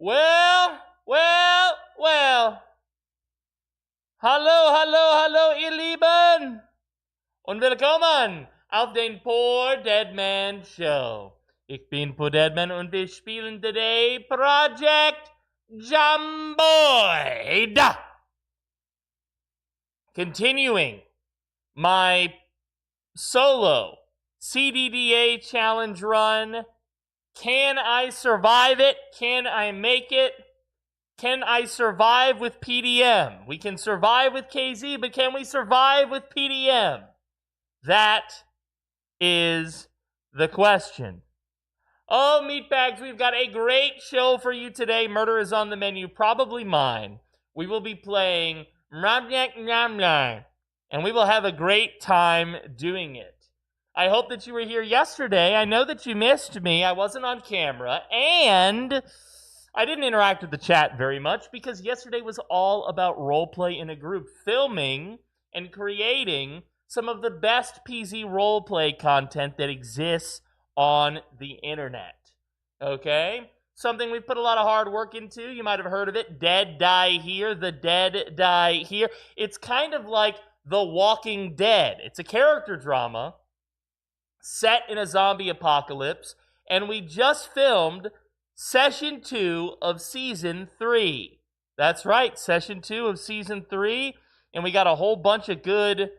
Well. Hallo, ihr Lieben. Und willkommen auf den PoorDeadMan Show. Ich bin PoorDeadMan und wir spielen today Project Zomboid. Continuing my solo CDDA challenge run. Can I survive it? Can I make it? Can I survive with PDM? We can survive with KZ, but can we survive with PDM? That is the question. Oh, meatbags, we've got a great show for you today. Murder is on the menu, probably mine. We will be playing Ramyak Namyak, and we will have a great time doing it. I hope that you were here yesterday. I know that you missed me. I wasn't on camera, and I didn't interact with the chat very much because yesterday was all about roleplay in a group, filming and creating some of the best PZ roleplay content that exists on the internet. Okay? Something we've put a lot of hard work into. You might have heard of it. Dead Die Here. The Dead Die Here. It's kind of like The Walking Dead. It's a character drama set in a zombie apocalypse, and we just filmed Session 2 of Season 3. That's right, Session 2 of Season 3, and we got a whole bunch of good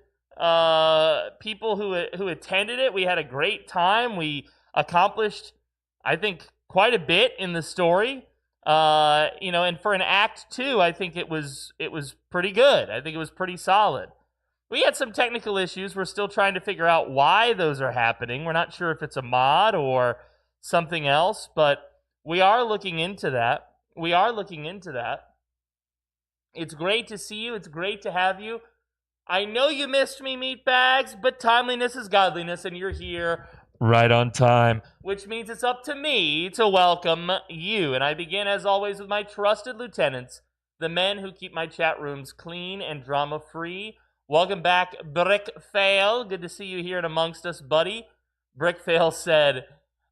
people who attended it. We had a great time. We accomplished, I think, quite a bit in the story. And for an Act 2, I think it was pretty good. I think it was pretty solid. We had some technical issues. We're still trying to figure out why those are happening. We're not sure if it's a mod or something else, but we are looking into that. It's great to see you. It's great to have you. I know you missed me, meatbags, but timeliness is godliness, and you're here right on time, which means it's up to me to welcome you. And I begin, as always, with my trusted lieutenants, the men who keep my chat rooms clean and drama-free. Welcome back, Brickfail. Good to see you here and amongst us, buddy. Brickfail said,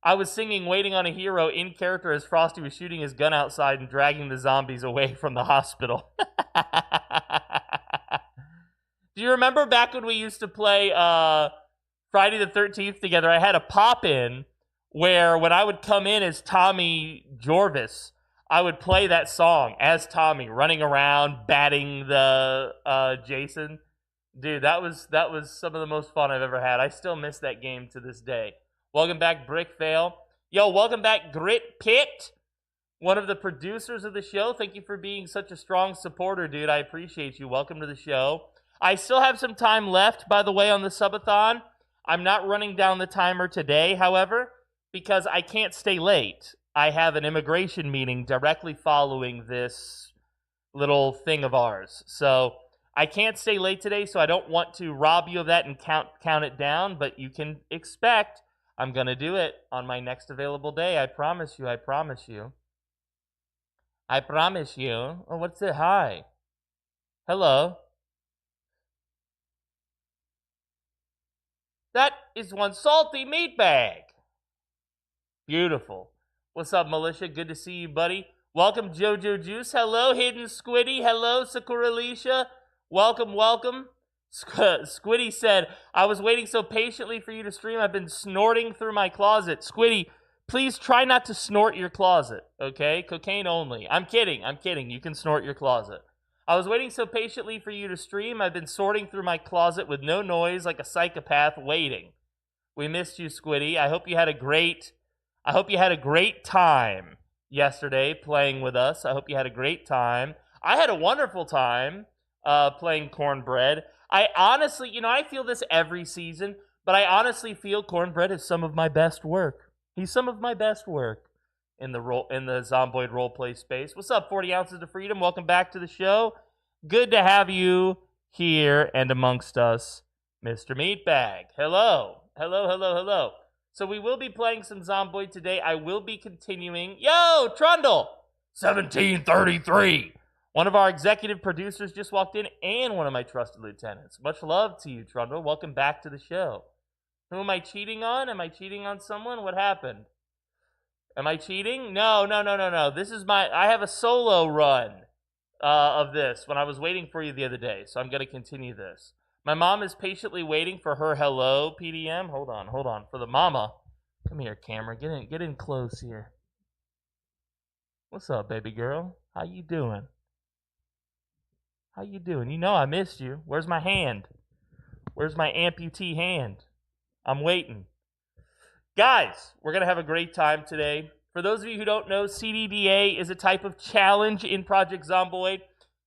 I was singing Waiting on a Hero in character as Frosty was shooting his gun outside and dragging the zombies away from the hospital. Do you remember back when we used to play Friday the 13th together? I had a pop-in where when I would come in as Tommy Jorvis, I would play that song as Tommy, running around, batting the Jason. Dude, that was some of the most fun I've ever had. I still miss that game to this day. Welcome back, Brickfail. Yo, welcome back, Grit Pit, one of the producers of the show. Thank you for being such a strong supporter, dude. I appreciate you. Welcome to the show. I still have some time left, by the way, on the subathon. I'm not running down the timer today, however, because I can't stay late. I have an immigration meeting directly following this little thing of ours. So I can't stay late today, so I don't want to rob you of that and count it down, but you can expect I'm going to do it on my next available day. I promise you. Oh, what's it? Hi. Hello. That is one salty meatbag. Beautiful. What's up, Militia? Good to see you, buddy. Welcome, Jojo Juice. Hello, Hidden Squiddy. Hello, Sakura Alicia. Welcome. Squiddy said, I was waiting so patiently for you to stream. I've been snorting through my closet. Squiddy, please try not to snort your closet, okay? Cocaine only. I'm kidding. You can snort your closet. I was waiting so patiently for you to stream. I've been sorting through my closet with no noise like a psychopath waiting. We missed you, Squiddy. I hope you had a great time yesterday playing with us. I hope you had a great time. I had a wonderful time playing Cornbread. I honestly, I feel this every season, but I honestly feel Cornbread is some of my best work. He's some of my best work in the Zomboid roleplay space. What's up, 40 Ounces of Freedom? Welcome back to the show. Good to have you here and amongst us, Mr. Meatbag. Hello. So we will be playing some Zomboid today. I will be continuing. Yo, Trundle! 1733. One of our executive producers just walked in, and one of my trusted lieutenants. Much love to you, Trundle. Welcome back to the show. Who am I cheating on? Am I cheating on someone? What happened? Am I cheating? No. This is I have a solo run of this when I was waiting for you the other day, so I'm going to continue this. My mom is patiently waiting for her hello, PDM. Hold on. For the mama. Come here, camera. Get in close here. What's up, baby girl? How you doing? You know I missed you. Where's my hand? Where's my amputee hand? I'm waiting. Guys, we're going to have a great time today. For those of you who don't know, CDDA is a type of challenge in Project Zomboid.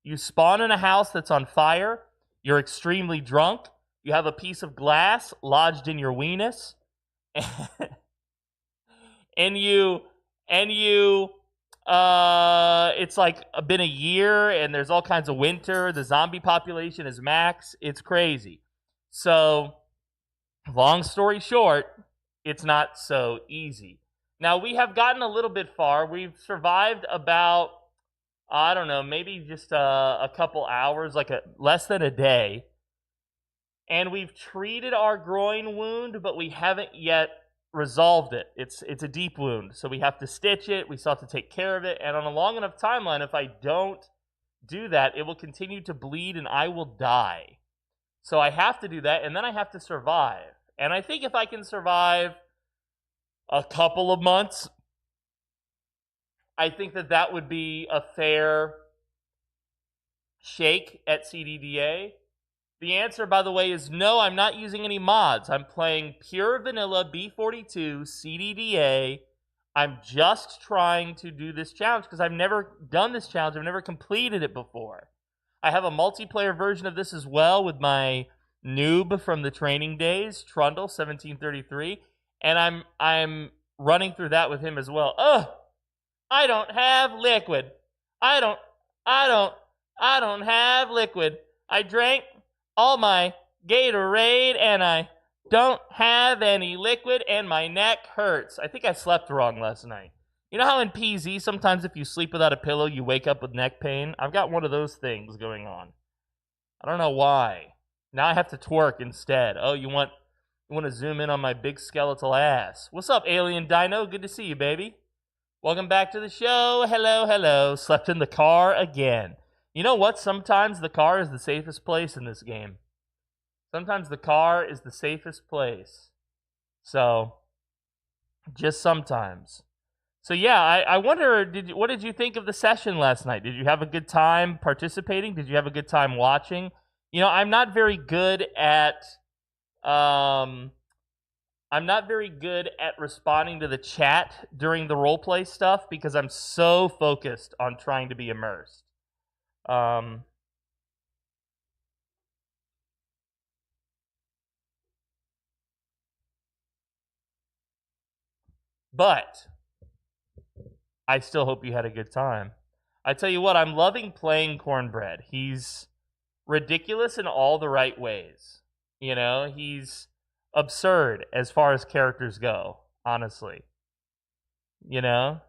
You spawn in a house that's on fire. You're extremely drunk. You have a piece of glass lodged in your weenus. and you it's like been a year and there's all kinds of winter. The zombie population is max. It's crazy. So, long story short, it's not so easy. Now, we have gotten a little bit far. We've survived about, I don't know, maybe just a couple hours, less than a day. And we've treated our groin wound, but we haven't yet resolved it. It's a deep wound, so we have to stitch it. We still have to take care of it. And on a long enough timeline, if I don't do that, it will continue to bleed and I will die. So I have to do that, and then I have to survive. And I think if I can survive a couple of months, I think that would be a fair shake at CDDA. The answer, by the way, is no, I'm not using any mods. I'm playing pure vanilla B42 CDDA. I'm just trying to do this challenge because I've never done this challenge. I've never completed it before. I have a multiplayer version of this as well with my noob from the training days, Trundle1733, and I'm running through that with him as well. Ugh! I don't have liquid. I don't have liquid. I drank all my Gatorade and I don't have any liquid and my neck hurts. I think I slept wrong last night. You know how in PZ sometimes if you sleep without a pillow you wake up with neck pain? I've got one of those things going on. I don't know why. Now I have to twerk instead. Oh, you want to zoom in on my big skeletal ass. What's up, Alien Dino? Good to see you, baby. Welcome back to the show. Hello. Slept in the car again. You know what? Sometimes the car is the safest place in this game. Sometimes the car is the safest place. So, just sometimes. So yeah, I wonder, what did you think of the session last night? Did you have a good time participating? Did you have a good time watching? You know, I'm not very good at responding to the chat during the roleplay stuff because I'm so focused on trying to be immersed. But I still hope you had a good time. I tell you what, I'm loving playing Cornbread. He's ridiculous in all the right ways. You know, he's absurd as far as characters go, honestly. You know?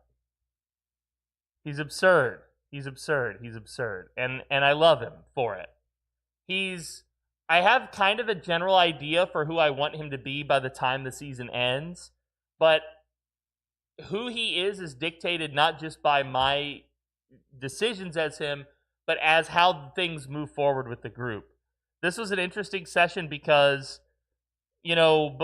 He's absurd. And I love him for it. I have kind of a general idea for who I want him to be by the time the season ends, but who he is dictated not just by my decisions as him, but as how things move forward with the group. This was an interesting session because, you know,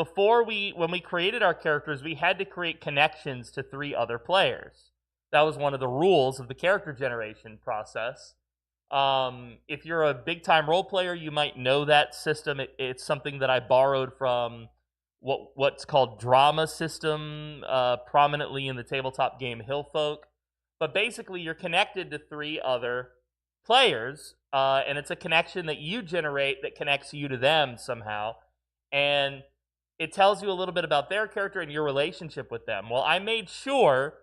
when we created our characters, we had to create connections to 3 other players. That was one of the rules of the character generation process. If you're a big-time role player, you might know that system. It's something that I borrowed from what's called drama system, prominently in the tabletop game Hillfolk. But basically, you're connected to 3 other players, and it's a connection that you generate that connects you to them somehow. And it tells you a little bit about their character and your relationship with them. Well, I made sure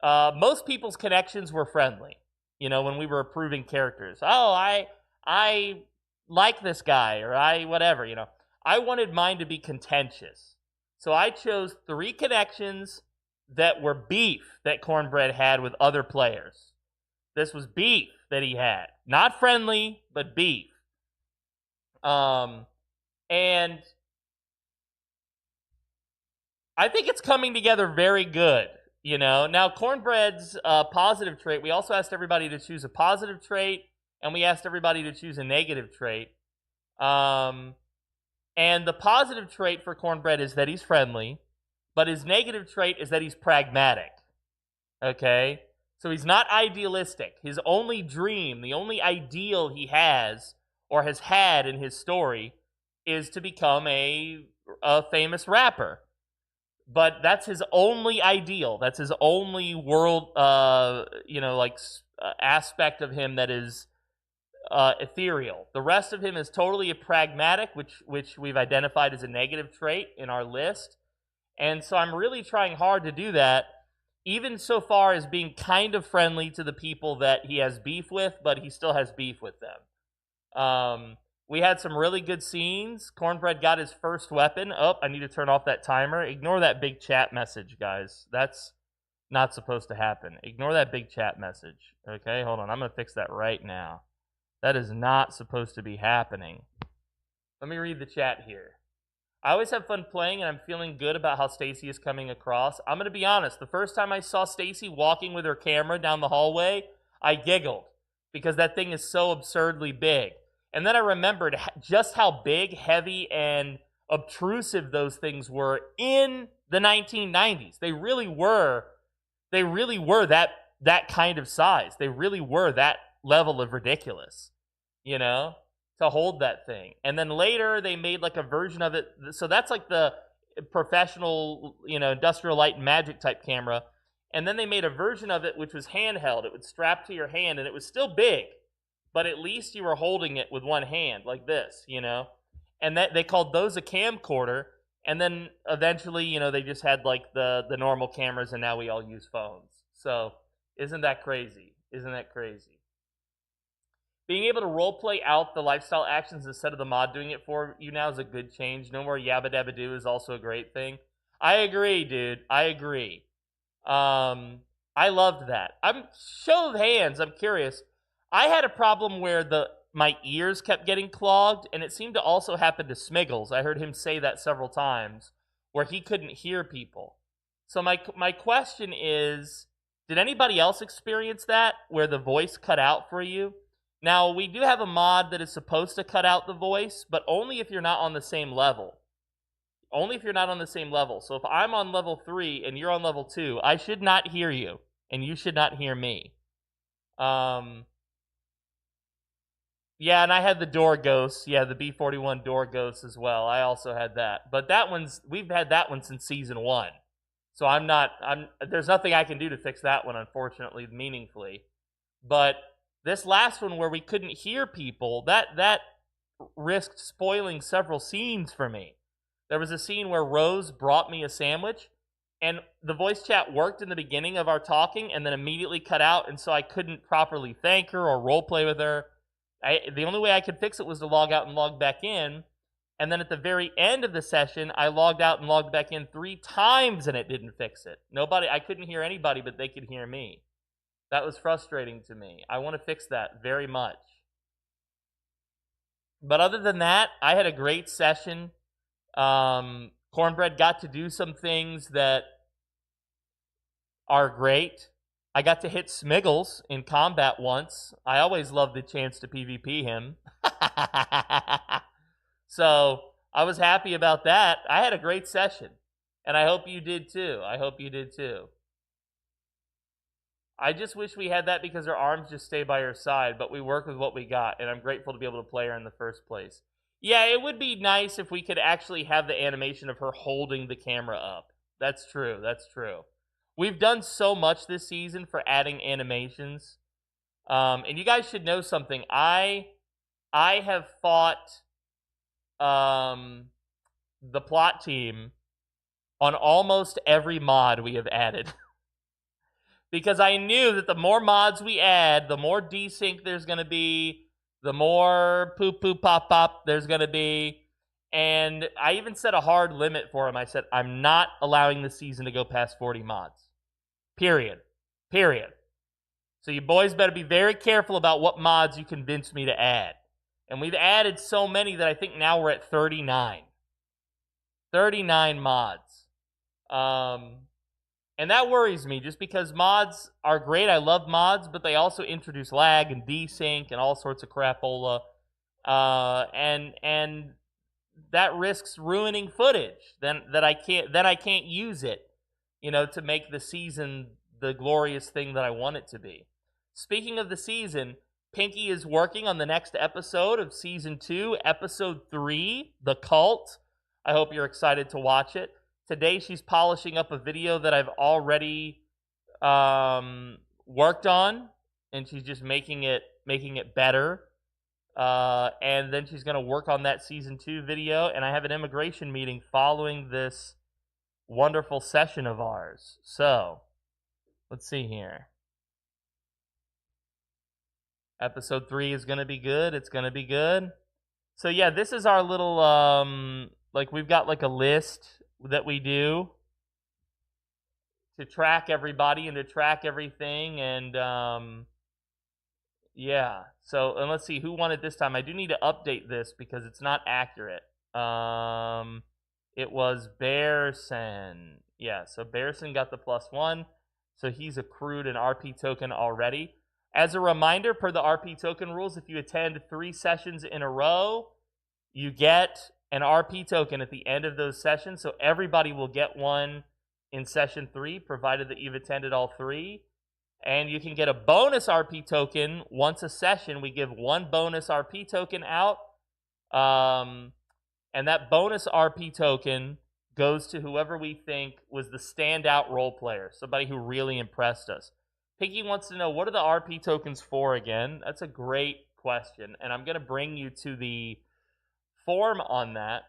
most people's connections were friendly. You know, when we were approving characters. Oh, I like this guy, or whatever, you know. I wanted mine to be contentious. So I chose 3 connections that were beef that Cornbread had with other players. This was beef that he had. Not friendly, but beef. And I think it's coming together very good. You know, now Cornbread's positive trait, we also asked everybody to choose a positive trait, and we asked everybody to choose a negative trait. And the positive trait for Cornbread is that he's friendly, but his negative trait is that he's pragmatic. Okay? So he's not idealistic. His only dream, the only ideal he has or has had in his story is to become a famous rapper. But that's his only ideal. That's his only world, aspect of him that is ethereal. The rest of him is totally pragmatic, which we've identified as a negative trait in our list. And so I'm really trying hard to do that, even so far as being kind of friendly to the people that he has beef with, but he still has beef with them. We had some really good scenes. Cornbread got his first weapon. Oh, I need to turn off that timer. Ignore that big chat message, guys. That's not supposed to happen. Ignore that big chat message. Okay, hold on. I'm going to fix that right now. That is not supposed to be happening. Let me read the chat here. I always have fun playing, and I'm feeling good about how Stacy is coming across. I'm going to be honest. The first time I saw Stacy walking with her camera down the hallway, I giggled because that thing is so absurdly big. And then I remembered just how big, heavy, and obtrusive those things were in the 1990s. They really were that kind of size. They really were that level of ridiculous, you know, to hold that thing. And then later they made like a version of it. So that's like the professional, industrial light and magic type camera. And then they made a version of it which was handheld. It would strap to your hand, and it was still big, but at least you were holding it with one hand like this, and that they called those a camcorder. And then eventually, they just had like the normal cameras, and now we all use phones. So isn't that crazy? Being able to role play out the lifestyle actions instead of the mod doing it for you now is a good change. No more yabba dabba do is also a great thing. I agree, dude. I agree. I loved that. Show of hands, I'm curious. I had a problem where my ears kept getting clogged, and it seemed to also happen to Smiggles. I heard him say that several times, where he couldn't hear people. So my question is, did anybody else experience that, where the voice cut out for you? Now, we do have a mod that is supposed to cut out the voice, but only if you're not on the same level. Only if you're not on the same level. So if I'm on level 3 and you're on level 2, I should not hear you, and you should not hear me. Yeah, and I had the door ghosts. Yeah, the B41 door ghosts as well. I also had that. But we've had that one since season 1. So there's nothing I can do to fix that one, unfortunately, meaningfully. But this last one where we couldn't hear people, that risked spoiling several scenes for me. There was a scene where Rose brought me a sandwich, and the voice chat worked in the beginning of our talking and then immediately cut out, and so I couldn't properly thank her or roleplay with her. The only way I could fix it was to log out and log back in, and then at the very end of the session, I logged out and logged back in 3 times, and it didn't fix it. I couldn't hear anybody, but they could hear me. That was frustrating to me. I want to fix that very much. But other than that, I had a great session. Cornbread got to do some things that are great. I got to hit Smiggles in combat once. I always love the chance to PvP him. So I was happy about that. I had a great session, and I hope you did too. I just wish we had that because her arms just stay by her side, but we work with what we got, and I'm grateful to be able to play her in the first place. Yeah, it would be nice if we could actually have the animation of her holding the camera up. That's true. We've done so much this season for adding animations. And you guys should know something. I have fought the plot team on almost every mod we have added. Because I knew that the more mods we add, the more desync there's going to be, the more poo-poo pop-pop there's going to be. And I even set a hard limit for him. I said, I'm not allowing the season to go past 40 mods. Period. So you boys better be very careful about what mods you convince me to add. And we've added so many that I think now we're at 39. 39 mods. And that worries me just because mods are great. I love mods, but they also introduce lag and desync and all sorts of crapola. And that risks ruining footage. Then I can't use it, to make the season the glorious thing that I want it to be. Speaking of the season, Pinky is working on the next episode of season 2, episode 3, The Cult. I hope you're excited to watch it. Today she's polishing up a video that I've already worked on, and she's just making it better. And then she's going to work on that season 2 video, and I have an immigration meeting following this wonderful session of ours. So, let's see here. Episode 3 is going to be good. It's going to be good. So yeah, this is our little, we've got like a list that we do to track everybody and to track everything. And, yeah. So, and let's see who won it this time. I do need to update this because it's not accurate. It was Bearson. Yeah, so Bearson got the +1. So he's accrued an RP token already. As a reminder, per the RP token rules, if you attend 3 sessions in a row, you get an RP token at the end of those sessions. So everybody will get one in session 3, provided that you've attended all 3. And you can get a bonus RP token once a session. We give 1 bonus RP token out. And that bonus RP token goes to whoever we think was the standout role player, somebody who really impressed us. Piggy wants to know, what are the RP tokens for again? That's a great question, and I'm going to bring you to the form on that.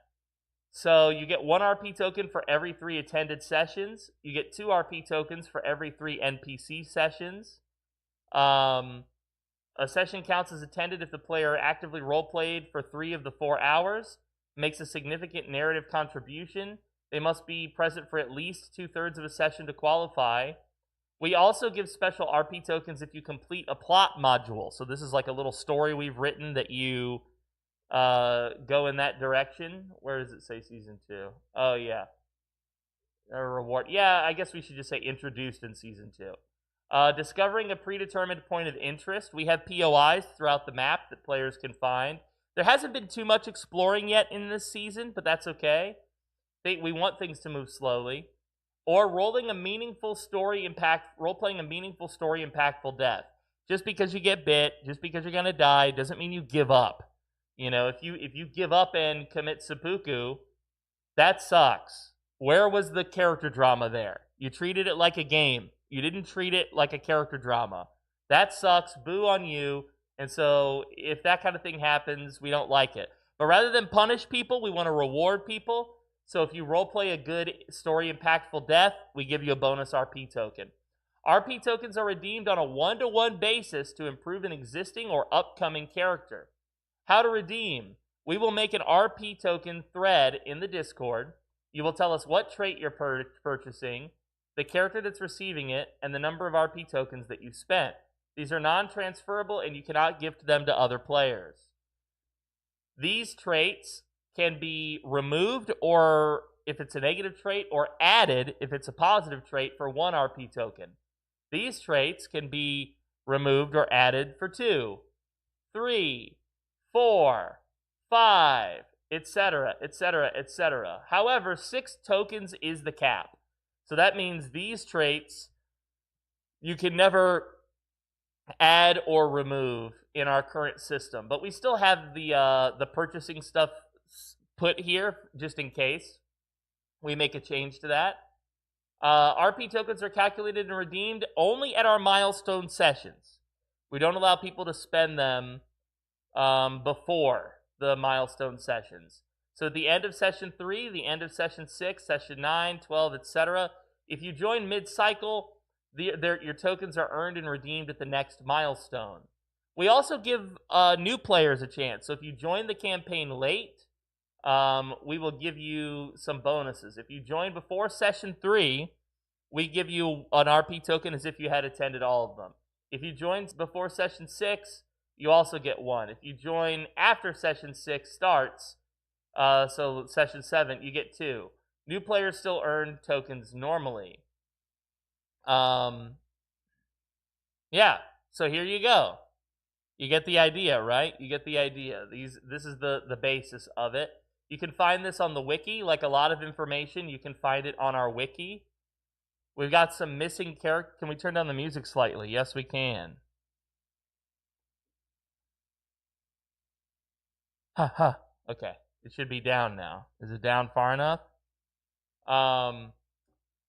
So you get 1 RP token for every 3 attended sessions. You get 2 RP tokens for every 3 NPC sessions. A session counts as attended if the player actively roleplayed for 3 of the 4 hours, makes a significant narrative contribution. They must be present for at least 2/3 of a session to qualify. We also give special RP tokens if you complete a plot module. So this is like a little story we've written that you go in that direction. Where does it say season 2? Oh, yeah. A reward. Yeah, I guess we should just say introduced in season 2. Discovering a predetermined point of interest. We have POIs throughout the map that players can find. There hasn't been too much exploring yet in this season, but that's okay. We want things to move slowly. Or role-playing a meaningful story impactful death. Just because you get bit, just because you're gonna die, doesn't mean you give up. If you give up and commit seppuku, that sucks. Where was the character drama there? You treated it like a game. You didn't treat it like a character drama. That sucks. Boo on you. And so if that kind of thing happens, we don't like it. But rather than punish people, we want to reward people. So if you roleplay a good story impactful death, we give you a bonus RP token. RP tokens are redeemed on a 1-to-1 basis to improve an existing or upcoming character. How to redeem? We will make an RP token thread in the Discord. You will tell us what trait you're purchasing, the character that's receiving it, and the number of RP tokens that you spent. These are non-transferable and you cannot gift them to other players. These traits can be removed, or if it's a negative trait, or added if it's a positive trait for 1 RP token. These traits can be removed or added for 2, 3, 4, 5, etc., etc., etc. However, 6 tokens is the cap. So that means these traits you can never add or remove in our current system. But we still have the purchasing stuff put here just in case we make a change to that. RP tokens are calculated and redeemed only at our milestone sessions. We don't allow people to spend them before the milestone sessions. So at the end of session 3, the end of session 6, session 9, 12, etc., if you join mid-cycle, your tokens are earned and redeemed at the next milestone. We also give new players a chance. So if you join the campaign late, we will give you some bonuses. If you join before session 3, we give you an RP token as if you had attended all of them. If you join before session 6, you also get 1. If you join after session 6 starts, so session 7, you get 2. New players still earn tokens normally. Yeah, so here you go. You get the idea, right? You get the idea. This is the basis of it. You can find this on the wiki, like a lot of information. You can find it on our wiki. We've got some missing character. Can we turn down the music slightly? Yes, we can. Ha ha. Okay, it should be down now. Is it down far enough? Um,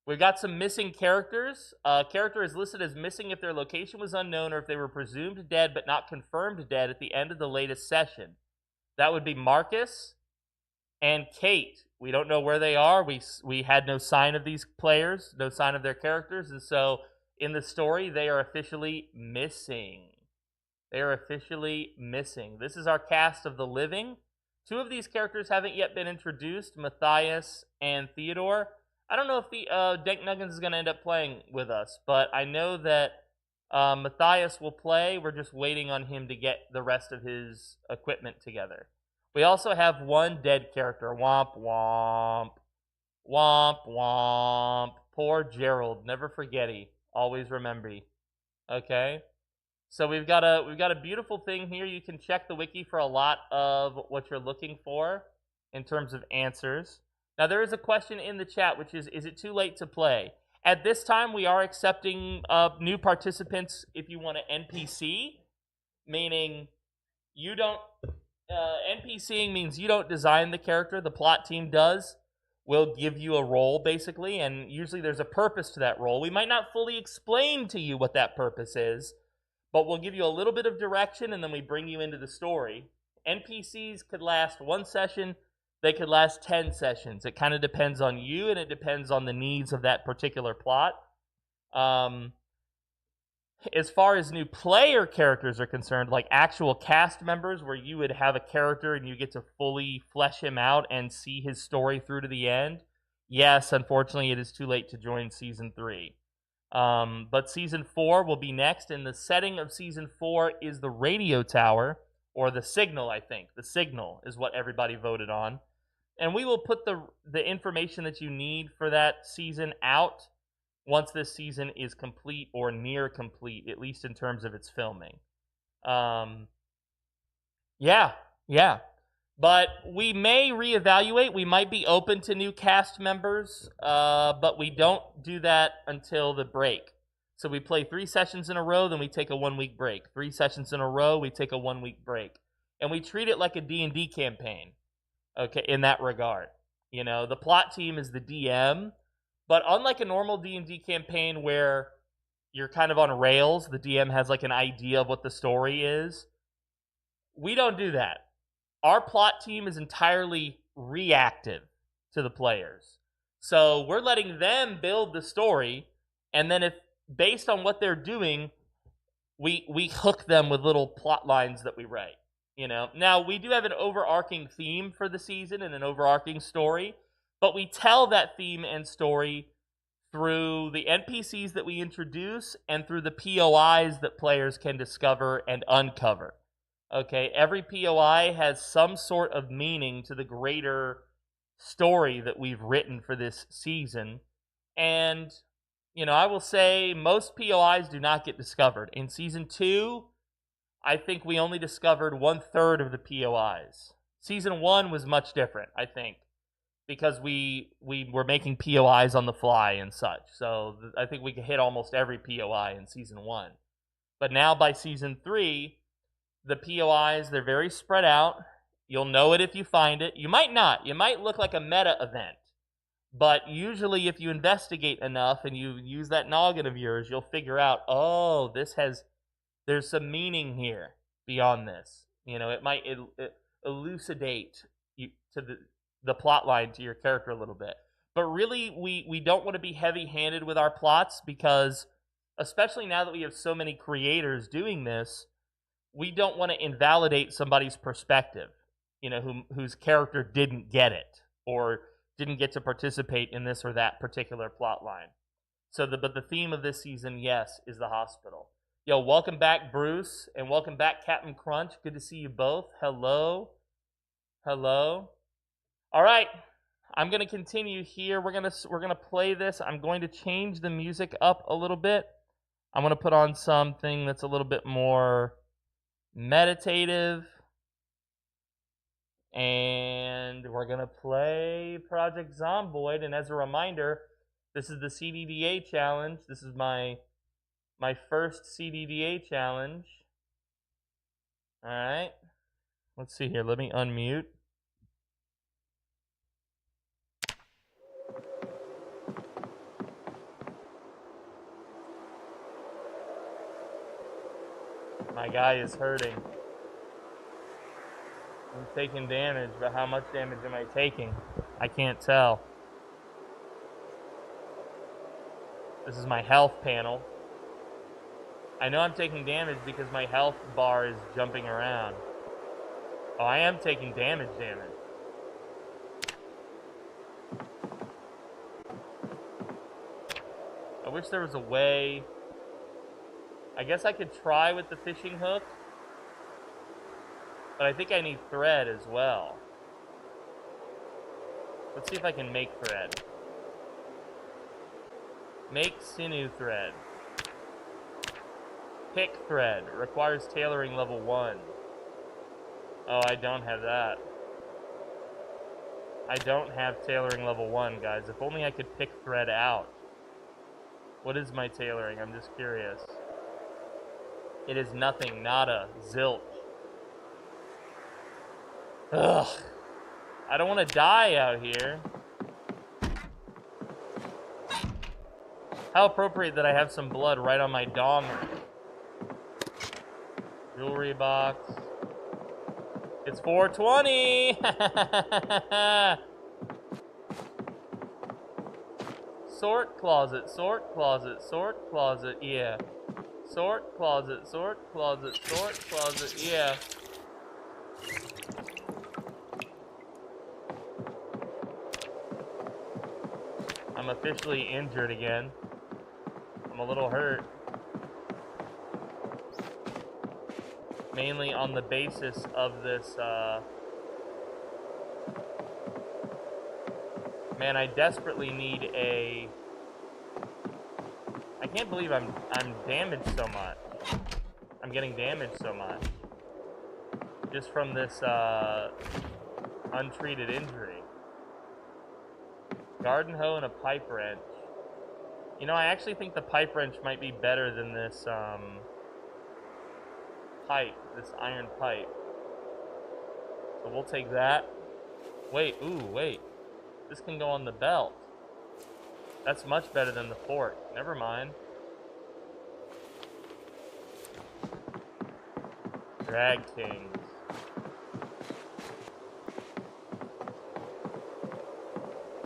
we've got some missing characters. Character is listed as missing if their location was unknown or if they were presumed dead but not confirmed dead at the end of the latest session. That would be Marcus and Kate. We don't know where they are. We had no sign of these players, no sign of their characters, and so in the story, they are officially missing. They are officially missing. This is our cast of the living. Two of these characters haven't yet been introduced, Matthias and Theodore. I don't know if the Dank Nuggins is going to end up playing with us, but I know that Matthias will play. We're just waiting on him to get the rest of his equipment together. We also have one dead character. Womp, womp. Womp, womp. Poor Gerald. Never forgetty. Always remember. Okay? So we've got a beautiful thing here. You can check the wiki for a lot of what you're looking for in terms of answers. Now there is a question in the chat, which is it too late to play? At this time, we are accepting new participants if you want to NPC, meaning you don't NPCing means you don't design the character, the plot team does. We'll give you a role, basically, and usually there's a purpose to that role. We might not fully explain to you what that purpose is, but we'll give you a little bit of direction, and then we bring you into the story. NPCs could last one session. They could last 10 sessions. It kind of depends on you, and it depends on the needs of that particular plot. As far as new player characters are concerned, like actual cast members where you would have a character and you get to fully flesh him out and see his story through to the end, yes, unfortunately, it is too late to join Season 3. But Season 4 will be next, and the setting of Season 4 is the radio tower, or the signal, I think. The signal is what everybody voted on. And we will put the information that you need for that season out once this season is complete or near complete, at least in terms of its filming. Yeah. But we may reevaluate. We might be open to new cast members, but we don't do that until the break. So we play 3 sessions in a row, then we take a 1-week break. 3 sessions in a row, we take a 1-week break. And we treat it like a D&D campaign, okay, in that regard. You know, the plot team is the DM, but unlike a normal D&D campaign where you're kind of on rails, the DM has like an idea of what the story is, we don't do that. Our plot team is entirely reactive to the players. So we're letting them build the story, and then if based on what they're doing, we hook them with little plot lines that we write. You know, now we do have an overarching theme for the season and an overarching story, but we tell that theme and story through the NPCs that we introduce and through the POIs that players can discover and uncover. Okay, every POI has some sort of meaning to the greater story that we've written for this season. And, you know, I will say most POIs do not get discovered. In Season 2, I think we only discovered 1/3 of the POIs. Season 1 was much different, I think, because we were making POIs on the fly and such. So I think we could hit almost every POI in Season 1. But now by Season 3, the POIs, they're very spread out. You'll know it if you find it. You might not. You might look like a meta event. But usually if you investigate enough and you use that noggin of yours, you'll figure out, oh, there's some meaning here beyond this. You know, it might elucidate you to the plot line to your character a little bit. But really, we don't want to be heavy-handed with our plots because, especially now that we have so many creators doing this, we don't want to invalidate somebody's perspective, you know, whose character didn't get it or didn't get to participate in this or that particular plot line. But the theme of this season, yes, is the hospital. Yo, welcome back, Bruce, and welcome back, Captain Crunch. Good to see you both. Hello. All right. I'm gonna continue here. We're gonna play this. I'm going to change the music up a little bit. I'm gonna put on something that's a little bit more meditative, and we're gonna play Project Zomboid. And as a reminder, this is the CDDA challenge. This is my first CDDA challenge. All right. Let's see here. Let me unmute. My guy is hurting. I'm taking damage, but how much damage am I taking? I can't tell. This is my health panel. I know I'm taking damage because my health bar is jumping around. Oh, I am taking damage. I wish there was a way. I guess I could try with the fishing hook, but I think I need thread as well. Let's see if I can make thread. Make sinew thread. Pick thread. Requires tailoring level 1. Oh, I don't have that. I don't have tailoring level 1, guys. If only I could pick thread out. What is my tailoring? I'm just curious. It is nothing, nada, zilch. Ugh. I don't want to die out here. How appropriate that I have some blood right on my donger. Jewelry box. It's 420! Sort closet, sort closet, sort closet, yeah. Sort closet, sort closet, sort closet, yeah. I'm officially injured again. I'm a little hurt. Mainly on the basis of this, man, I desperately need a... I can't believe I'm damaged so much. I'm getting damaged so much. Just from this, untreated injury. Garden hoe and a pipe wrench. You know, I actually think the pipe wrench might be better than this, pipe, this iron pipe. So we'll take that. Wait, ooh, wait. This can go on the belt. That's much better than the fork. Never mind. Drag kings.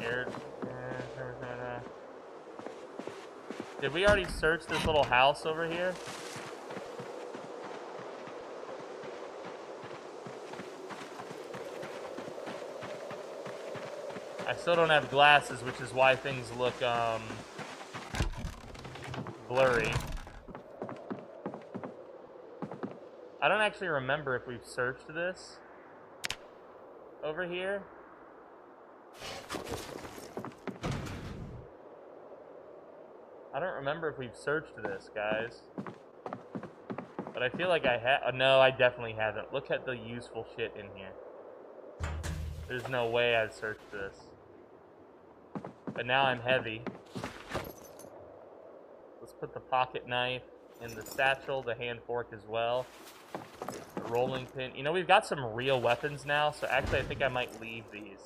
Air. Did we already search this little house over here? I still don't have glasses, which is why things look, blurry. I don't actually remember if we've searched this over here. I don't remember if we've searched this, guys. But I feel like I have. No, I definitely haven't. Look at the useful shit in here. There's no way I've searched this. But now I'm heavy. Let's put the pocket knife in the satchel, the hand fork as well. The rolling pin. You know, we've got some real weapons now, so actually I think I might leave these.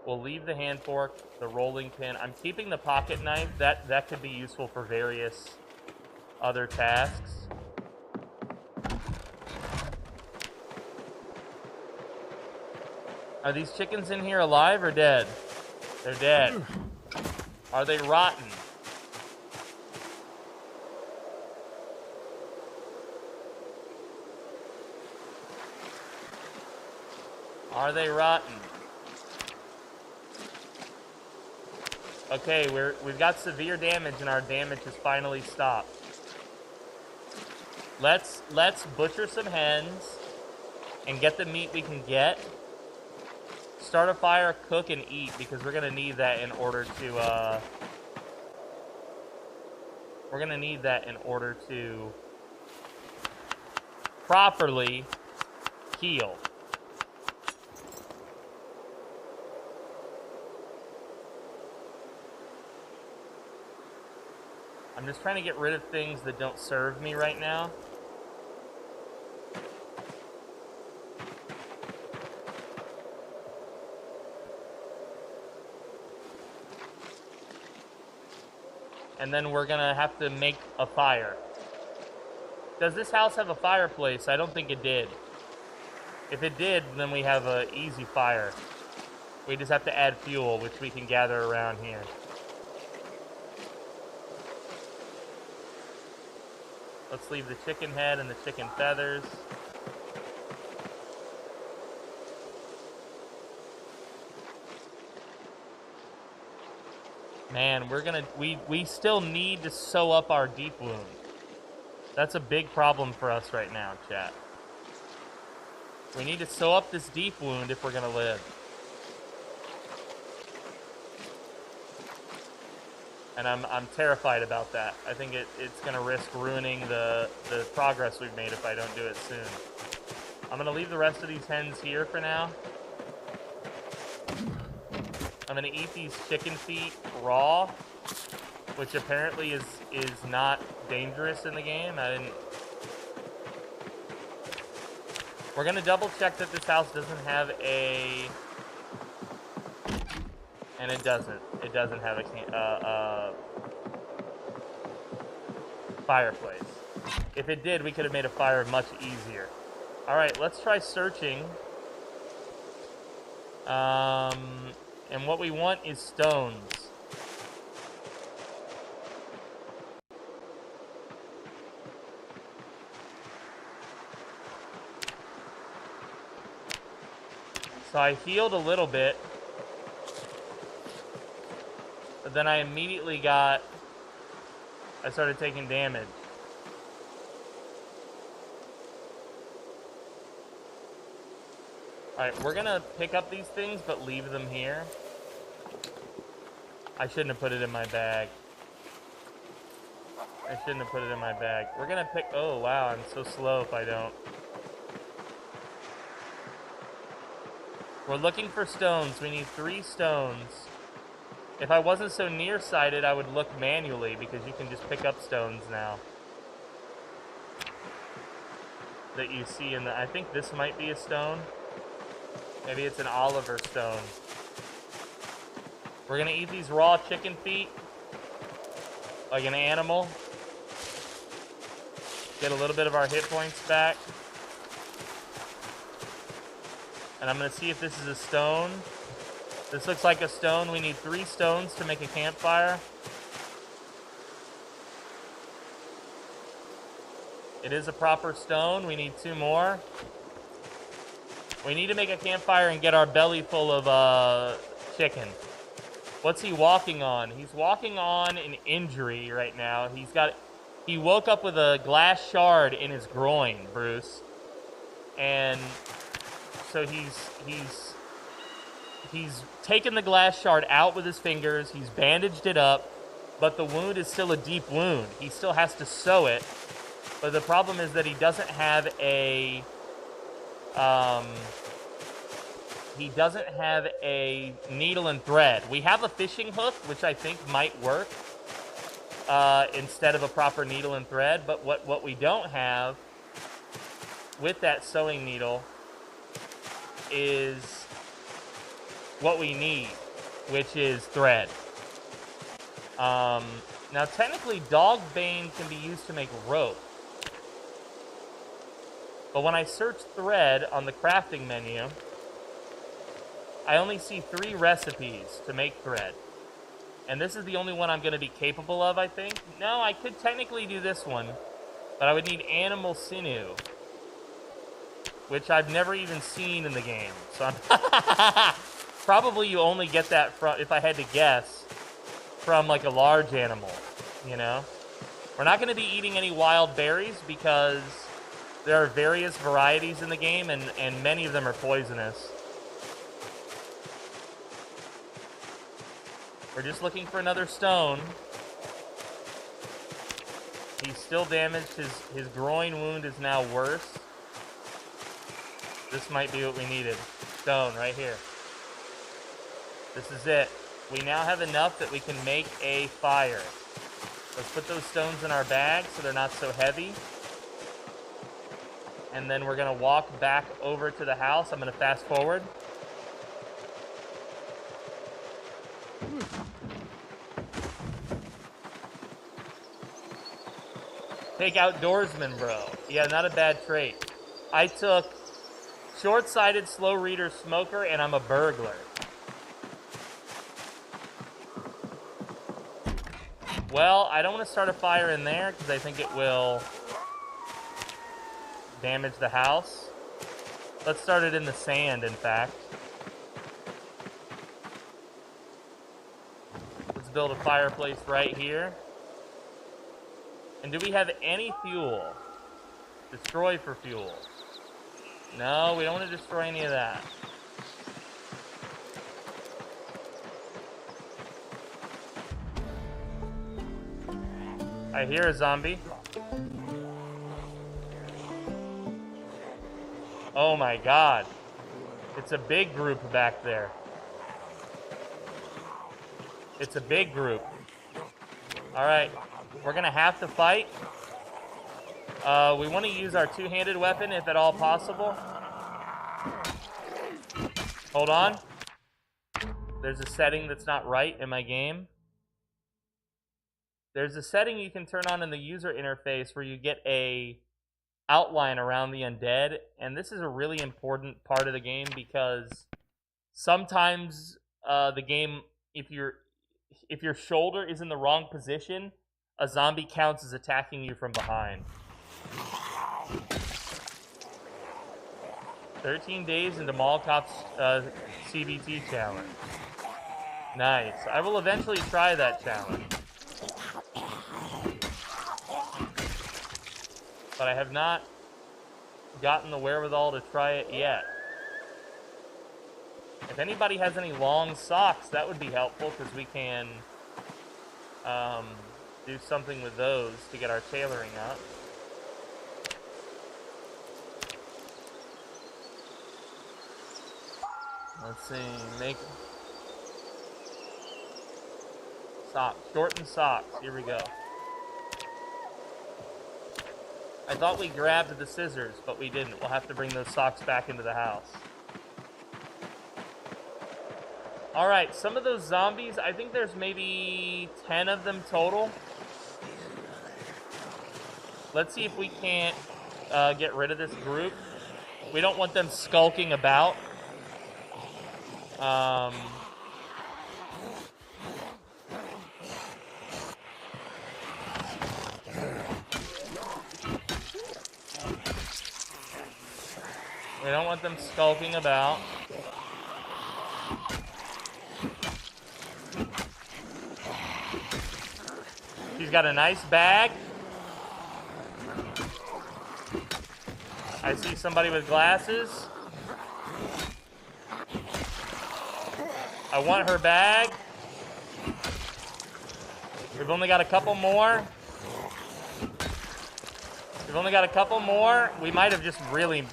We'll leave the hand fork, the rolling pin. I'm keeping the pocket knife. That could be useful for various other tasks. Are these chickens in here alive or dead? They're dead. Are they rotten? Are they rotten? Okay, we've got severe damage and our damage has finally stopped. Let's butcher some hens and get the meat we can get. Start a fire, cook, and eat, because we're gonna need that in order to, properly heal. I'm just trying to get rid of things that don't serve me right now. And then we're gonna have to make a fire. Does this house have a fireplace? I don't think it did. If it did, then we have an easy fire. We just have to add fuel, which we can gather around here. Let's leave the chicken head and the chicken feathers. Man, we still need to sew up our deep wound. That's a big problem for us right now, chat. We need to sew up this deep wound if we're gonna live. And I'm terrified about that. I think it's gonna risk ruining the progress we've made if I don't do it soon. I'm gonna leave the rest of these hens here for now. I'm gonna eat these chicken feet raw, which apparently is not dangerous in the game. We're gonna double check that this house doesn't have a, and it doesn't. It doesn't have a fireplace. If it did, we could have made a fire much easier. All right, let's try searching. And what we want is stones. So I healed a little bit, but then I immediately I started taking damage. Alright, we're gonna pick up these things, but leave them here. I shouldn't have put it in my bag. We're gonna pick, oh wow, I'm so slow if I don't. We're looking for stones. We need 3 stones. If I wasn't so nearsighted, I would look manually, because you can just pick up stones now. That you see in the, I think this might be a stone. Maybe it's an Oliver stone. We're gonna eat these raw chicken feet like an animal. Get a little bit of our hit points back. And I'm gonna see if this is a stone. This looks like a stone. We need 3 stones to make a campfire. It is a proper stone. We need 2 more. We need to make a campfire and get our belly full of chicken. What's he walking on? He's walking on an injury right now. He woke up with a glass shard in his groin, Bruce. And so he's taken the glass shard out with his fingers. He's bandaged it up, but the wound is still a deep wound. He still has to sew it. But the problem is that he doesn't have a needle and thread. We have a fishing hook, which I think might work instead of a proper needle and thread. But what we don't have with that sewing needle is what we need, which is thread. Now, technically, dog bane can be used to make rope. But when I search thread on the crafting menu, I only see 3 recipes to make thread. And this is the only one I'm going to be capable of, I think. No, I could technically do this one, but I would need animal sinew, which I've never even seen in the game. So I'm probably you only get that from, if I had to guess, from like a large animal, you know? We're not going to be eating any wild berries because there are various varieties in the game, and many of them are poisonous. We're just looking for another stone. He's still damaged. His groin wound is now worse. This might be what we needed. Stone right here. This is it. We now have enough that we can make a fire. Let's put those stones in our bag so they're not so heavy. And then we're gonna walk back over to the house. I'm gonna fast forward. Take outdoorsman, bro. Yeah, not a bad trait. I took short-sighted, slow reader, smoker, and I'm a burglar. Well, I don't want to start a fire in there because I think it will damage the house. Let's start it in the sand, in fact. Let's build a fireplace right here. And do we have any fuel? Destroy for fuel. No, we don't want to destroy any of that. I hear a zombie. Oh my god. It's a big group back there. It's a big group. Alright. We're gonna have to fight. We want to use our two-handed weapon if at all possible. Hold on. There's a setting that's not right in my game. There's a setting you can turn on in the user interface where you get a outline around the undead, and this is a really important part of the game because sometimes the game, if your shoulder is in the wrong position, a zombie counts as attacking you from behind. 13 days into Mall Cop's CBT challenge. Nice. I will eventually try that challenge. But I have not gotten the wherewithal to try it yet. If anybody has any long socks, that would be helpful because we can do something with those to get our tailoring up. Let's see, make socks, shorten socks, here we go. I thought we grabbed the scissors, but we didn't. We'll have to bring those socks back into the house. Alright, some of those zombies, I think there's maybe 10 of them total. Let's see if we can't get rid of this group. We don't want them skulking about. We don't want them skulking about. She's got a nice bag. I see somebody with glasses. I want her bag. We've only got a couple more. We've only got a couple more. We might have just really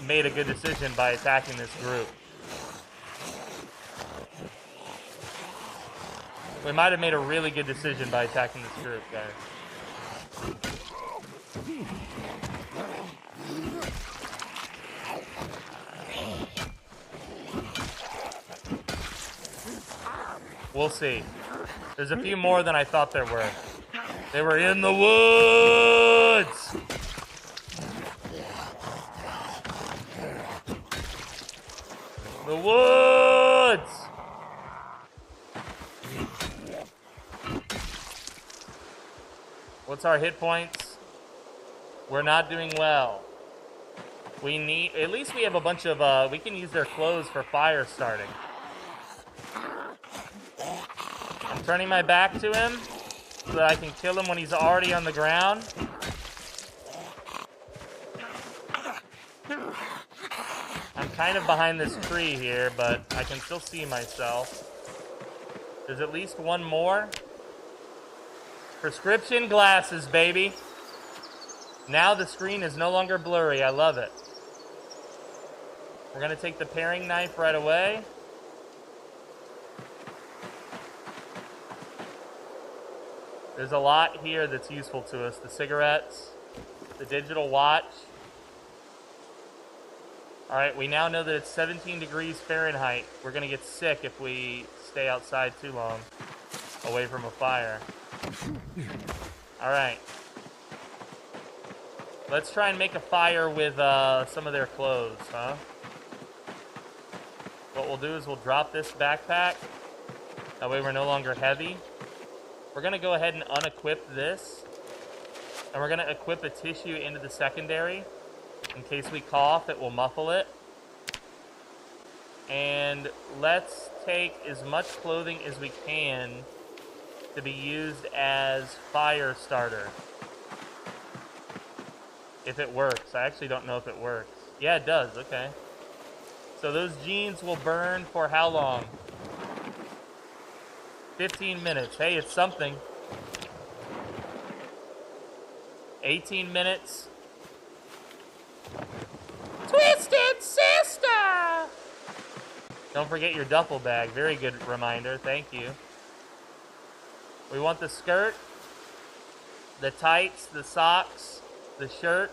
made a good decision by attacking this group. We might have made a really good decision by attacking this group, guys. We'll see. There's a few more than I thought there were. They were in the woods! The woods! What's our hit points? We're not doing well. We need, at least we have a bunch of, we can use their clothes for fire starting. I'm turning my back to him so that I can kill him when he's already on the ground. I'm kind of behind this tree here, but I can still see myself. There's at least one more. Prescription glasses, baby. Now the screen is no longer blurry. I love it. We're going to take the paring knife right away. There's a lot here that's useful to us. The cigarettes, the digital watch. All right, we now know that it's 17 degrees Fahrenheit. We're going to get sick if we stay outside too long, away from a fire. All right. Let's try and make a fire with some of their clothes, huh? What we'll do is we'll drop this backpack. That way we're no longer heavy. We're going to go ahead and unequip this. And we're going to equip a tissue into the secondary. In case we cough, it will muffle it. And let's take as much clothing as we can to be used as fire starter. If it works. I actually don't know if it works. Yeah, it does. Okay. So those jeans will burn for how long? 15 minutes. Hey, it's something. 18 minutes. Twisted Sister! Don't forget your duffel bag. Very good reminder. Thank you. We want the skirt, the tights, the socks, the shirt.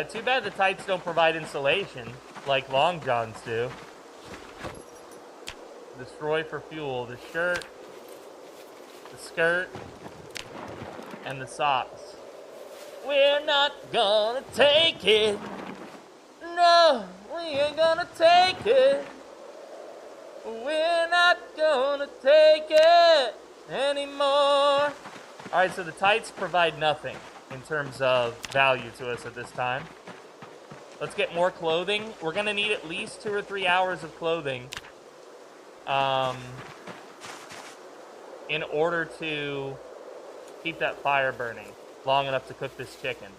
Too bad the tights don't provide insulation like long johns do. Destroy for fuel. The shirt, the skirt, and the socks. We're not gonna take it. No, we ain't gonna take it. We're not gonna take it anymore. Alright, so the tights provide nothing in terms of value to us at this time. Let's get more clothing. We're gonna need at least 2 or 3 hours of clothing in order to keep that fire burning long enough to cook this chicken.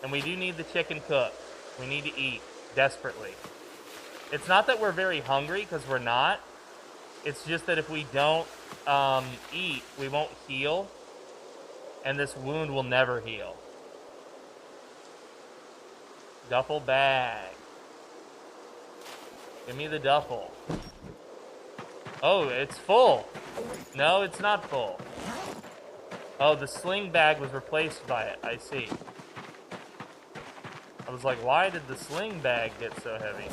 And we do need the chicken cooked. We need to eat desperately. It's not that we're very hungry, because we're not. It's just that if we don't eat, we won't heal. And this wound will never heal. Duffel bag. Give me the duffel. Oh, it's full. No, it's not full. Oh, the sling bag was replaced by it. I see. I was like, why did the sling bag get so heavy?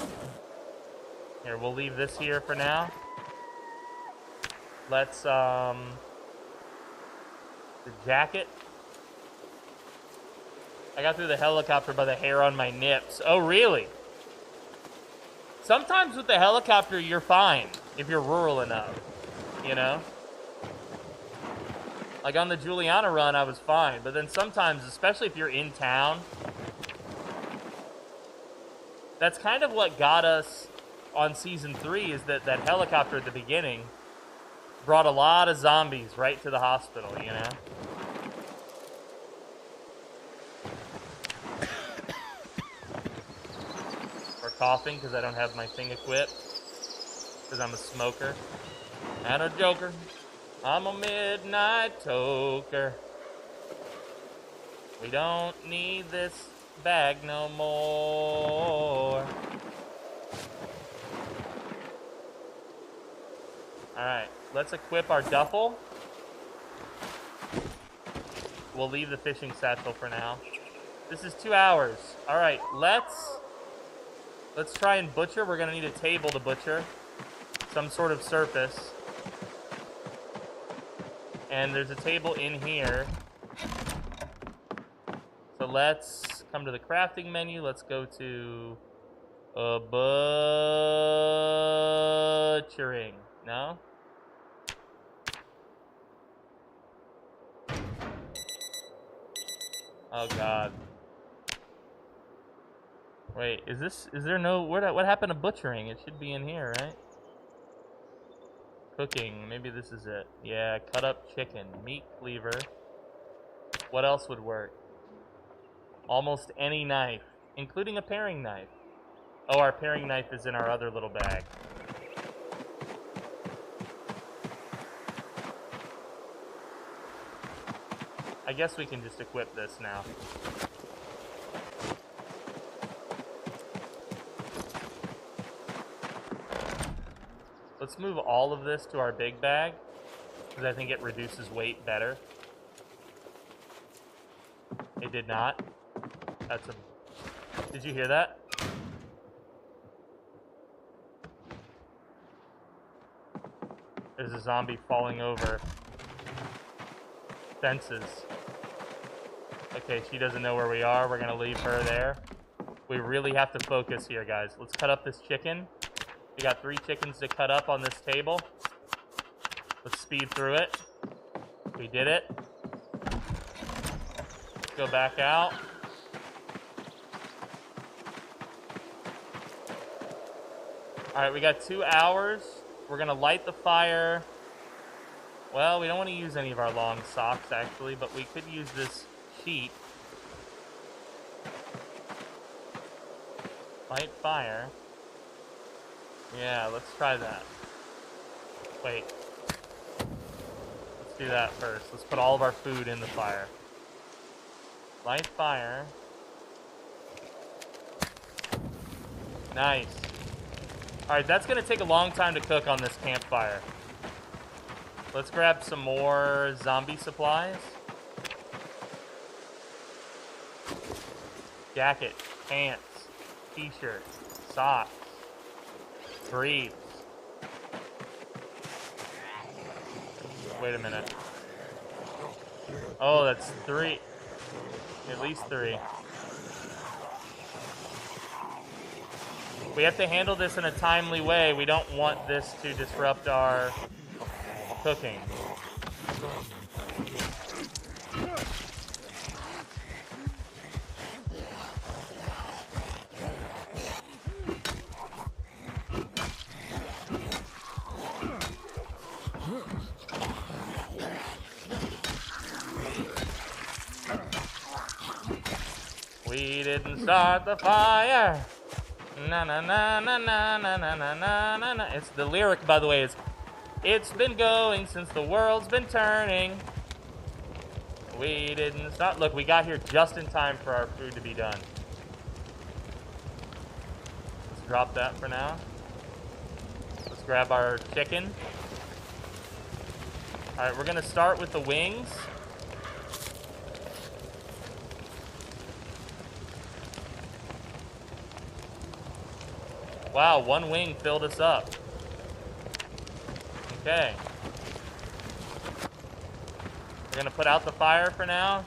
Here, we'll leave this here for now. Let's, the jacket. I got through the helicopter by the hair on my nips. Oh, really? Sometimes with the helicopter, you're fine if you're rural enough, you know? Like on the Juliana run, I was fine. But then sometimes, especially if you're in town, that's kind of what got us on Season 3, is that helicopter at the beginning brought a lot of zombies right to the hospital, you know? Or coughing, because I don't have my thing equipped. Because I'm a smoker. And a joker. I'm a midnight toker. We don't need this bag no more. Alright, let's equip our duffel. We'll leave the fishing satchel for now. This is 2 hours. Alright, let's try and butcher. We're gonna need a table to butcher. Some sort of surface. And there's a table in here. So let's come to the crafting menu. Let's go to butchering. No? Oh god. Wait, is there no, what happened to butchering? It should be in here, right? Cooking, maybe this is it. Yeah, cut up chicken, meat cleaver. What else would work? Almost any knife, including a paring knife. Oh, our paring knife is in our other little bag. I guess we can just equip this now. Let's move all of this to our big bag, because I think it reduces weight better. It did not. That's a... Did you hear that? There's a zombie falling over fences. Okay, she doesn't know where we are. We're gonna leave her there. We really have to focus here, guys. Let's cut up this chicken. We got 3 chickens to cut up on this table. Let's speed through it. We did it. Let's go back out. Alright, we got 2 hours. We're gonna light the fire. Well, we don't want to use any of our long socks, actually, but we could use this sheet. Light fire. Yeah, let's try that. Wait. Let's do that first. Let's put all of our food in the fire. Light fire. Nice. Alright, that's going to take a long time to cook on this campfire. Let's grab some more zombie supplies. Jacket, pants, t-shirt, socks, briefs. Wait a minute. Oh, that's 3. At least 3. We have to handle this in a timely way. We don't want this to disrupt our cooking. We didn't start the fire. Na na na na na na na na na na. It's the lyric, by the way, is "It's been going since the world's been turning. We didn't stop." Look, we got here just in time for our food to be done. Let's drop that for now. Let's grab our chicken. All right, we're gonna start with the wings. Wow, 1 wing filled us up. Okay. We're gonna put out the fire for now.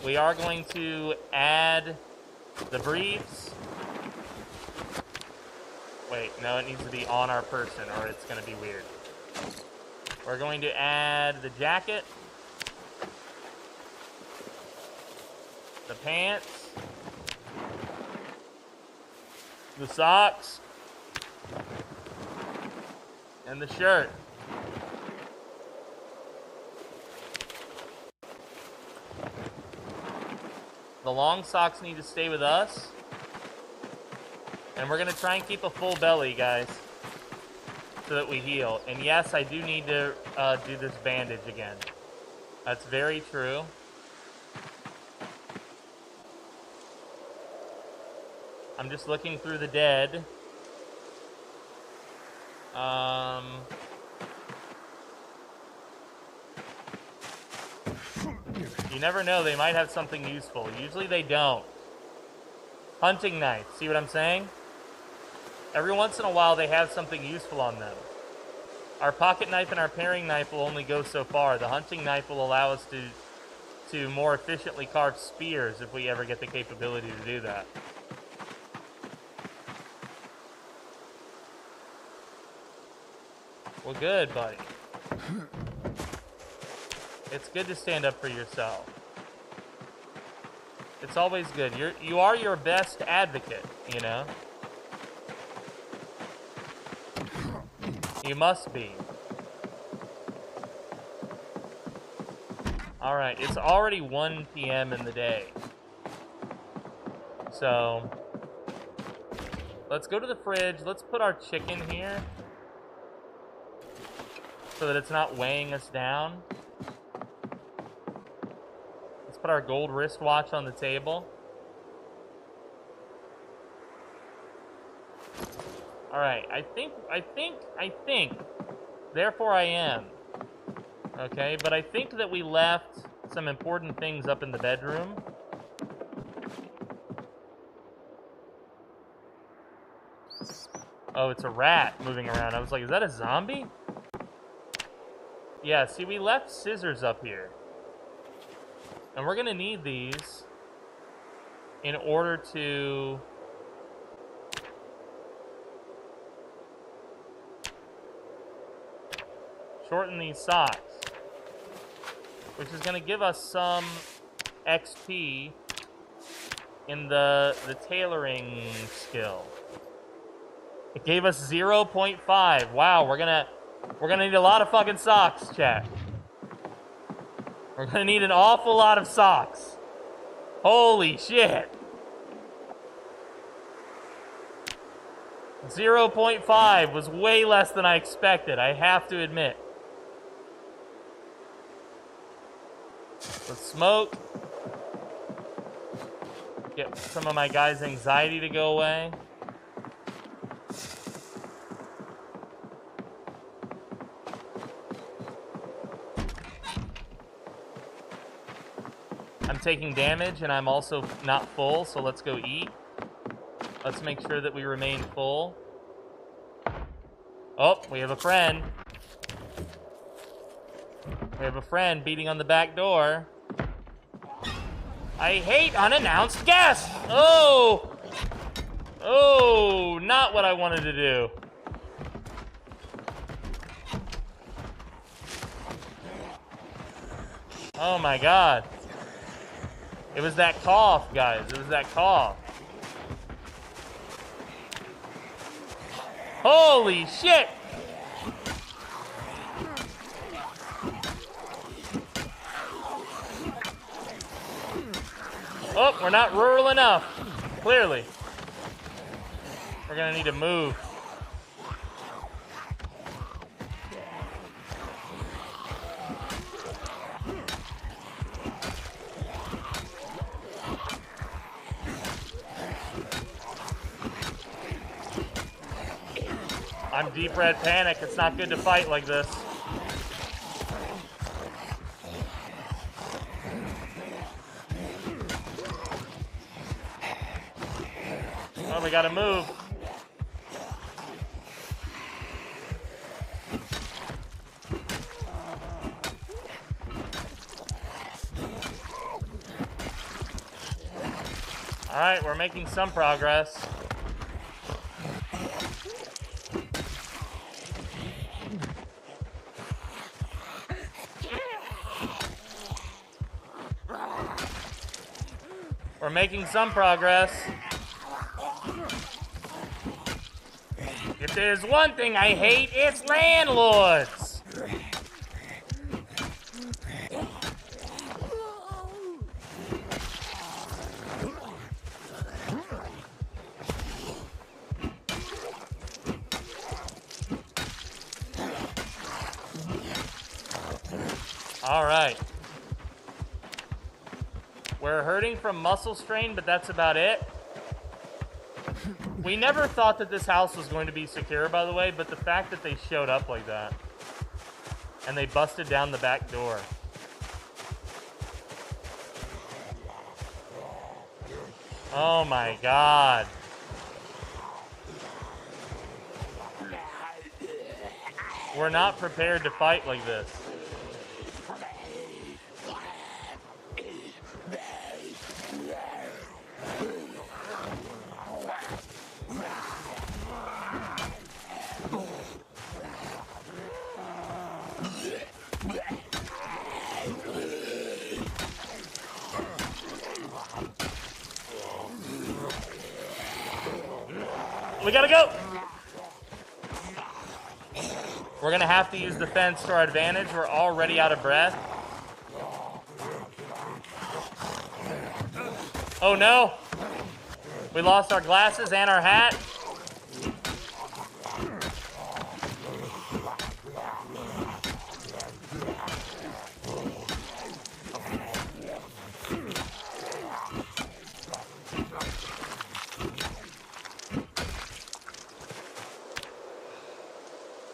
We are going to add the briefs. Wait, no, it needs to be on our person or it's gonna be weird. We're going to add the jacket, the pants, the socks, and the shirt. The long socks need to stay with us. And we're going to try and keep a full belly, guys, so that we heal. And yes, I do need to do this bandage again. That's very true. I'm just looking through the dead. You never know, they might have something useful. Usually they don't. Hunting knife, see what I'm saying? Every once in a while they have something useful on them. Our pocket knife and our paring knife will only go so far. The hunting knife will allow us to more efficiently carve spears if we ever get the capability to do that. Well, good, buddy. It's good to stand up for yourself. It's always good. You are your best advocate, you know? You must be. Alright, it's already 1 p.m. in the day. So, let's go to the fridge. Let's put our chicken here. so that it's not weighing us down. Let's put our gold wristwatch on the table. Alright, I think, therefore I am. Okay, but I think that we left some important things up in the bedroom. Oh, it's a rat moving around. I was like, is that a zombie? Yeah, see, we left scissors up here. And we're gonna need these in order to shorten these socks, which is gonna give us some XP in the tailoring skill. It gave us 0.5. Wow, we're gonna need a lot of fucking socks, chat. We're gonna need an awful lot of socks. Holy shit. 0.5 was way less than I expected, I have to admit. Let's smoke. Get some of my guys' anxiety to go away. I'm taking damage and I'm also not full, so let's go eat. Let's make sure that we remain full. Oh, we have a friend. We have a friend beating on the back door. I hate unannounced guests! Oh! Oh, not what I wanted to do. Oh my god. It was that cough, guys. It was that cough. Holy shit! Oh, we're not rural enough. Clearly. We're gonna need to move. I'm deep red panic. It's not good to fight like this. Oh, we gotta move. All right, we're making some progress. We're making some progress. If there's one thing I hate, it's landlords. All right. We're hurting from muscle strain, but that's about it. We never thought that this house was going to be secure, by the way, but the fact that they showed up like that and they busted down the back door. Oh my god. We're not prepared to fight like this. We gotta go! We're gonna have to use the fence to our advantage. We're already out of breath. Oh no! We lost our glasses and our hat.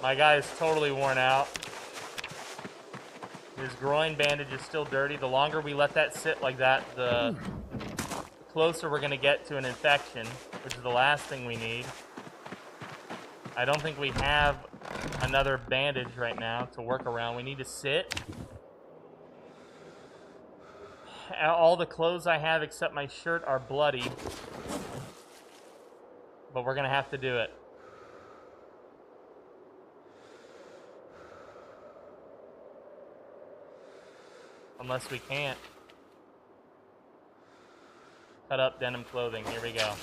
My guy is totally worn out. His groin bandage is still dirty. The longer we let that sit like that, the closer we're going to get to an infection, which is the last thing we need. I don't think we have another bandage right now to work around. We need to sit. All the clothes I have except my shirt are bloody. But we're going to have to do it. Unless we can't. Cut up denim clothing. Here we go.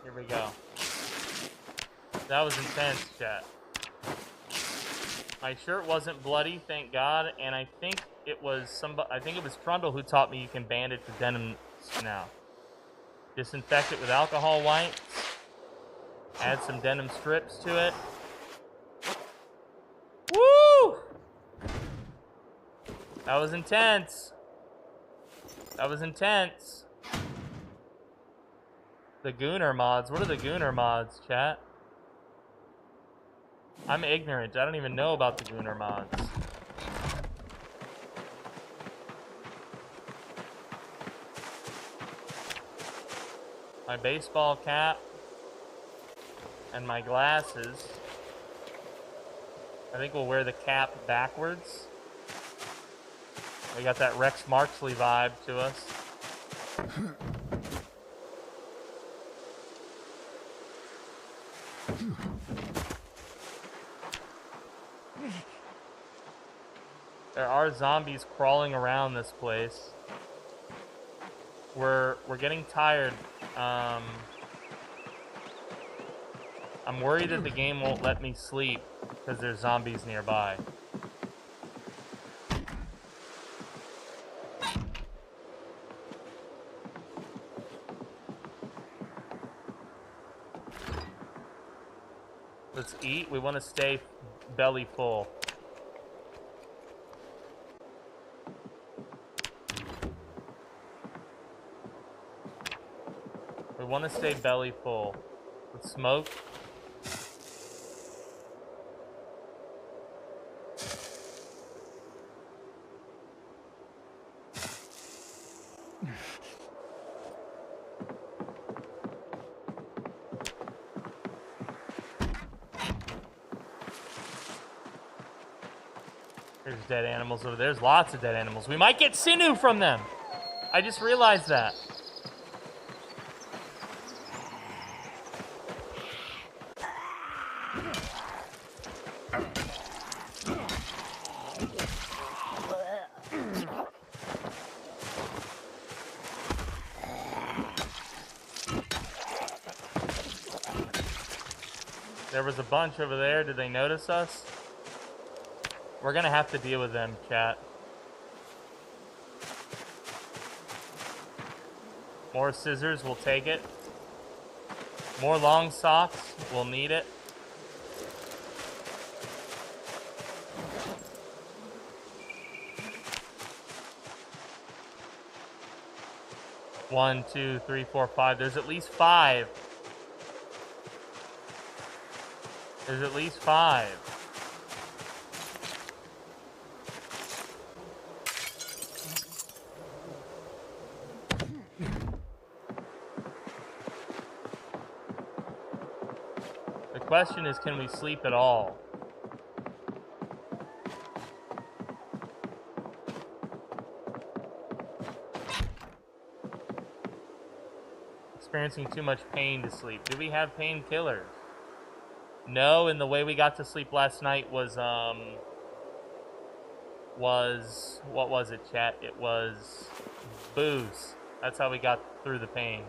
Here we go. That was intense, chat. My shirt wasn't bloody, thank God, and I think it was somebody. I think it was Trundle who taught me you can bandage the denim now. Disinfect it with alcohol wipes. Add some denim strips to it. Woo! That was intense. That was intense. The Gooner mods. What are the Gooner mods, chat? I'm ignorant. I don't even know about the Gooner mods. My baseball cap and my glasses. I think we'll wear the cap backwards. We got that Rex Marksley vibe to us. There are zombies crawling around this place. We're getting tired. I'm worried that the game won't let me sleep because there's zombies nearby. Let's eat. We want to stay belly full. We want to stay belly full. Let's smoke. There's dead animals over there. There's lots of dead animals. We might get sinew from them. I just realized that. There was a bunch over there. Did they notice us? We're gonna have to deal with them, chat. More scissors, we'll take it. More long socks, we'll need it. One, two, three, four, five. There's at least five. There's at least five. The question is, can we sleep at all? Experiencing too much pain to sleep. Do we have painkillers? No, and the way we got to sleep last night was what was it, chat? It was booze. That's how we got through the pain.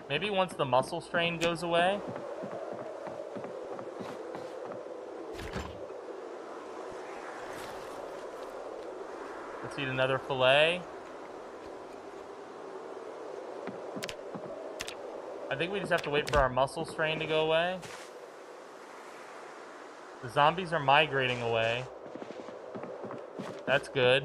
Maybe once the muscle strain goes away. Let's eat another fillet. I think we just have to wait for our muscle strain to go away. The zombies are migrating away. That's good.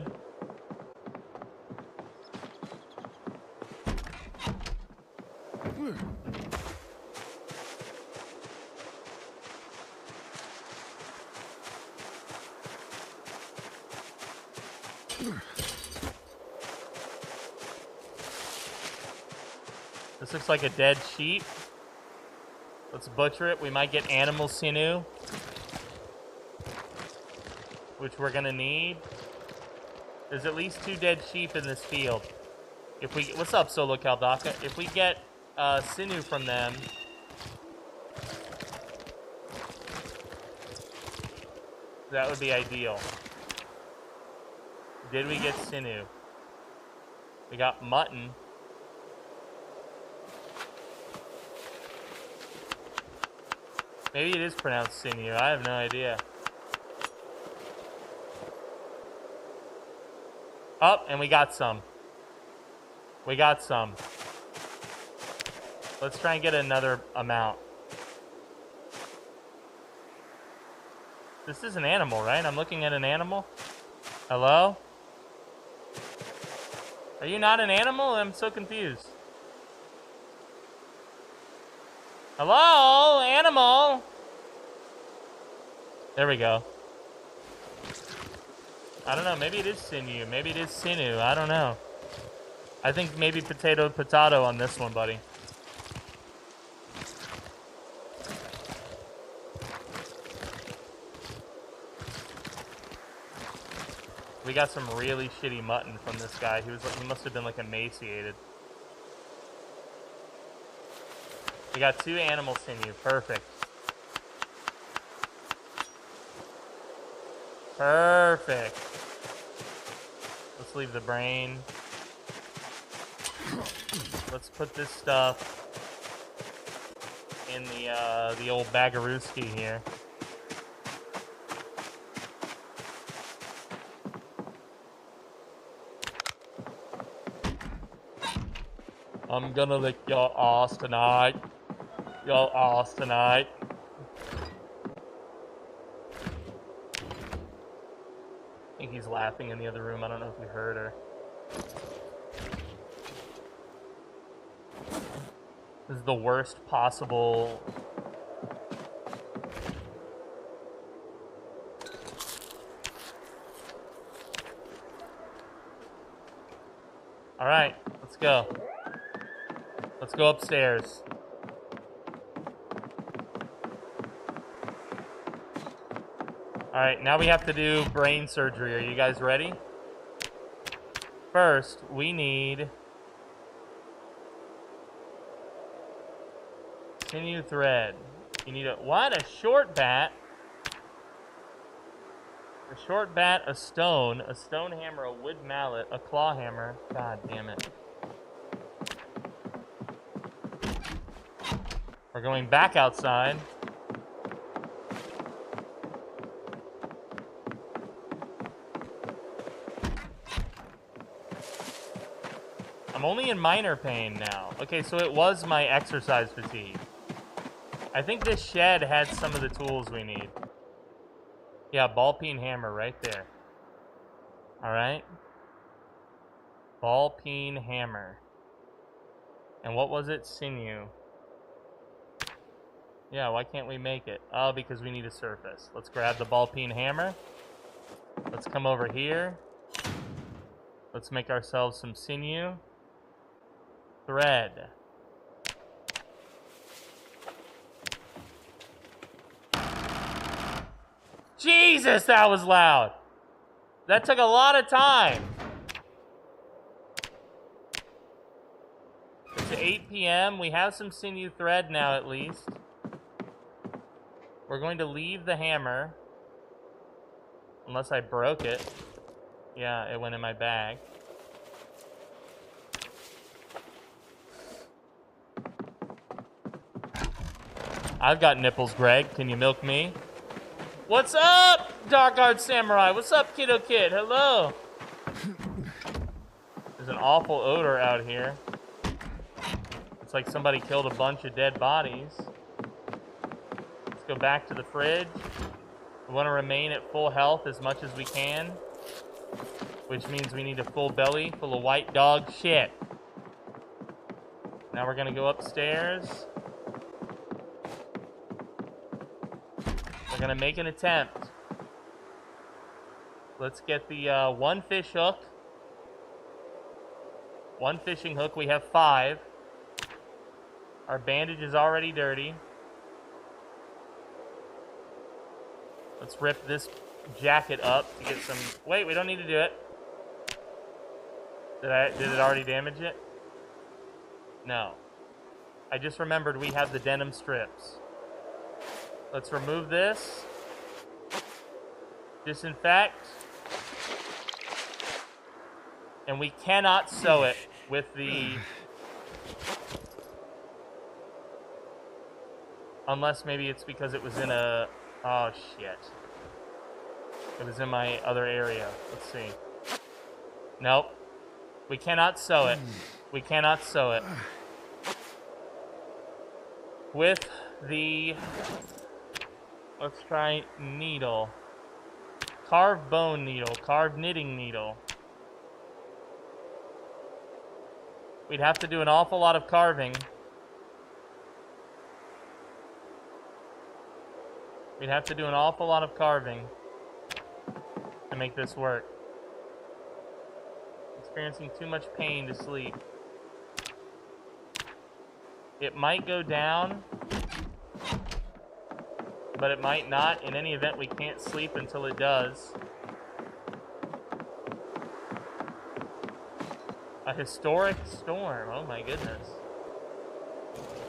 This looks like a dead sheep. Let's butcher it. We might get animal sinew, which we're gonna need. There's at least 2 dead sheep in this field. If we, what's up, Solo Caldaka? If we get sinew from them, that would be ideal. Did we get sinew? We got mutton. Maybe it is pronounced sinew. I have no idea. Oh, and we got some. We got some. Let's try and get another amount. This is an animal, right? I'm looking at an animal. Hello? Are you not an animal? I'm so confused. Hello, animal. There we go. I don't know. Maybe it is sinew. Maybe it is sinew. I don't know. I think maybe potato on this one, buddy. We got some really shitty mutton from this guy. He must have been like emaciated. We got 2 animal sinew. Perfect. Perfect. Let's leave the brain. Let's put this stuff in the old bagarooski here. I'm gonna lick your ass tonight. Your ass tonight. I think he's laughing in the other room. I don't know if you heard her. This is the worst possible... Alright, let's go. Let's go upstairs. Alright, now we have to do brain surgery. Are you guys ready? First, we need... sinew thread. You need a... What? A short bat? A short bat, a stone hammer, a wood mallet, a claw hammer. God damn it. We're going back outside. I'm only in minor pain now. Okay, so it was my exercise fatigue. I think this shed had some of the tools we need. Yeah, ball-peen hammer right there. Alright. Ball-peen hammer. And what was it? Sinew. Yeah, why can't we make it? Oh, because we need a surface. Let's grab the ball-peen hammer. Let's come over here. Let's make ourselves some sinew. Thread. Jesus, that was loud. That took a lot of time. It's 8 p.m. We have some sinew thread now, at least. We're going to leave the hammer. Unless I broke it. Yeah, it went in my bag. I've got nipples, Greg. Can you milk me? What's up, Dark Art Samurai? What's up, Kiddo Kid? Hello. There's an awful odor out here. It's like somebody killed a bunch of dead bodies. Let's go back to the fridge. We want to remain at full health as much as we can. which means we need a full belly full of white dog shit. Now we're gonna go upstairs. We're gonna make an attempt. Let's get the one fish hook. One fishing hook. We have 5. Our bandage is already dirty. Let's rip this jacket up to get some... Wait, we don't need to do it. Did it already damage it? No. I just remembered we have the denim strips. Let's remove this. Disinfect. And we cannot sew it with the... Unless maybe it's because it was in a... Oh, shit. It was in my other area. Let's see. Nope. We cannot sew it. We cannot sew it. With the... Let's try needle. Carved bone needle. Carved knitting needle. We'd have to do an awful lot of carving. We'd have to do an awful lot of carving to make this work. Experiencing too much pain to sleep. It might go down, but it might not. In any event, we can't sleep until it does. A historic storm. Oh my goodness.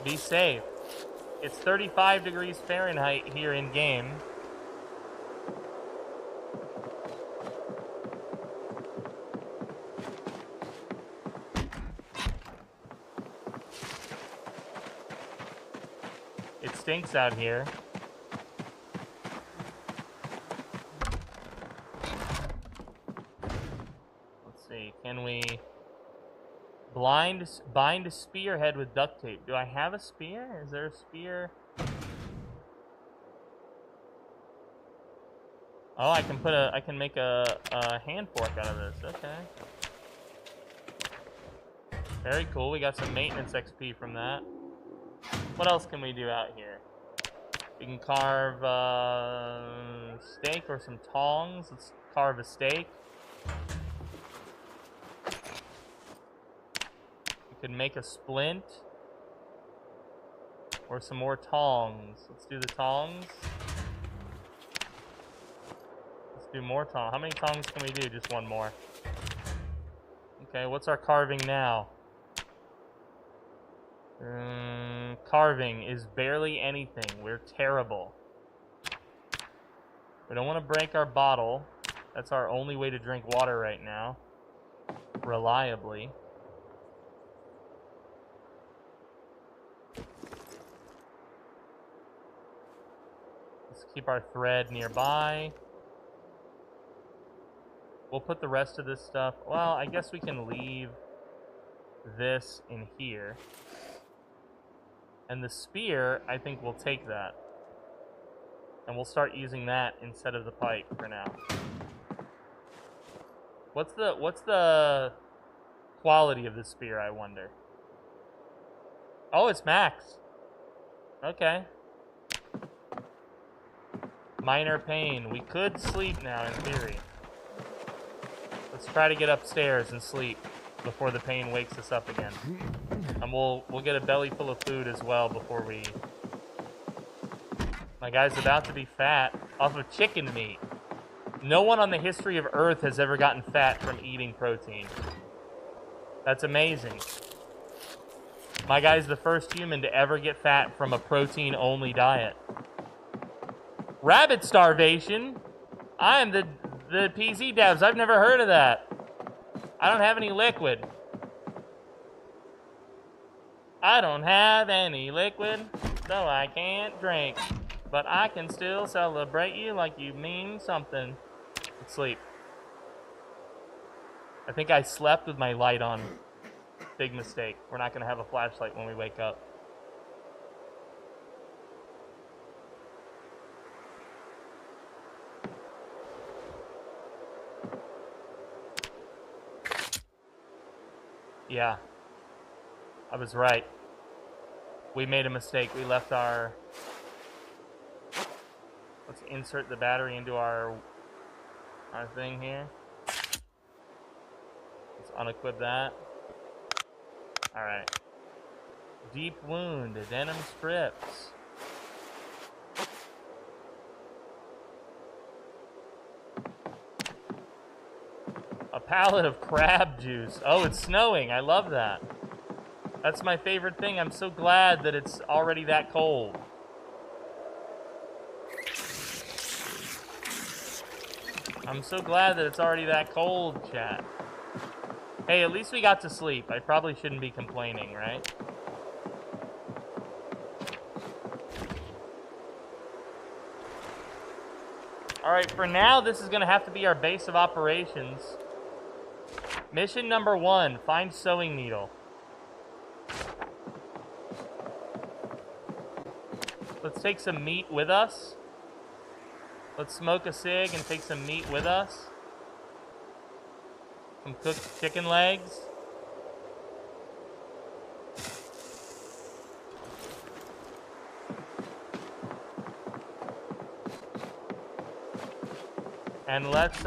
Be safe. It's 35 degrees Fahrenheit here in game. It stinks out here. Let's see, can we bind a spearhead with duct tape? Do I have a spear? Is there a spear? Oh, I can make a hand fork out of this. Okay. Very cool. We got some maintenance XP from that. What else can we do out here? We can carve steak or some tongs. Let's carve a steak. We could make a splint or some more tongs. Let's do the tongs. Let's do more tongs. How many tongs can we do? Just one more. Okay, what's our carving now? Carving is barely anything. We're terrible. We don't want to break our bottle. That's our only way to drink water right now. Reliably. Let's keep our thread nearby. We'll put the rest of this stuff... Well, I guess we can leave this in here. And the spear, I think we'll take that. And we'll start using that instead of the pike for now. What's the quality of the spear, I wonder? Oh, it's max. Okay. Minor pain. We could sleep now, in theory. Let's try to get upstairs and sleep before the pain wakes us up again. And we'll get a belly full of food as well before we... My guy's about to be fat off of chicken meat. No one on the history of Earth has ever gotten fat from eating protein. That's amazing. My guy's the first human to ever get fat from a protein-only diet. Rabbit starvation? I am the PC devs. I've never heard of that. I don't have any liquid. I don't have any liquid, so I can't drink. But I can still celebrate you like you mean something. Let's sleep. I think I slept with my light on. Big mistake. We're not going to have a flashlight when we wake up. Yeah. I was right. We made a mistake. We left our... Let's insert the battery into our thing here. Let's unequip that. Alright. Deep wound, denim strips. A pallet of crab juice. Oh, it's snowing. I love that. That's my favorite thing. I'm so glad that it's already that cold. I'm so glad that it's already that cold, chat. Hey, at least we got to sleep. I probably shouldn't be complaining, right? Alright, for now, this is going to have to be our base of operations. Mission number 1, find sewing needle. Let's take some meat with us. Let's smoke a cig and take some meat with us. Some cooked chicken legs. And let's,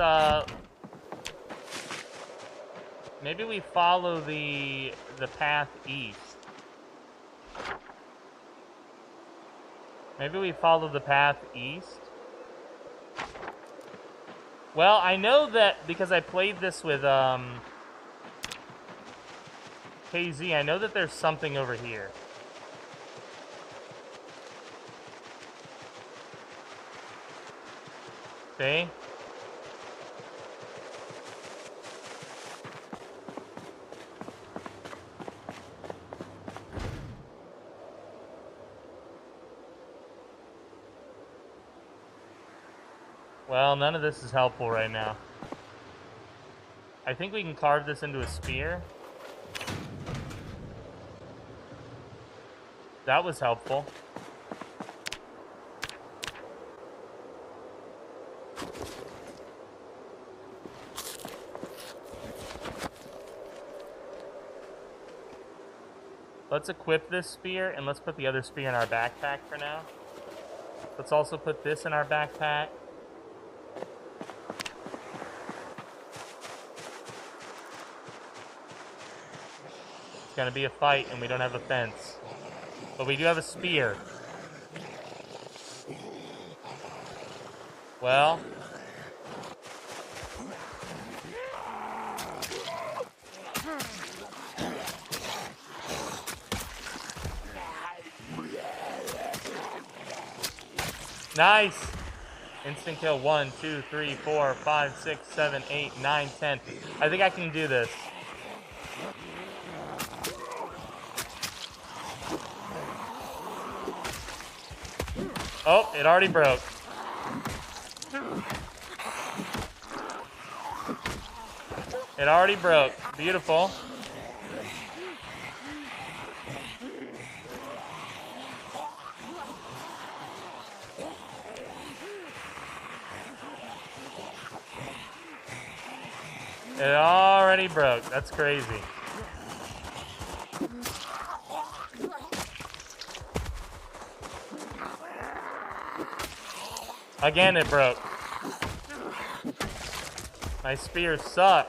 maybe we follow the path east. Maybe we follow the path east. Well, I know that because I played this with, KZ, I know that there's something over here. See? Well, none of this is helpful right now. I think we can carve this into a spear. That was helpful. Let's equip this spear, and let's put the other spear in our backpack for now. Let's also put this in our backpack. It's gonna be a fight, and we don't have a fence. But we do have a spear. Well... Nice! Instant kill. 1, 2, 3, 4, 5, 6, 7, 8, 9, 10. I think I can do this. Oh, it already broke. It already broke. Beautiful. It already broke. That's crazy. Again, it broke. My spears suck.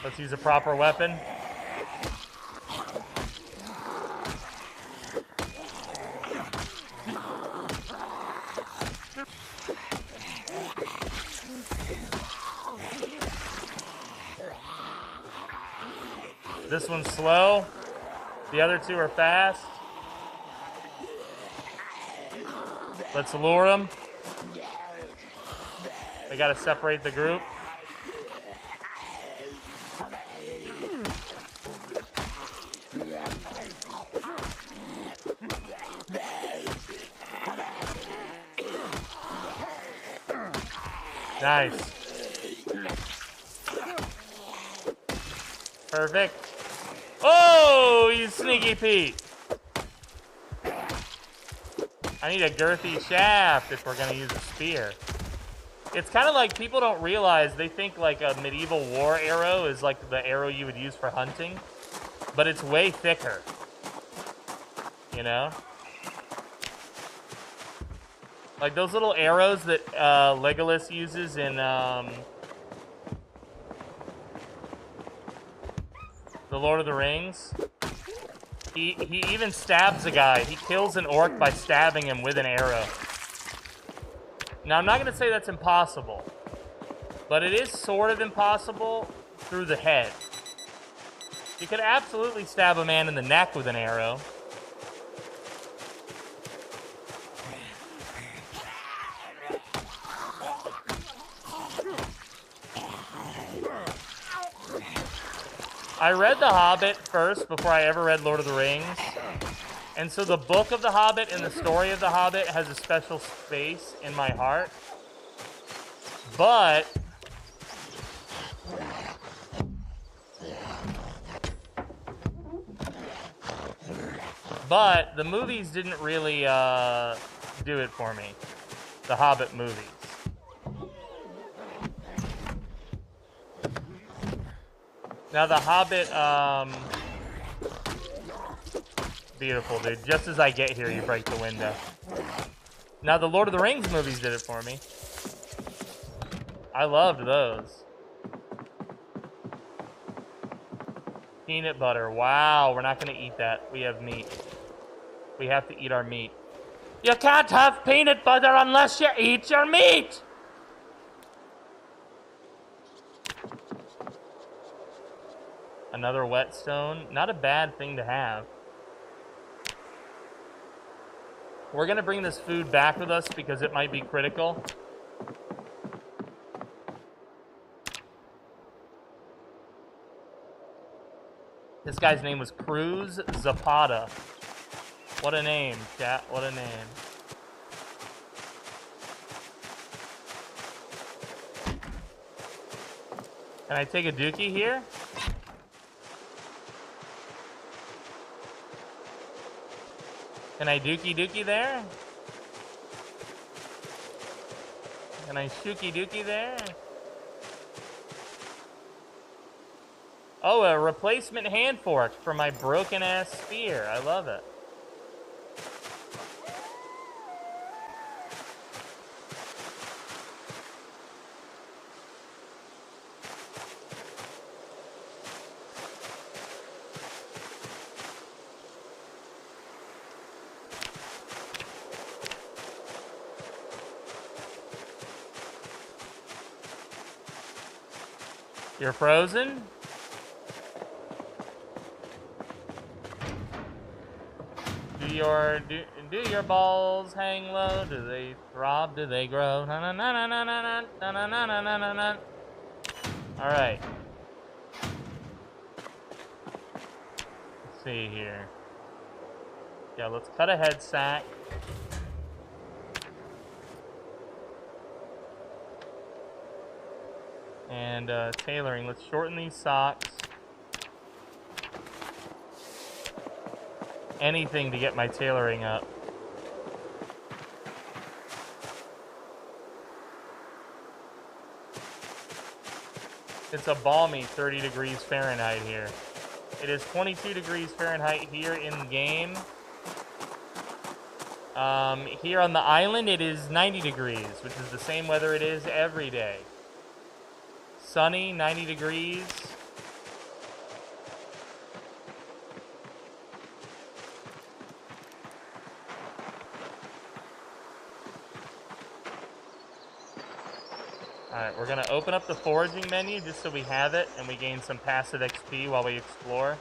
Let's use a proper weapon. This one's slow. The other two are fast. Let's lure them. We gotta separate the group. Nice. Perfect. Oh, you sneaky Pete. I need a girthy shaft if we're gonna use a spear. It's kind of like people don't realize, they think like a medieval war arrow is like the arrow you would use for hunting, but it's way thicker, you know? Like those little arrows that Legolas uses in The Lord of the Rings. He even stabs a guy. He kills an orc by stabbing him with an arrow. Now, I'm not going to say that's impossible, but it is sort of impossible through the head. You could absolutely stab a man in the neck with an arrow. I read The Hobbit first before I ever read Lord of the Rings. And so the book of The Hobbit and the story of The Hobbit has a special space in my heart. But the movies didn't really do it for me. The Hobbit movies. Now The Hobbit, beautiful, dude. Just as I get here, you break the window. Now the Lord of the Rings movies did it for me. I loved those. Peanut butter. Wow, we're not going to eat that. We have meat. We have to eat our meat. You can't have peanut butter unless you eat your meat! Another whetstone. Not a bad thing to have. We're going to bring this food back with us because it might be critical. This guy's name was Cruz Zapata. What a name, chat. What a name. Can I take a dookie here? Can I dookie there? Can I shooky dookie there? Oh, a replacement hand fork for my broken ass spear. I love it. You're frozen? Do your balls hang low? Do they throb? Do they grow? Na na na na na na na na na na na na. All right. Let's see here. Yeah, let's cut a head sack. And tailoring. Let's shorten these socks. Anything to get my tailoring up. It's a balmy 30 degrees Fahrenheit here. It is 22 degrees Fahrenheit here in game. Here on the island, it is 90 degrees, which is the same weather it is every day. Sunny, 90 degrees. Alright, we're going to open up the foraging menu just so we have it and we gain some passive XP while we explore.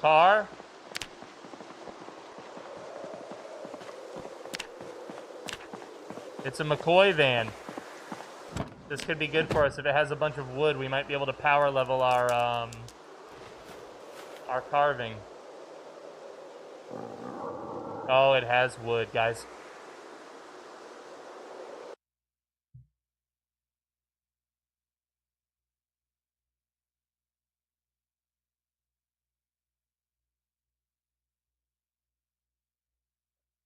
Car. It's a McCoy van. This could be good for us. If it has a bunch of wood, we might be able to power level our carving. Oh, it has wood, guys.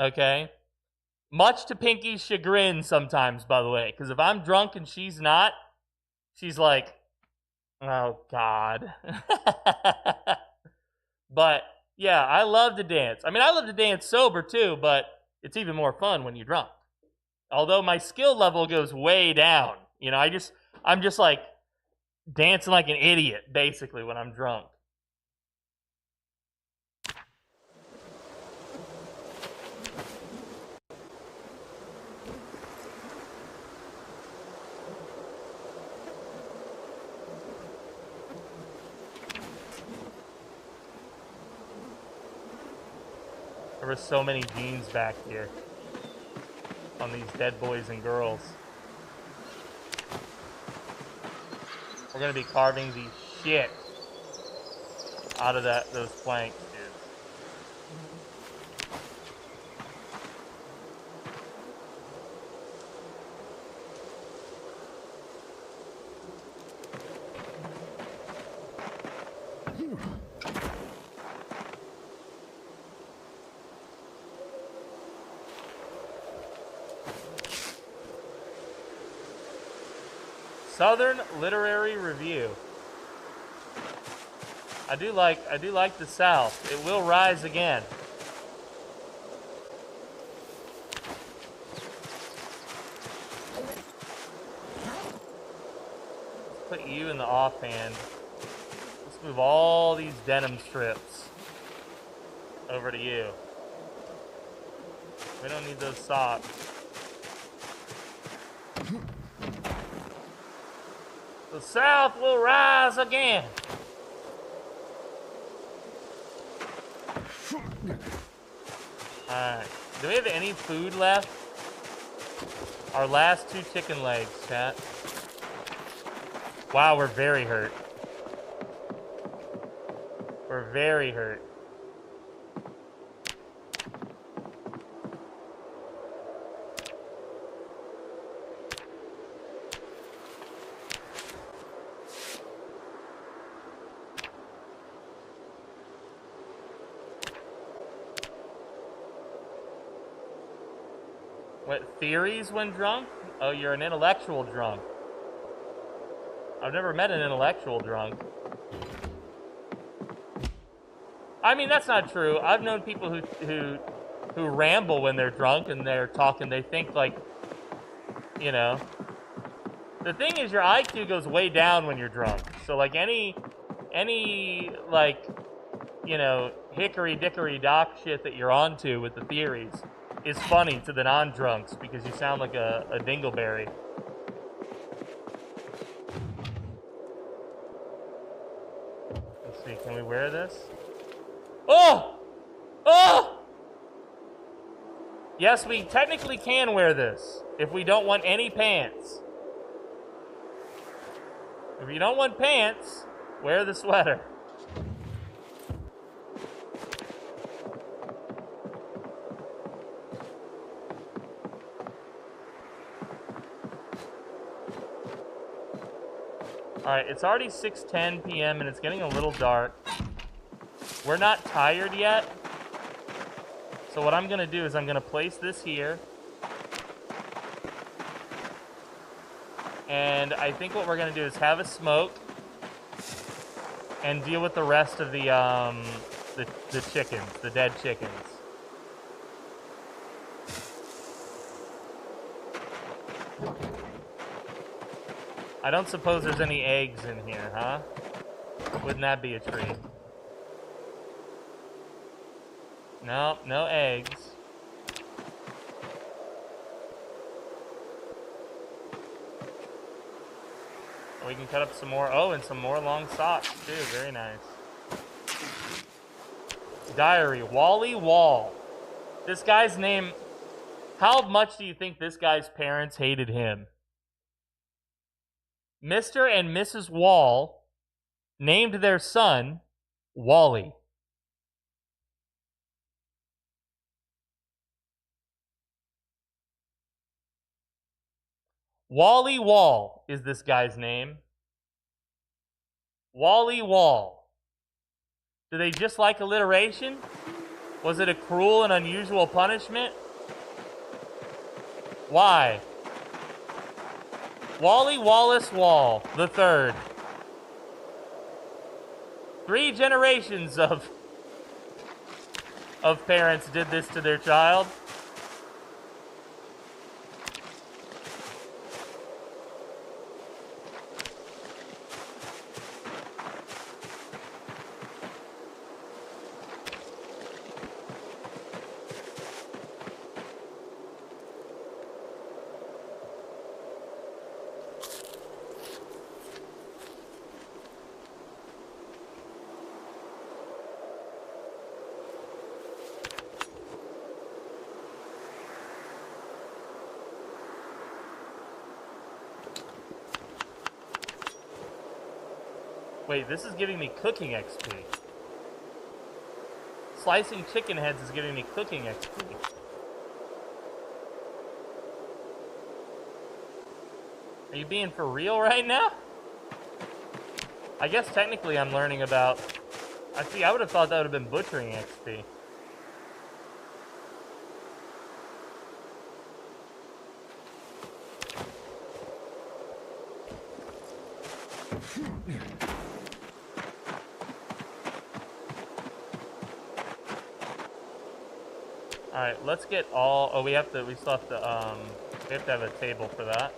Okay? Much to Pinky's chagrin sometimes, by the way. Because if I'm drunk and she's not, she's like, oh, God. But, yeah, I love to dance. I mean, I love to dance sober, too, but it's even more fun when you're drunk. Although my skill level goes way down. You know, I'm just like dancing like an idiot, basically, when I'm drunk. There were so many jeans back here on these dead boys and girls. We're gonna be carving the shit out of those planks, dude. Southern Literary Review. I do like the South. It will rise again. Let's put you in the offhand. Let's move all these denim strips over to you. We don't need those socks. The South will rise again. Alright. Do we have any food left? Our last 2 chicken legs, chat. Wow, we're very hurt. We're very hurt. What, theories when drunk? Oh, you're an intellectual drunk. I've never met an intellectual drunk. I mean, that's not true. I've known people who ramble when they're drunk and they're talking. They think like, you know. The thing is, your IQ goes way down when you're drunk. So like any like, you know, hickory dickory dock shit that you're onto with the theories is funny to the non-drunks because you sound like a dingleberry. Let's see, can we wear this? Oh! Oh! Yes, we technically can wear this if we don't want any pants. If you don't want pants, wear the sweater. Alright, it's already 6:10 p.m. and it's getting a little dark. We're not tired yet. So what I'm going to do is I'm going to place this here. And I think what we're going to do is have a smoke and deal with the rest of the chickens, the dead chickens. I don't suppose there's any eggs in here, huh? Wouldn't that be a treat? No, no eggs. We can cut up some more. Oh, and some more long socks, too. Very nice. Diary. Wally Wall. This guy's name... How much do you think this guy's parents hated him? Mr. and Mrs. Wall named their son Wally. Wally Wall is this guy's name. Wally Wall. Do they just like alliteration? Was it a cruel and unusual punishment? Why? Wally Wallace Wall the Third. 3 generations of parents did this to their child. Wait, this is giving me cooking XP. Slicing chicken heads is giving me cooking XP. Are you being for real right now? I guess technically I'm learning about... I would have thought that would have been butchering XP. Alright, let's get all... Oh, we still have to, we have to have a table for that.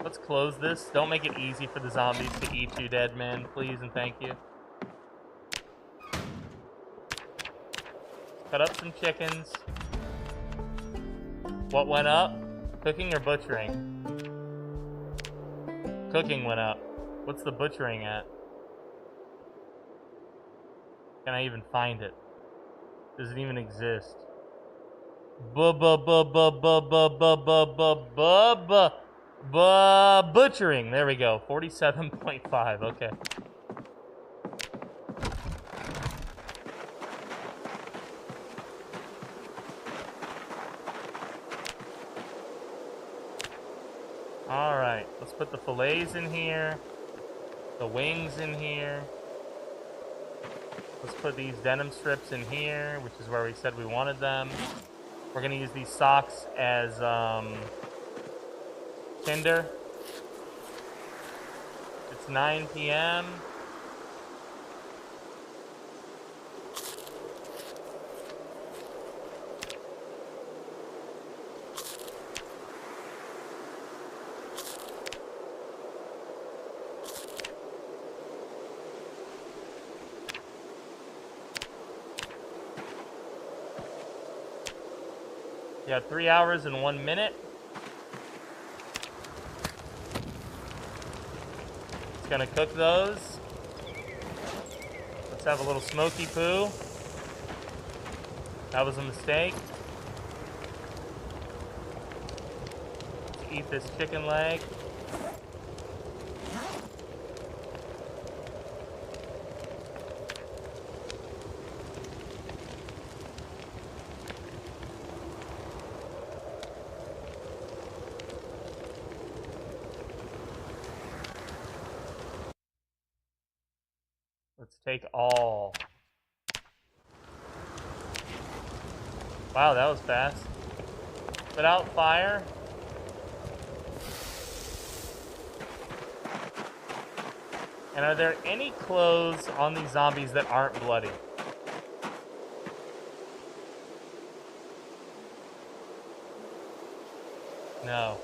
Let's close this. Don't make it easy for the zombies to eat you, dead man, please and thank you. Cut up some chickens. What went up? Cooking or butchering? Cooking went up. What's the butchering at? Can I even find it? Does it even exist? Butchering. There we go. 47.5. Okay. Alright, let's put the fillets in here, the wings in here. Let's put these denim strips in here, which is where we said we wanted them. We're gonna use these socks as tinder. It's 9 p.m. You got 3 hours and 1 minute. It's gonna cook those. Let's have a little smoky poo. That was a mistake. Let's eat this chicken leg. Let's take all. Wow, that was fast. Put out fire. And are there any clothes on these zombies that aren't bloody? No.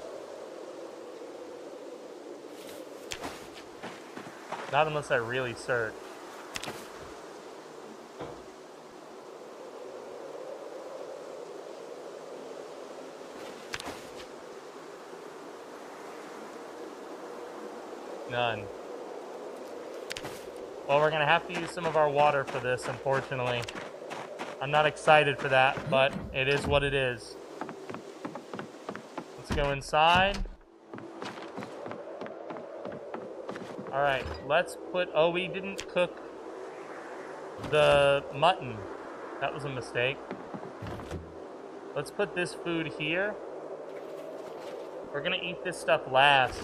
Not unless I really search. None. Well, we're gonna have to use some of our water for this, unfortunately. I'm not excited for that, but it is what it is. Let's go inside. Alright, let's put... Oh, we didn't cook the mutton. That was a mistake. Let's put this food here. We're gonna eat this stuff last.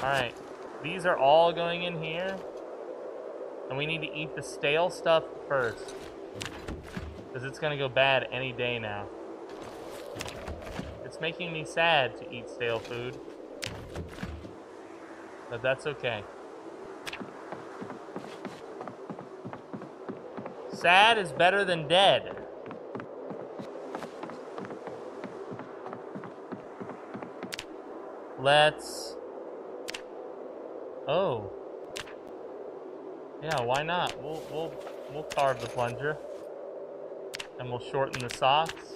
Alright. These are all going in here. And we need to eat the stale stuff first. Because it's gonna go bad any day now. It's making me sad to eat stale food. But that's okay. Sad is better than dead. Let's... Oh. Yeah, why not? We'll carve the plunger. And we'll shorten the socks.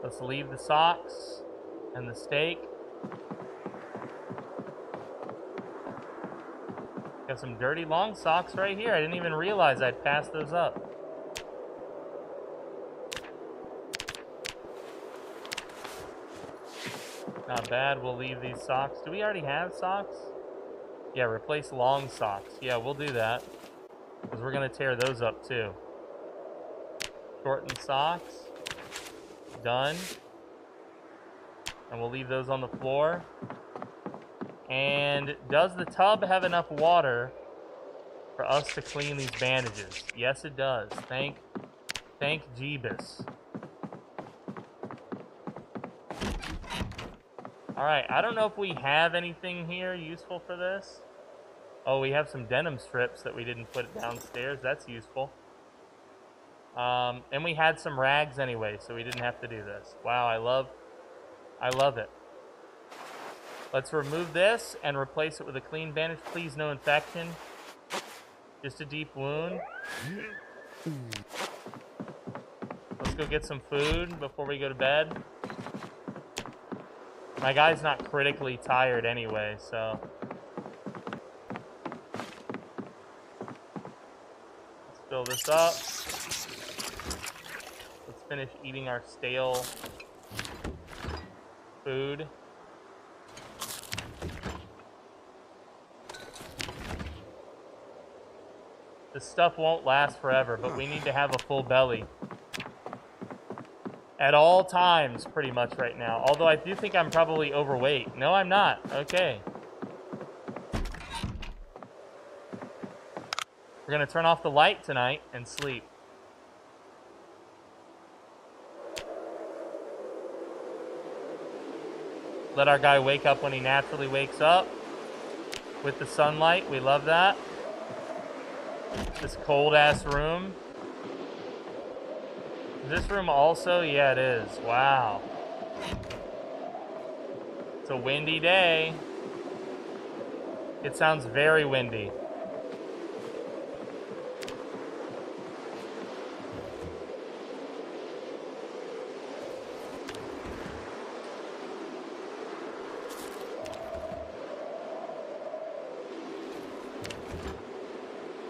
Let's leave the socks and the steak. Got some dirty long socks right here. I didn't even realize I'd passed those up. Not bad. We'll leave these socks. Do we already have socks? Yeah, replace long socks. Yeah, we'll do that. Because we're going to tear those up too. Shorten socks. Done. And we'll leave those on the floor. And does the tub have enough water for us to clean these bandages? Yes, it does. Thank Jeebus. Alright, I don't know if we have anything here useful for this. Oh, we have some denim strips that we didn't put downstairs. That's useful. And we had some rags anyway, so we didn't have to do this. Wow, I love it. Let's remove this and replace it with a clean bandage. Please, no infection. Just a deep wound. Let's go get some food before we go to bed. My guy's not critically tired anyway, so... Let's fill this up. Let's finish eating our stale food. This stuff won't last forever, but we need to have a full belly. At all times, pretty much right now. Although I do think I'm probably overweight. No, I'm not. Okay. We're gonna turn off the light tonight and sleep. Let our guy wake up when he naturally wakes up. With the sunlight, we love that. This cold-ass room. Is this room also? Yeah, it is. Wow. It's a windy day. It sounds very windy.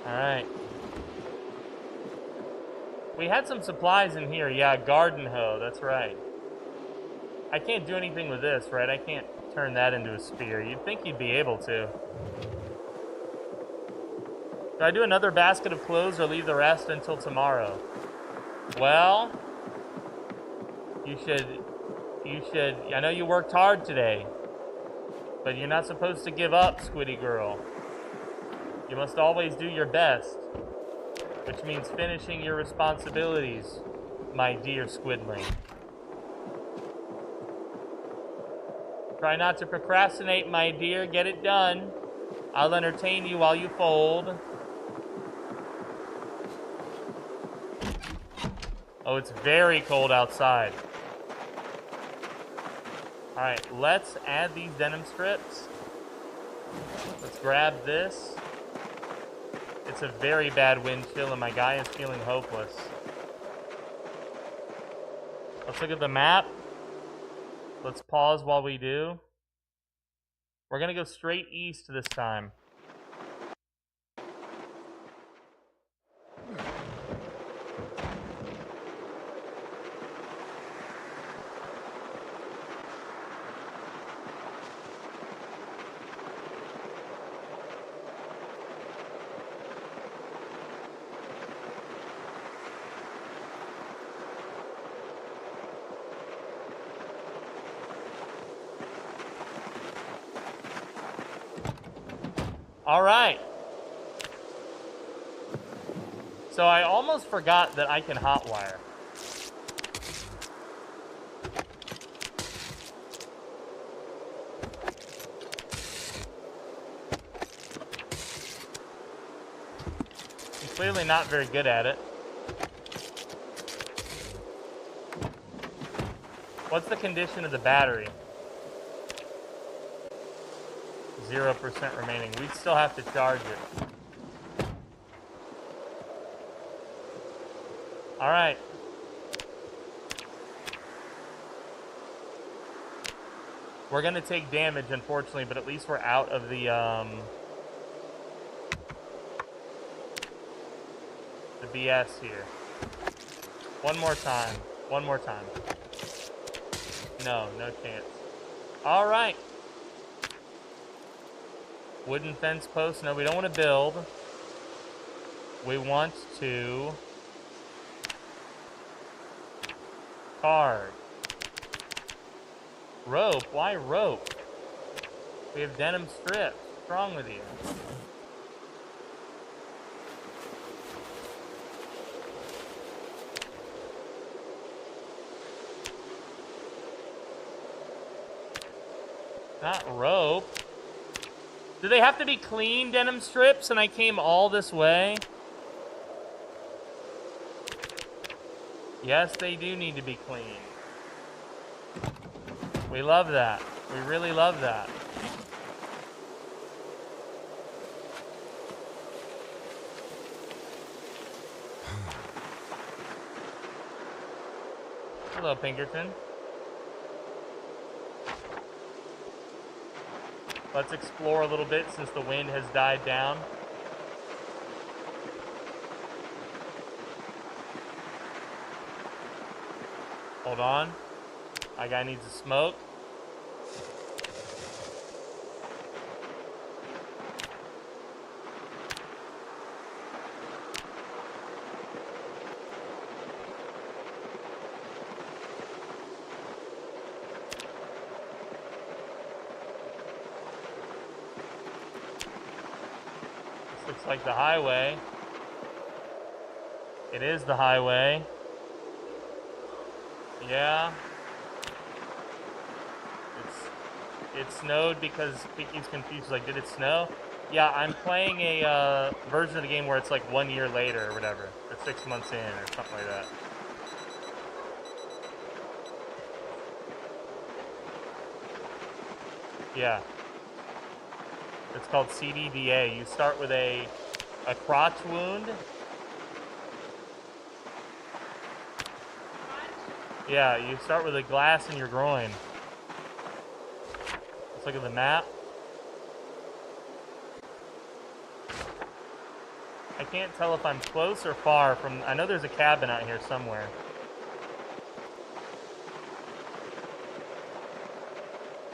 Alright. We had some supplies in here. Yeah, garden hoe. That's right. I can't do anything with this, right? I can't turn that into a spear. You'd think you'd be able to. Do I do another basket of clothes or leave the rest until tomorrow? Well, you should, I know you worked hard today, but you're not supposed to give up, Squiddy girl. You must always do your best, which means finishing your responsibilities, my dear squidling. Try not to procrastinate, my dear. Get it done. I'll entertain you while you fold. Oh, it's very cold outside. Alright, let's add these denim strips. Let's grab this. It's a very bad wind chill and my guy is feeling hopeless. Let's look at the map. Let's pause while we do. We're gonna go straight east this time. All right. So I almost forgot that I can hotwire. I'm clearly not very good at it. What's the condition of the battery? 0% remaining. We still have to charge it. All right. We're gonna take damage, unfortunately, but at least we're out of the BS here. One more time. One more time. No, no chance. All right. Wooden fence post. No, we don't want to build. We want to card. Rope. Why rope? We have denim strips. What's wrong with you? Not rope. Do they have to be clean denim strips and I came all this way? Yes, they do need to be clean. We love that. We really love that. Hello, Pinkerton. Let's explore a little bit since the wind has died down. Hold on. My guy needs a smoke. This looks like the highway. It is the highway. Yeah. It snowed because Kiki's confused. Like, did it snow? Yeah, I'm playing a version of the game where it's like 1 year later or whatever. Or 6 months in or something like that. Yeah. It's called CDDA. You start with a crotch wound. Yeah, you start with a glass in your groin. Let's look at the map. I can't tell if I'm close or far from... I know there's a cabin out here somewhere.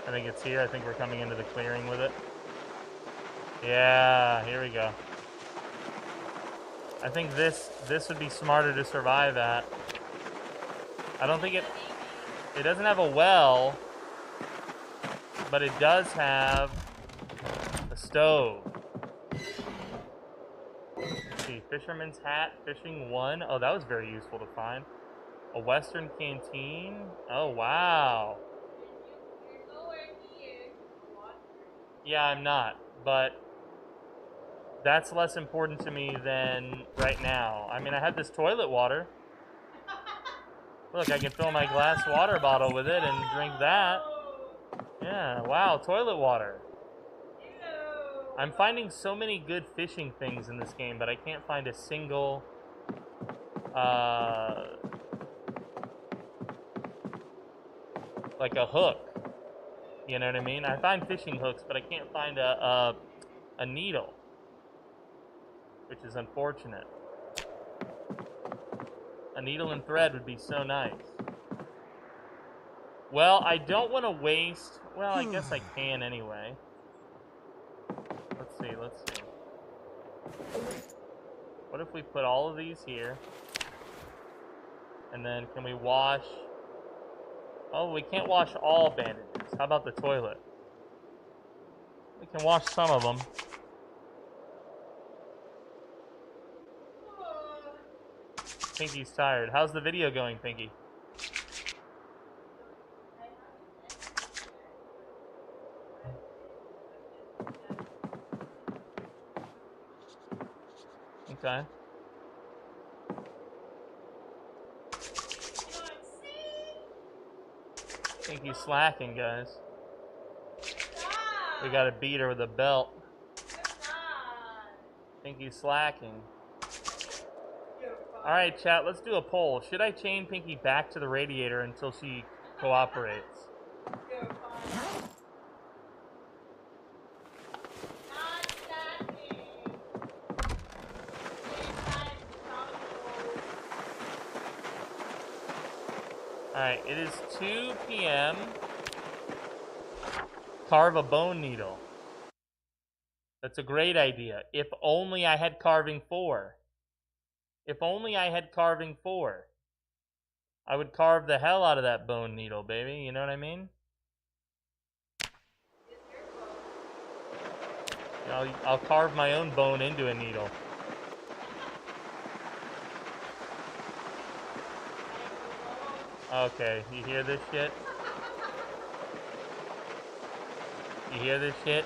I think it's here. I think we're coming into the clearing with it. Yeah, here we go. I think this would be smarter to survive at. I don't think it doesn't have a well, but it does have a stove. Let's see, fisherman's hat, fishing 1. Oh, that was very useful to find. A Western canteen. Oh, wow. Yeah, I'm not, but that's less important to me than right now. I mean, I have this toilet water. Look, I can fill my glass water bottle with it and drink that. Yeah, wow, toilet water. I'm finding so many good fishing things in this game, but I can't find a single like a hook. You know what I mean? I find fishing hooks, but I can't find a needle, which is unfortunate. A needle and thread would be so nice. Well, I don't want to waste... Well, I guess I can anyway. Let's see. What if we put all of these here? And then can we wash... Oh, we can't wash all bandages. How about the toilet? We can wash some of them. Pinky's tired. How's the video going, Pinky? Okay. Pinky's slacking, guys. We gotta beat her with a belt. Pinky's slacking. Alright, chat, let's do a poll. Should I chain Pinky back to the radiator until she cooperates? Alright, it is 2 p.m. Carve a bone needle. That's a great idea. If only I had carving 4. If only I had carving 4. I would carve the hell out of that bone needle, baby. You know what I mean? I'll carve my own bone into a needle. Okay, you hear this shit? You hear this shit?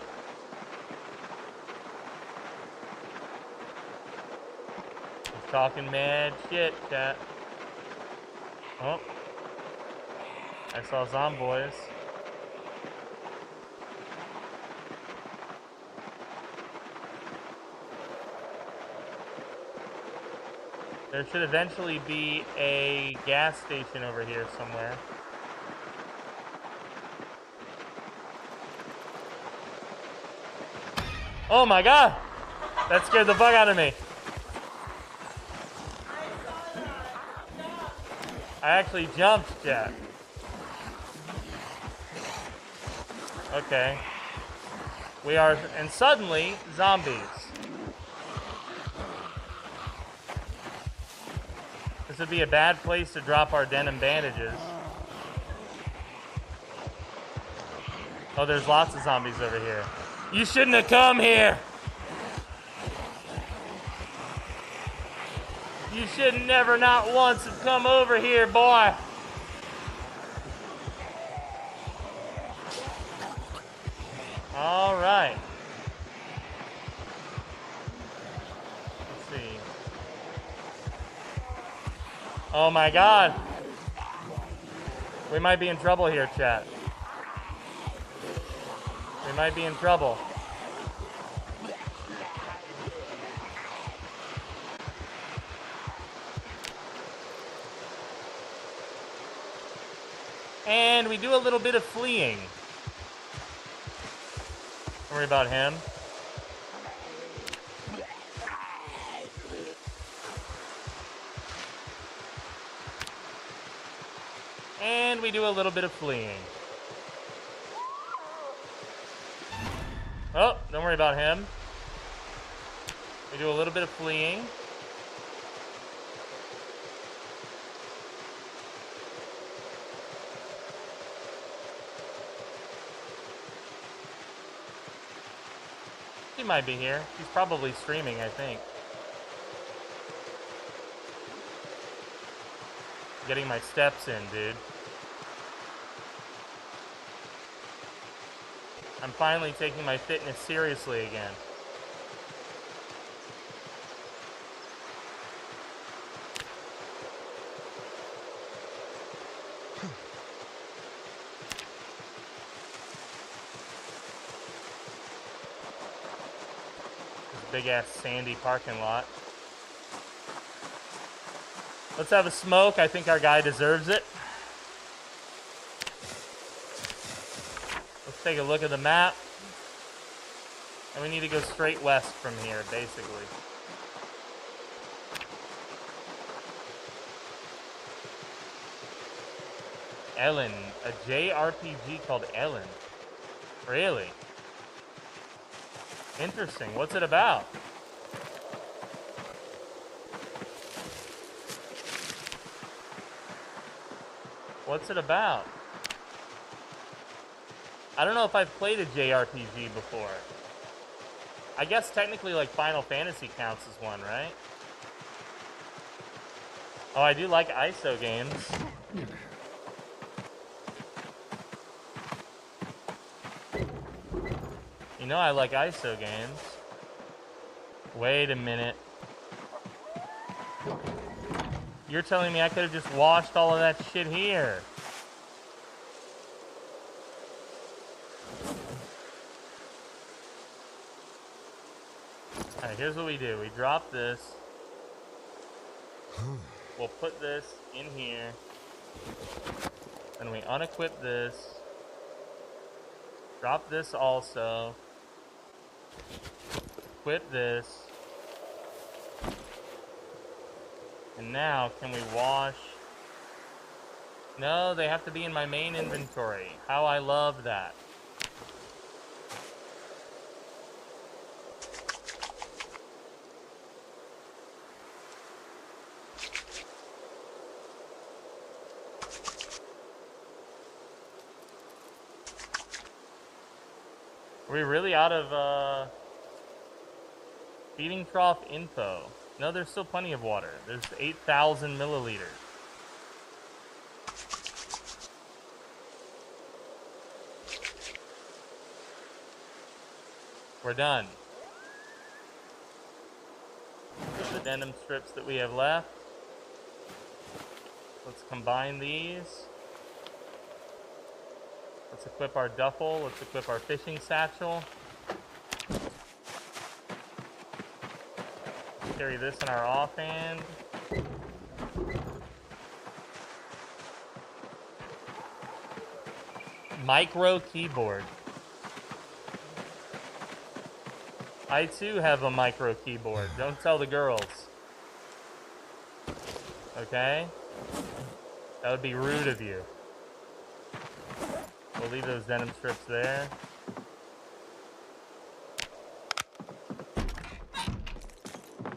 He's talking mad shit, chat. Oh. I saw Zomboid. There should eventually be a gas station over here somewhere. Oh my god! That scared the fuck out of me. I actually jumped, Jack. Okay. We are, and suddenly, zombies. This would be a bad place to drop our denim bandages. Oh, there's lots of zombies over here. You shouldn't have come here! You should never not once have come over here, boy! Alright. Let's see. Oh my god! We might be in trouble here, chat. We might be in trouble. And we do a little bit of fleeing. Don't worry about him. And we do a little bit of fleeing. Oh, don't worry about him. We do a little bit of fleeing. He might be here. He's probably streaming, I think. Getting my steps in, dude. I'm finally taking my fitness seriously again. This big ass sandy parking lot. Let's have a smoke. I think our guy deserves it. Let's take a look at the map. And we need to go straight west from here, basically. Ellen. A JRPG called Ellen. Really? Interesting. What's it about? What's it about? I don't know if I've played a JRPG before. I guess technically like Final Fantasy counts as one, right? Oh, I do like ISO games. You know I like ISO games. Wait a minute. You're telling me I could have just washed all of that shit here. Alright, here's what we do. We drop this. We'll put this in here. Then we unequip this. Drop this also. Equip this. And now, can we wash? No, they have to be in my main inventory. How I love that. Are we really out of feeding trough info? No, there's still plenty of water. There's 8,000 milliliters. We're done. Those are the denim strips that we have left. Let's combine these. Let's equip our duffel. Let's equip our fishing satchel. Carry this in our offhand. Micro keyboard. I too have a micro keyboard. Don't tell the girls. Okay? That would be rude of you. We'll leave those denim strips there.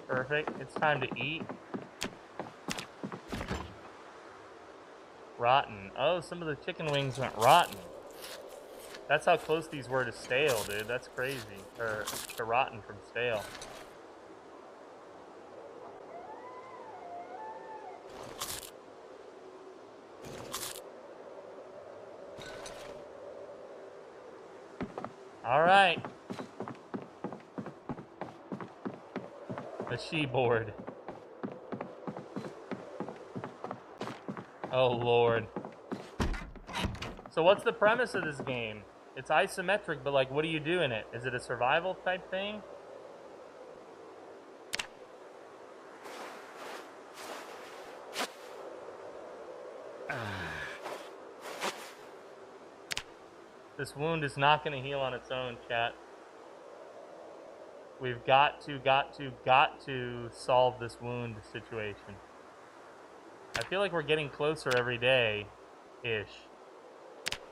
Perfect. It's time to eat. Rotten. Oh, some of the chicken wings went rotten. That's how close these were to stale, dude. That's crazy. Or to rotten from stale. All right. The she-board. Oh, Lord. So what's the premise of this game? It's isometric, but like, what do you do in it? Is it a survival type thing? This wound is not going to heal on its own, chat. We've got to solve this wound situation. I feel like we're getting closer every day-ish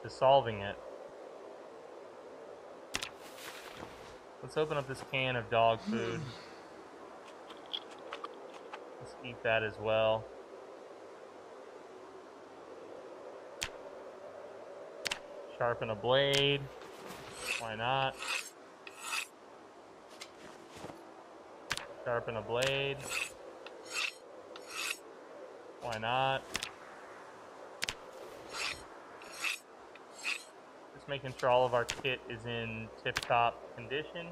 to solving it. Let's open up this can of dog food. Let's eat that as well. Sharpen a blade. Why not? Sharpen a blade. Why not? Just making sure all of our kit is in tip-top condition.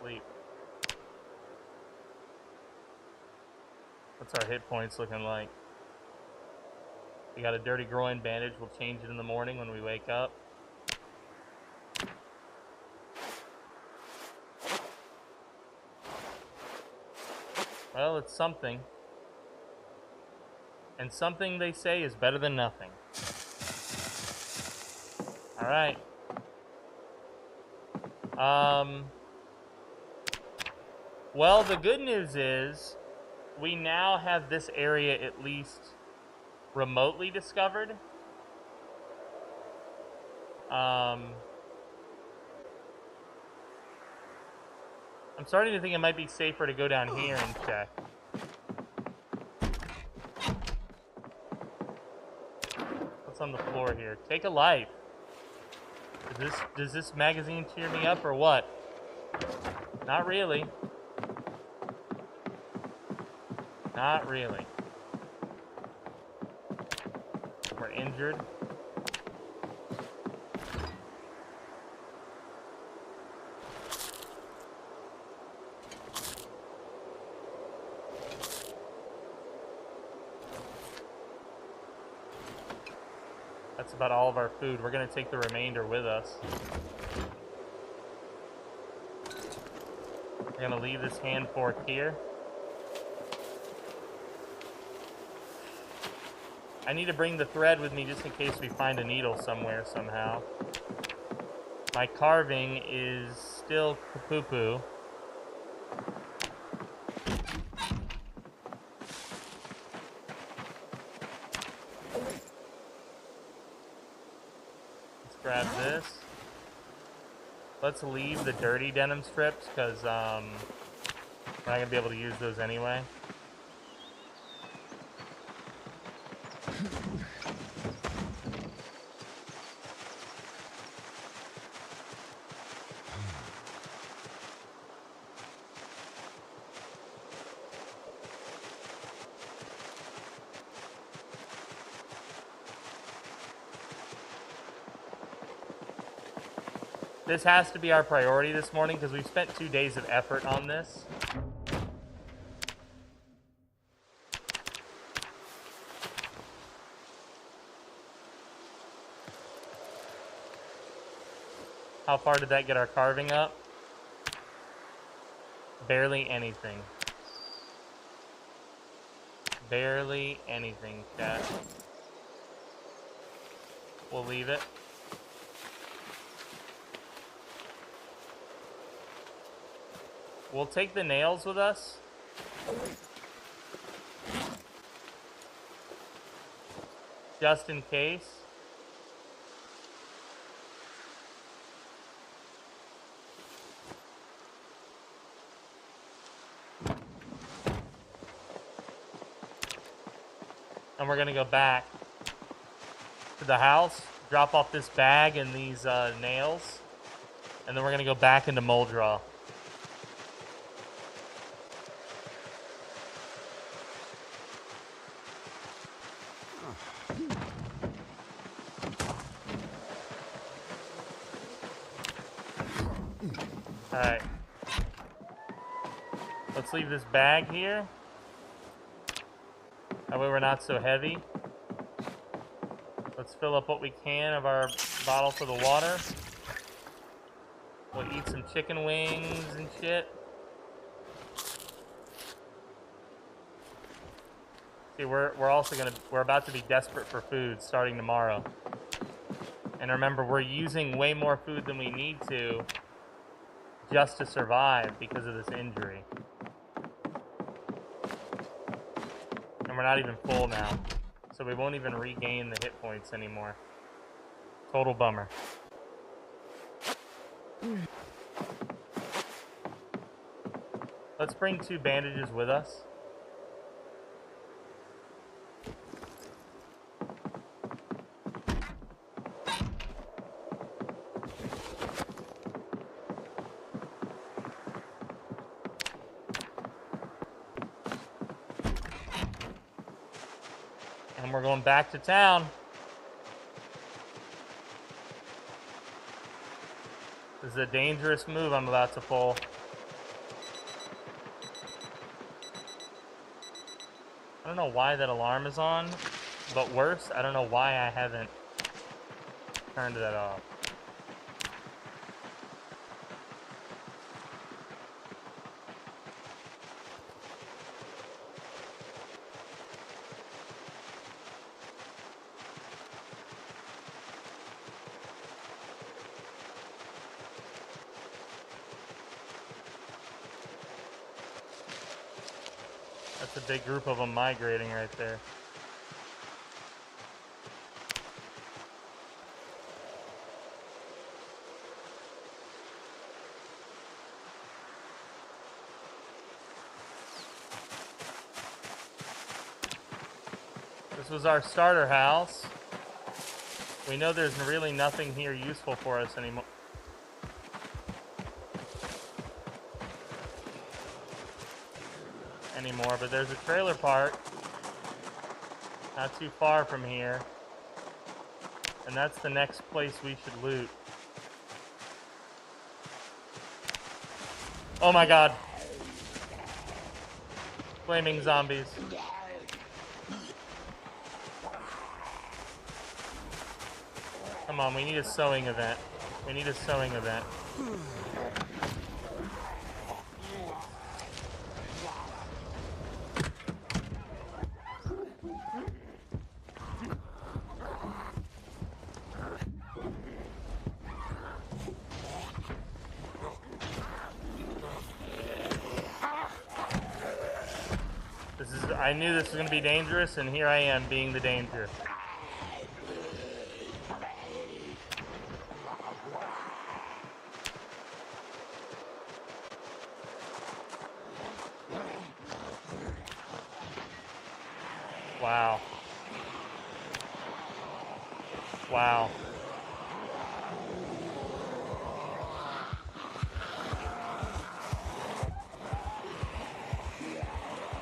Sleep. What's our hit points looking like? We got a dirty groin bandage. We'll change it in the morning when we wake up. Well, it's something. And something, they say, is better than nothing. Alright. Well, the good news is we now have this area at least remotely discovered. I'm starting to think it might be safer to go down here and check. What's on the floor here? Take a life. Does this magazine cheer me up or what? Not really. Not really. We're injured. That's about all of our food. We're gonna take the remainder with us. We're gonna leave this hand fork here. I need to bring the thread with me just in case we find a needle somewhere somehow. My carving is still kapoo-poo. Let's grab this. Let's leave the dirty denim strips because we're not gonna be able to use those anyway. This has to be our priority this morning because we've spent 2 days of effort on this. How far did that get our carving up? Barely anything. Barely anything, chat. We'll leave it. We'll take the nails with us. Just in case. And we're gonna go back to the house, drop off this bag and these nails, and then we're gonna go back into mold draw. Alright. Let's leave this bag here. That way we're not so heavy. Let's fill up what we can of our bottle for the water. We'll eat some chicken wings and shit. See, we're about to be desperate for food starting tomorrow. And remember, we're using way more food than we need to just to survive because of this injury. And we're not even full now. So we won't even regain the hit points anymore. Total bummer. Let's bring 2 bandages with us. And we're going back to town. This is a dangerous move I'm about to pull. I don't know why that alarm is on, but worse, I don't know why I haven't turned that off. That's a big group of them migrating right there. This was our starter house. We know there's really nothing here useful for us anymore. But there's a trailer park not too far from here, and that's the next place we should loot. Oh my god. Flaming zombies. Come on, we need a sewing event. We need a sewing event. I knew this was going to be dangerous, and here I am being the danger. Wow. Wow.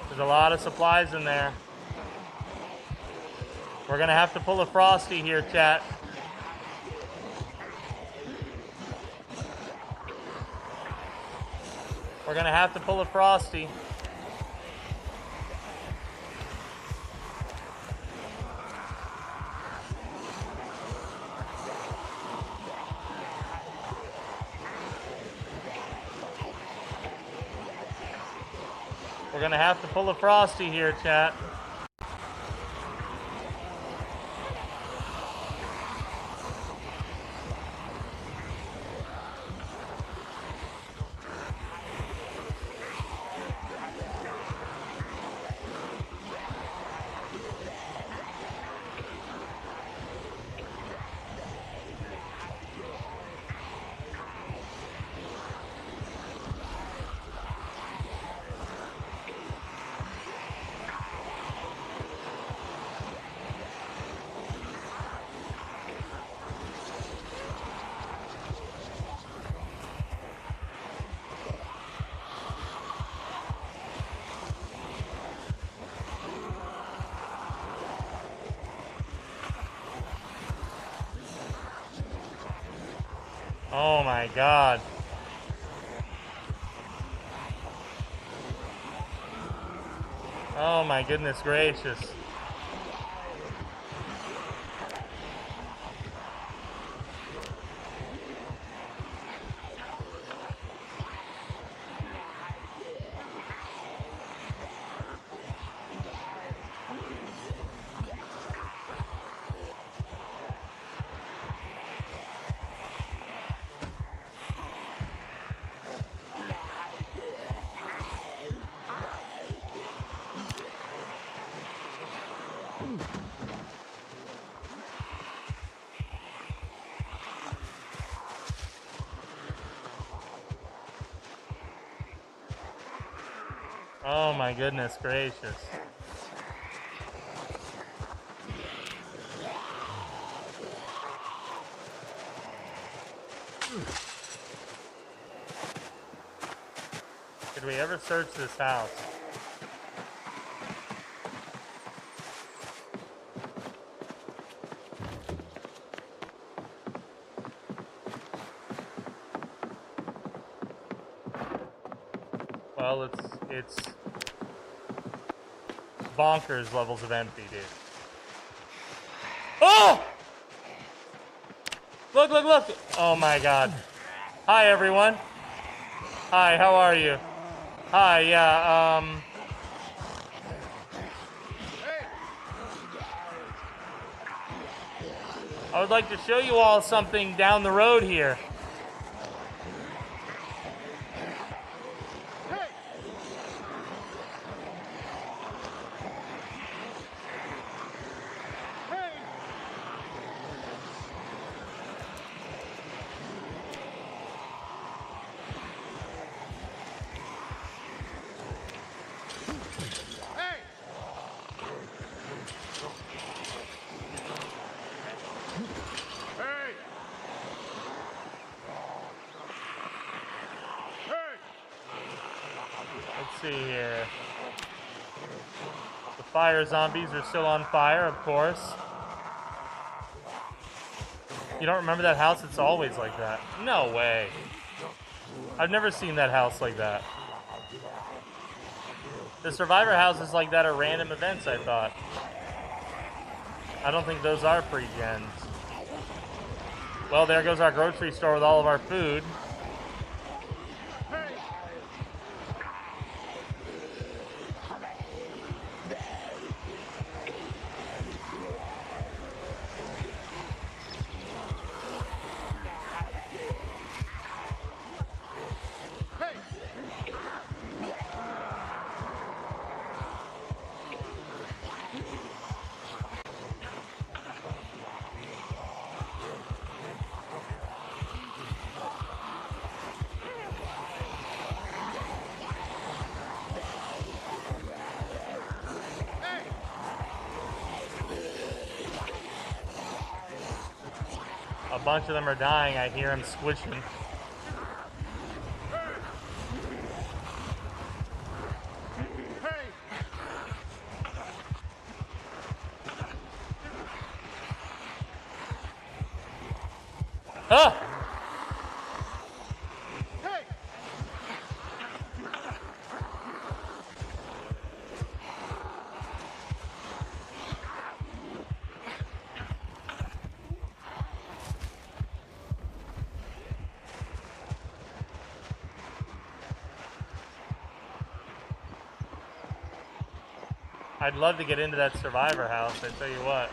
There's a lot of supplies in there. We're gonna have to pull a Frosty here, chat. We're gonna have to pull a Frosty. We're gonna have to pull a Frosty here, chat. Oh my god. Oh my goodness gracious. Oh my goodness gracious. Did we ever search this house? Well, it's bonkers levels of empty, dude. Oh! Look, look, look! Oh my god. Hi, everyone. Hi, how are you? Hi, yeah, I would like to show you all something down the road here. see here. The fire zombies are still on fire, of course. You don't remember that house? It's always like that. No way. I've never seen that house like that. The survivor houses like that are random events, I thought. I don't think those are pre-gens. Well, there goes our grocery store with all of our food. A bunch of them are dying. I hear them squishing. Ah! I'd love to get into that survivor house, I tell you what.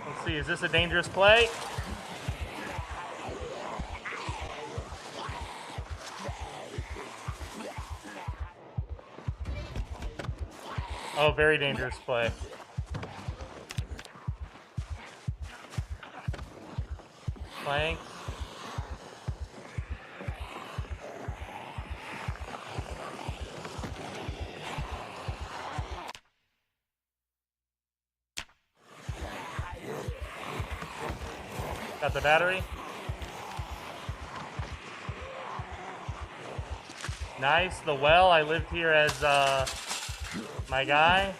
Let's see, is this a dangerous play? Oh, very dangerous play. Plank. Got the battery. Nice, the well. I lived here as my guy,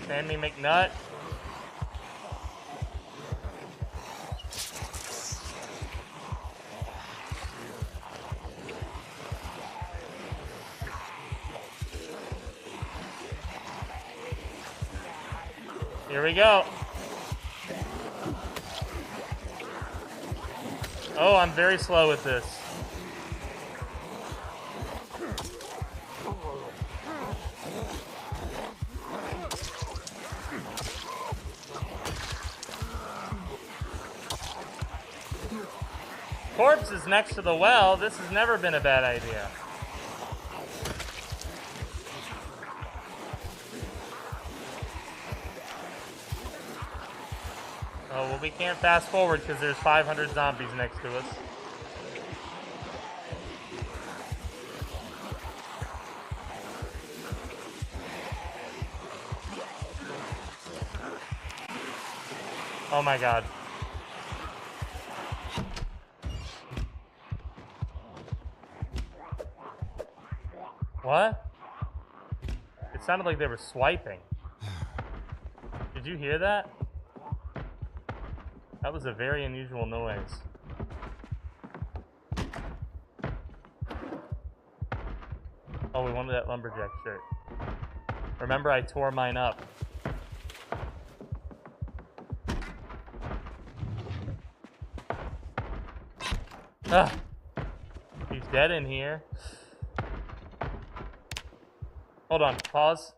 Sammy McNutt. Here we go. Oh, I'm very slow with this. Corpse is next to the well. This has never been a bad idea. Oh, well, we can't fast forward because there's 500 zombies next to us. Oh my god. What? It sounded like they were swiping. Did you hear that? That was a very unusual noise. Oh, we wanted that lumberjack shirt. Remember, I tore mine up. Ah, he's dead in here. Hold on, pause.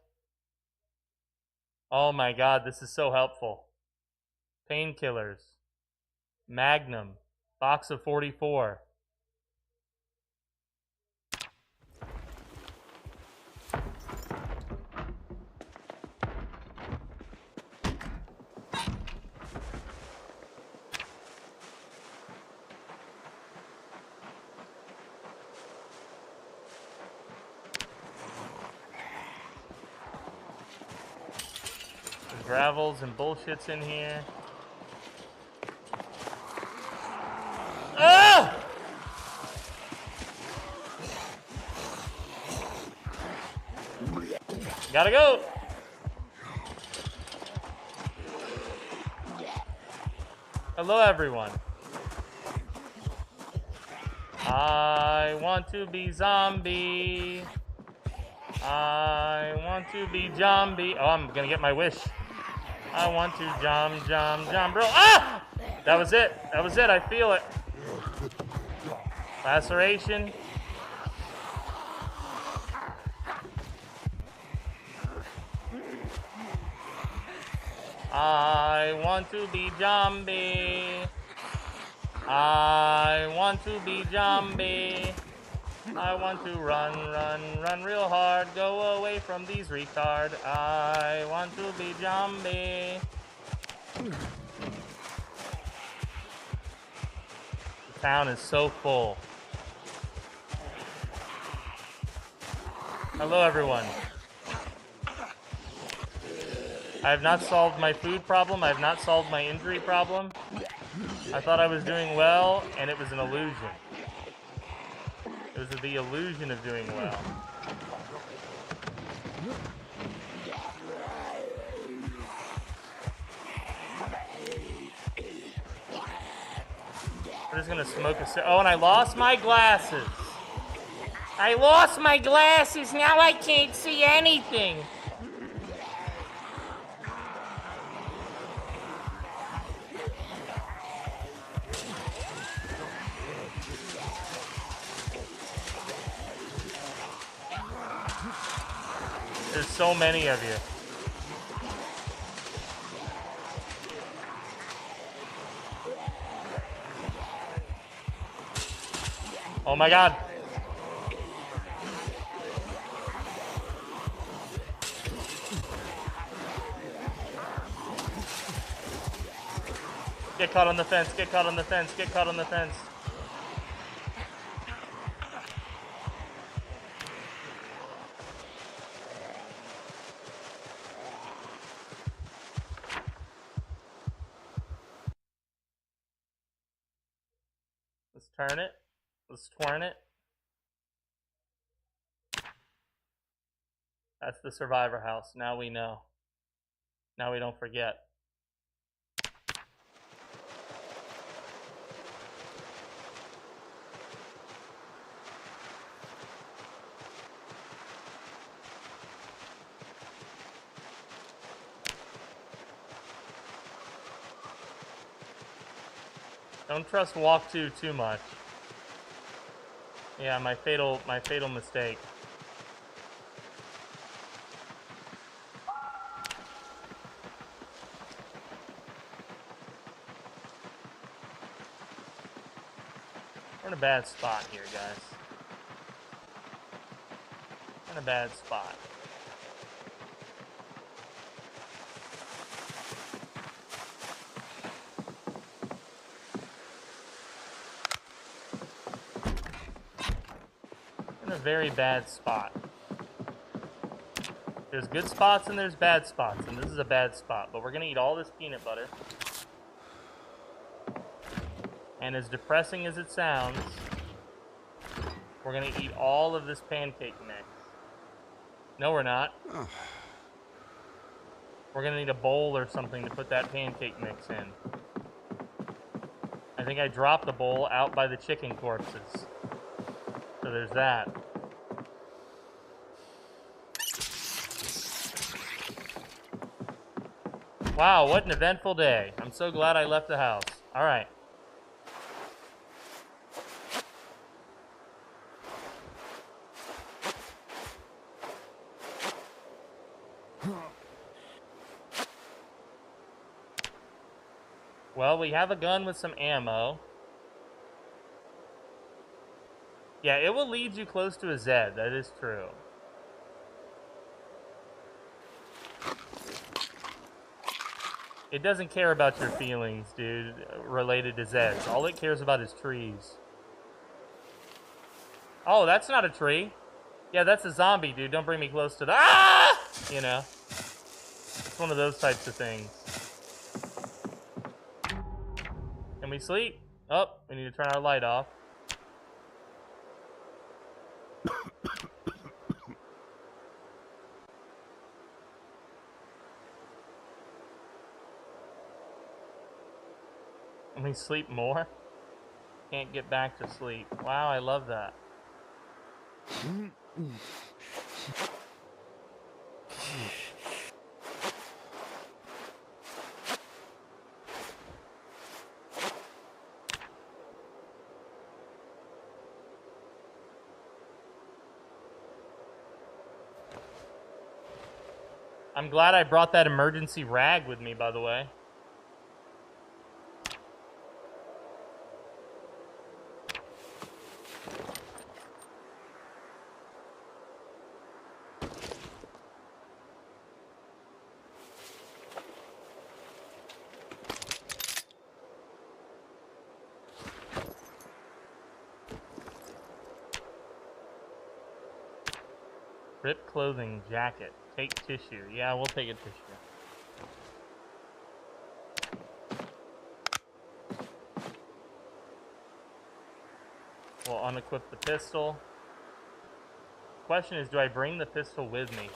Oh my god, this is so helpful. Painkillers. Magnum. Box of 44. Gravels and bullshits in here. Ah! Gotta go. Hello, everyone. I want to be zombie. I want to be zombie. Oh, I'm gonna get my wish. I want to jump, bro. Ah! That was it. That was it. I feel it. Laceration. I want to be zombie. I want to be zombie. I want to run real hard. Go away from these retard. I want to be zombie. The town is so full. Hello, everyone. I have not solved my food problem. I have not solved my injury problem. I thought I was doing well, and it was an illusion. It was the illusion of doing well. We're just gonna smoke a oh, and I lost my glasses. I lost my glasses. Now I can't see anything. There's so many of you. Oh my God. Get caught on the fence, get caught on the fence, get caught on the fence. Let's turn it. Let's twirl it. That's the survivor house. Now we know. Now we don't forget. Don't trust walk 2 too much. Yeah, my fatal mistake. We're in a bad spot here, guys. We're in a bad spot. In a very bad spot. There's good spots and there's bad spots, and this is a bad spot, but we're gonna eat all this peanut butter. And as depressing as it sounds, we're gonna eat all of this pancake mix. No, we're not. We're gonna need a bowl or something to put that pancake mix in. I think I dropped the bowl out by the chicken corpses. So there's that. Wow, what an eventful day. I'm so glad I left the house. All right. Well, we have a gun with some ammo. Yeah, it will lead you close to a Z. That is true. It doesn't care about your feelings, dude, related to Zeds. All it cares about is trees. Oh, that's not a tree. Yeah, that's a zombie, dude. Don't bring me close to the... Ah! You know. It's one of those types of things. Can we sleep? Oh, we need to turn our light off. Can we sleep more? Can't get back to sleep. Wow, I love that. I'm glad I brought that emergency rag with me, by the way. Ripped clothing, jacket. Take tissue. Yeah, we'll take a tissue. We'll unequip the pistol. Question is, do I bring the pistol with me?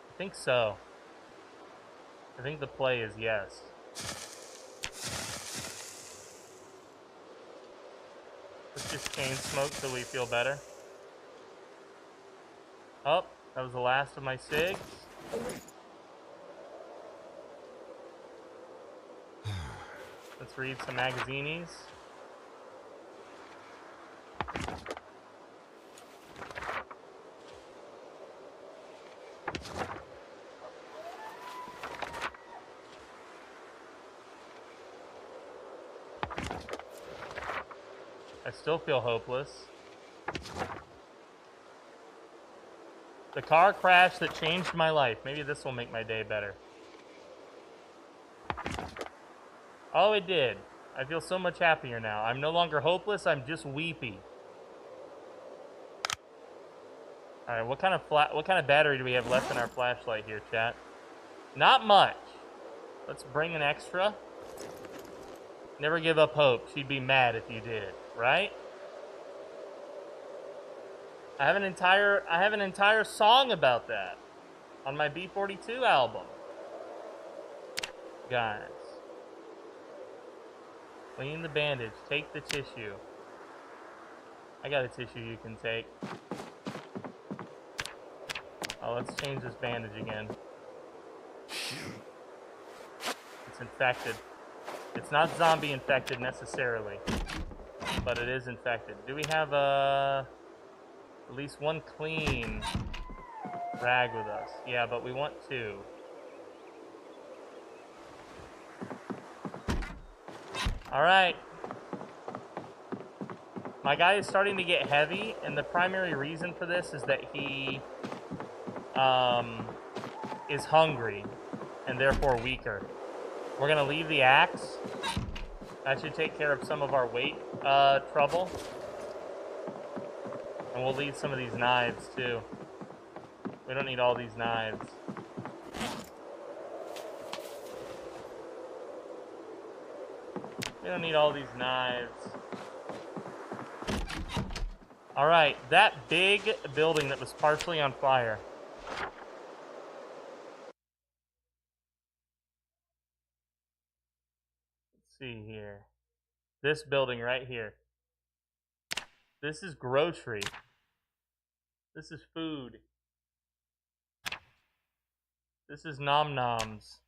I think so. I think the play is yes. Let's just chain smoke so we feel better. Oh, that was the last of my cigs. Let's read some magazinis. I still feel hopeless. The car crash that changed my life. Maybe this will make my day better. Oh, it did. I feel so much happier now. I'm no longer hopeless, I'm just weepy. Alright, what kind of battery do we have left in our flashlight here, chat? Not much. Let's bring an extra. Never give up hope. She'd be mad if you did, right? I have an entire song about that on my B42 album. Guys. Clean the bandage. Take the tissue. I got a tissue you can take. Oh, let's change this bandage again. It's infected. It's not zombie infected necessarily, but it is infected. Do we have at least one clean rag with us? Yeah, but we want two. Alright. My guy is starting to get heavy, and the primary reason for this is that he is hungry and therefore weaker. We're gonna leave the axe. That should take care of some of our weight trouble. And we'll leave some of these knives too. We don't need all these knives. We don't need all these knives. Alright, that big building that was partially on fire. Let's see here. This building right here. This is grocery. This is food. This is nom-noms.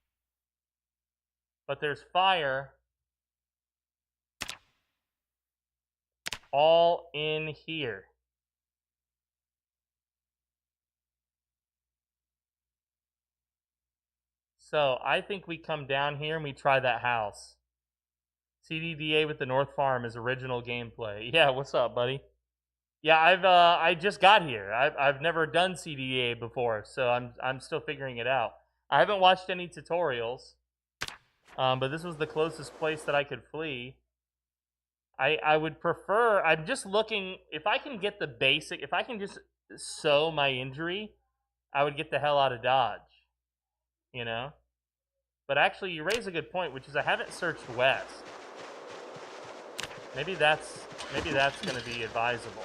But there's fire all in here. So I think we come down here and we try that house. CDDA with the North Farm is original gameplay. Yeah, what's up, buddy? Yeah, I just got here. I've never done CDDA before, so I'm still figuring it out. I haven't watched any tutorials, but this was the closest place that I could flee. I would prefer. I'm just looking if I can get the basic. If I can just sew my injury, I would get the hell out of Dodge. You know? But actually, you raise a good point, which is I haven't searched west. Maybe that's going to be advisable.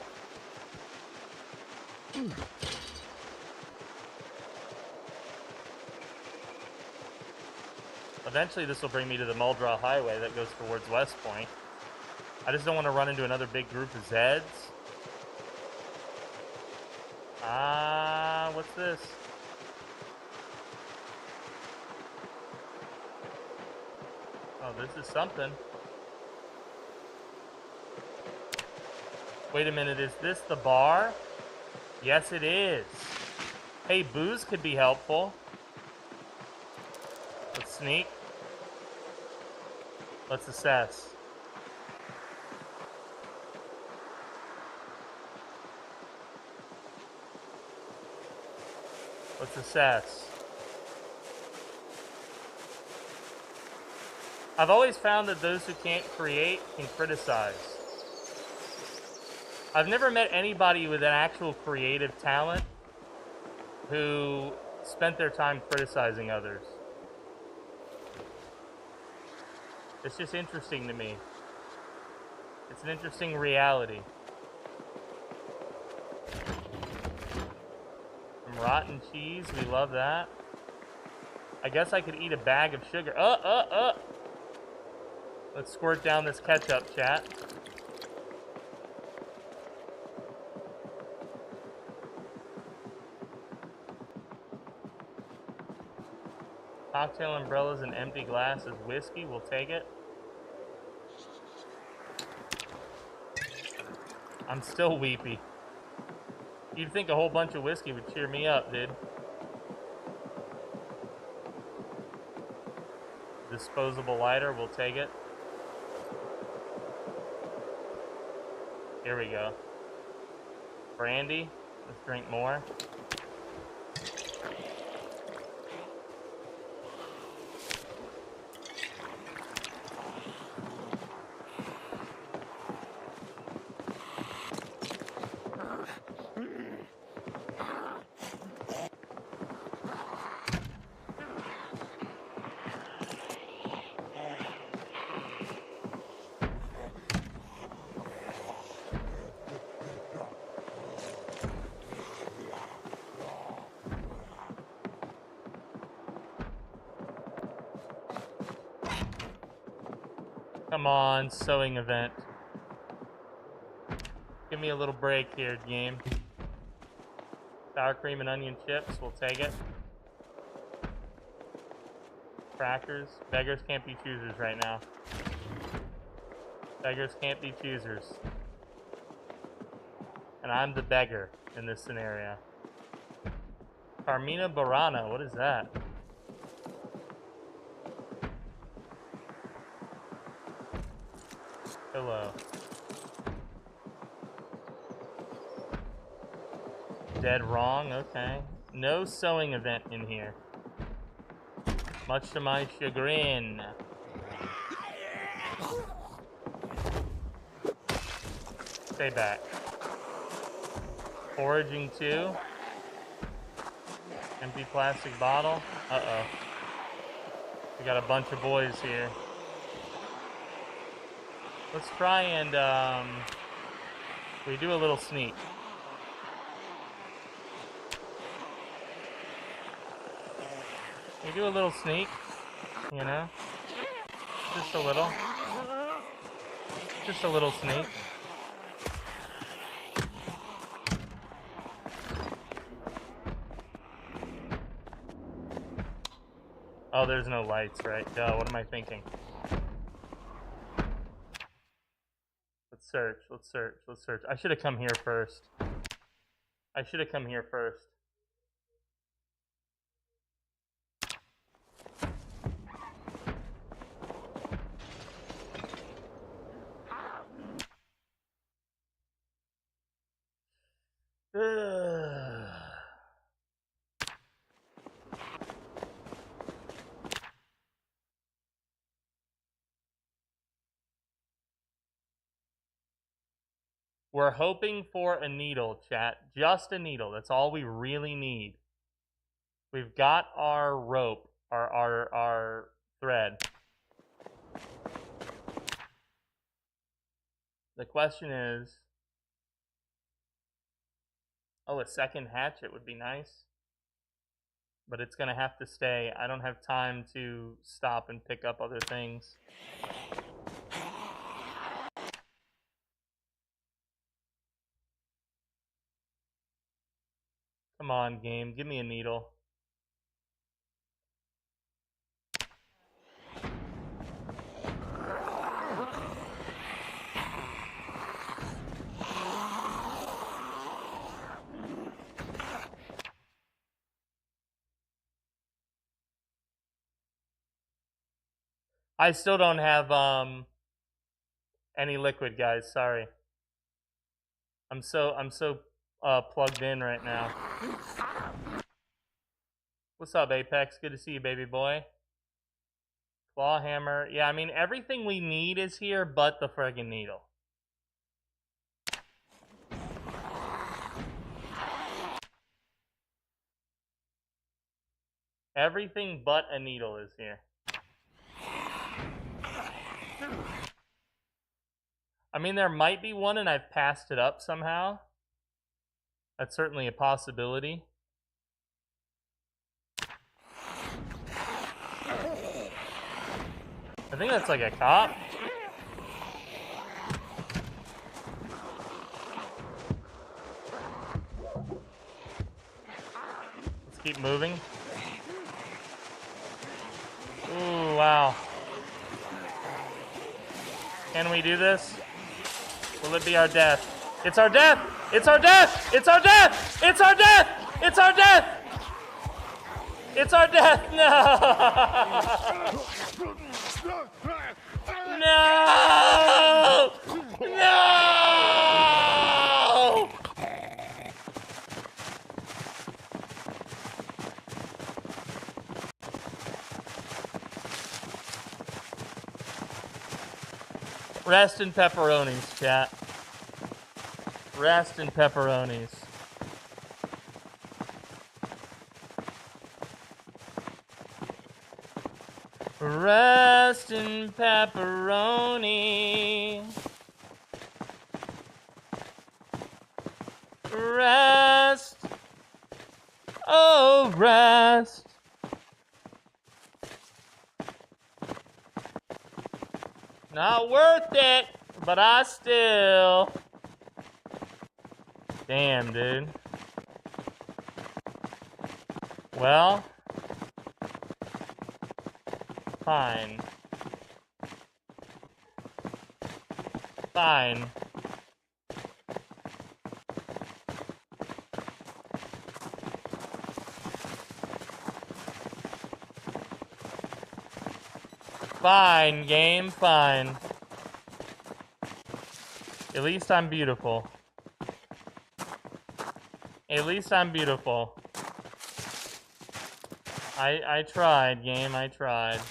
Eventually, this will bring me to the Muldraugh Highway that goes towards West Point. I just don't want to run into another big group of Zeds. What's this? Oh, this is something. Wait a minute, is this the bar? Yes, it is. Hey, booze could be helpful. Let's sneak. Let's assess. Let's assess. I've always found that those who can't create can criticize. I've never met anybody with an actual creative talent who spent their time criticizing others. It's just interesting to me. It's an interesting reality. Some rotten cheese, we love that. I guess I could eat a bag of sugar. Let's squirt down this ketchup, chat. Cocktail umbrellas and empty glasses. Whiskey, we'll take it. I'm still weepy. You'd think a whole bunch of whiskey would cheer me up, dude. Disposable lighter, we'll take it. Here we go. Brandy, let's drink more. Come on, sewing event. Give me a little break here, game. Sour cream and onion chips, we'll take it. Crackers. Beggars can't be choosers right now. Beggars can't be choosers. And I'm the beggar in this scenario. Carmina Burana, what is that? Pillow. Dead wrong, okay. No sewing event in here. Much to my chagrin. Stay back. Foraging 2. Empty plastic bottle. Uh-oh. We got a bunch of boys here. Let's try and, we do a little sneak. We do a little sneak, you know? Just a little. Just a little sneak. Oh, there's no lights, right? Duh, what am I thinking? Let's search, let's search, let's search. I should have come here first. I should have come here first. We're hoping for a needle, chat. Just a needle. That's all we really need. We've got our rope, our thread. The question is, oh, a second hatchet would be nice. But it's gonna have to stay. I don't have time to stop and pick up other things. Come on, game. Give me a needle. I still don't have any liquid, guys. Sorry. I'm so plugged in right now. What's up, Apex? Good to see you, baby boy. Claw hammer. Yeah, I mean, everything we need is here but the friggin' needle. Everything but a needle is here. I mean, there might be one and I've passed it up somehow. That's certainly a possibility. I think that's like a cop. Let's keep moving. Ooh, wow. Can we do this? Will it be our death? It's our death! It's our death! It's our death! It's our death! It's our death! It's our death! No! No! No! Rest in pepperonis, chat. Rest in pepperonis. Rest in pepperoni. Rest. Oh, rest. Not worth it, but I still. Damn, dude. Well. Fine. Fine. Fine, game, fine. At least I'm beautiful. At least I'm beautiful. I tried, game, I tried.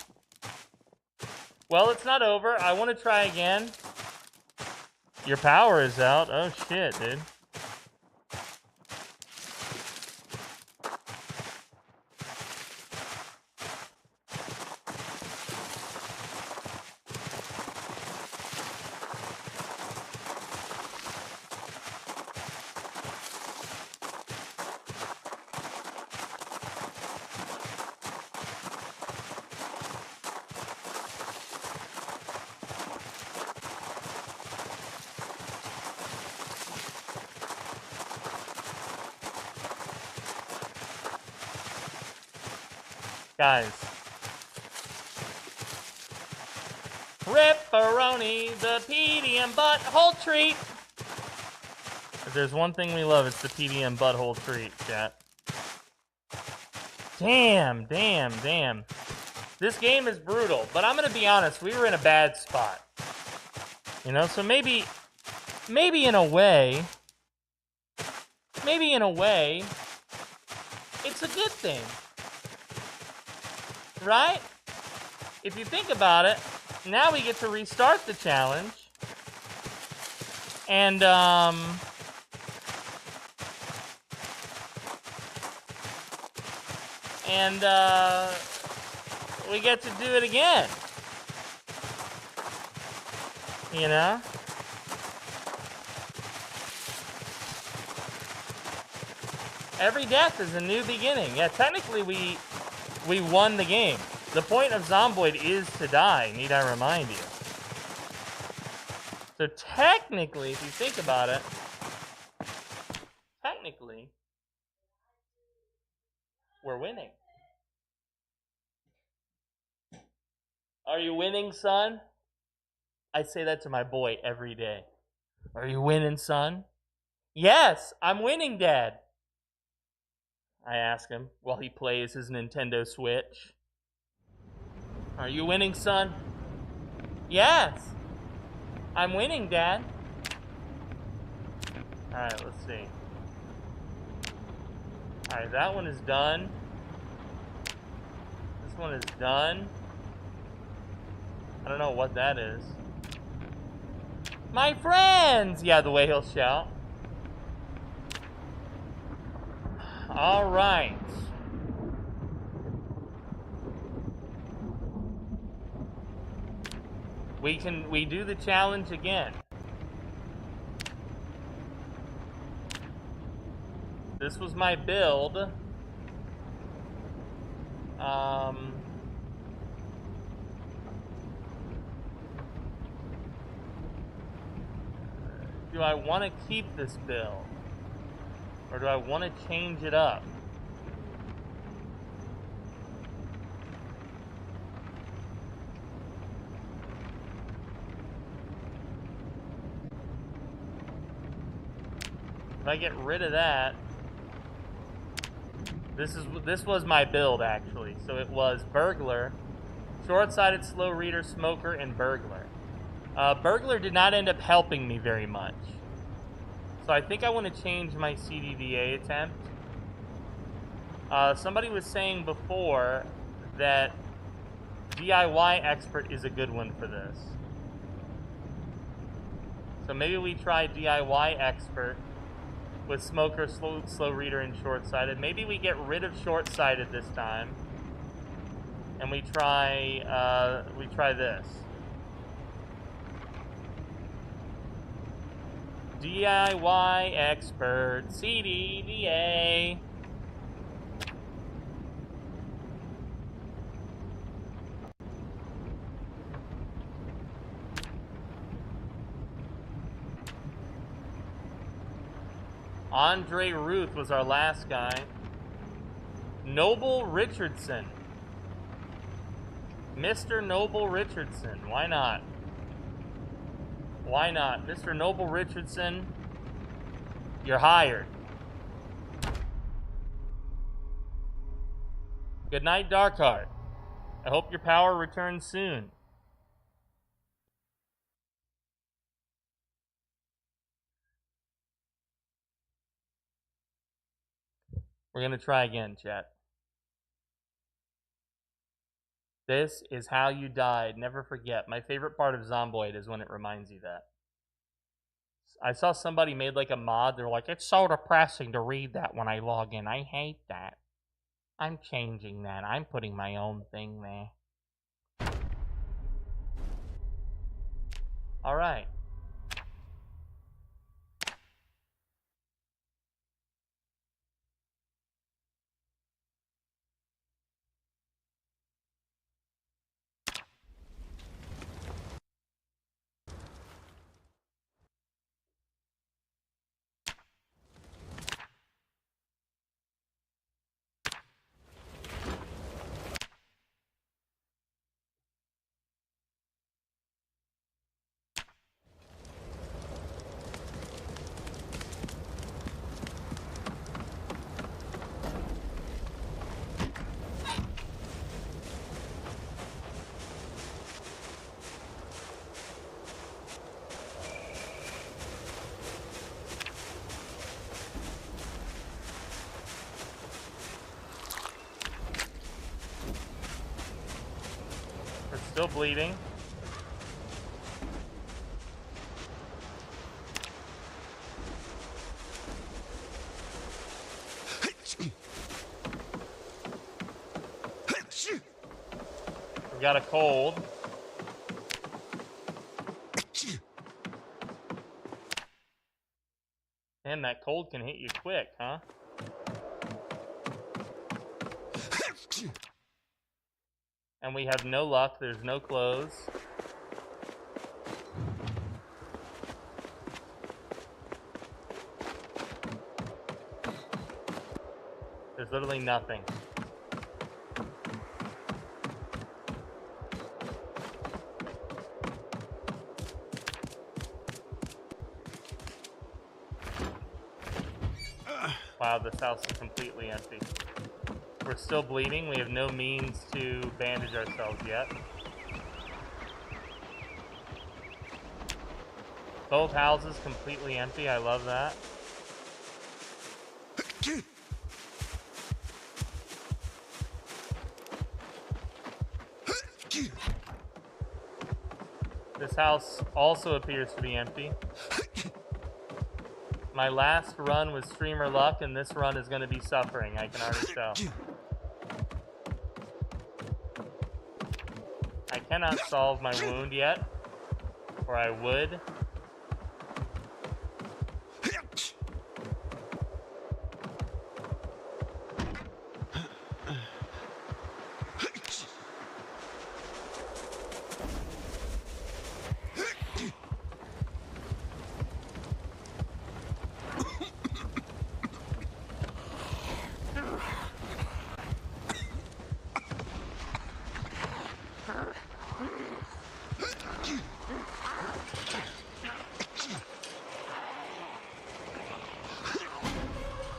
Well, it's not over. I want to try again. Your power is out. Oh, shit, dude. Guys. Ripperoni, the PDM butthole treat. If there's one thing we love, it's the PDM butthole treat, chat. Damn, damn, damn. This game is brutal, but I'm gonna be honest, we were in a bad spot. You know, so maybe in a way, it's a good thing. Right? If you think about it, now we get to restart the challenge. And, we get to do it again. You know? Every death is a new beginning. Yeah, technically we won the game. The point of Zomboid is to die, need I remind you. So technically, if you think about it, technically, we're winning. Are you winning, son? I say that to my boy every day. Are you winning, son? Yes, I'm winning, Dad. I ask him while he plays his Nintendo Switch. Are you winning, son? Yes, I'm winning, Dad. Alright, let's see. Alright, that one is done. This one is done. I don't know what that is. My friends! Yeah, the way he'll shout. Alright. We do the challenge again. This was my build. Do I want to keep this build? Or do I want to change it up? If I get rid of that, this was my build actually. So it was Burglar, Short-Sighted, Slow Reader, Smoker, and Burglar. Burglar did not end up helping me very much. So I think I want to change my CDDA attempt. Somebody was saying before that DIY Expert is a good one for this. So maybe we try DIY Expert with Smoker, Slow Reader, and Short-Sighted. Maybe we get rid of Short-Sighted this time, and we try this. DIY Expert, CDDA. Andre Ruth was our last guy. Noble Richardson. Mr. Noble Richardson. Why not? Why not? Mr. Noble Richardson, you're hired. Good night, Darkheart. I hope your power returns soon. We're going to try again, chat. This is how you died. Never forget. My favorite part of Zomboid is when it reminds you that. I saw somebody made like a mod. They're like, it's so depressing to read that when I log in. I hate that. I'm changing that. I'm putting my own thing there. Alright. Still bleeding. got a cold. Man, that cold can hit you quick, huh? And we have no luck. There's no clothes. There's literally nothing. Wow, this house is completely empty. We're still bleeding. We have no means to bandage ourselves yet. Both houses completely empty. I love that. This house also appears to be empty. My last run was streamer luck, and this run is going to be suffering. I can already tell. I cannot solve my wound yet, or I would.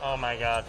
Oh my god.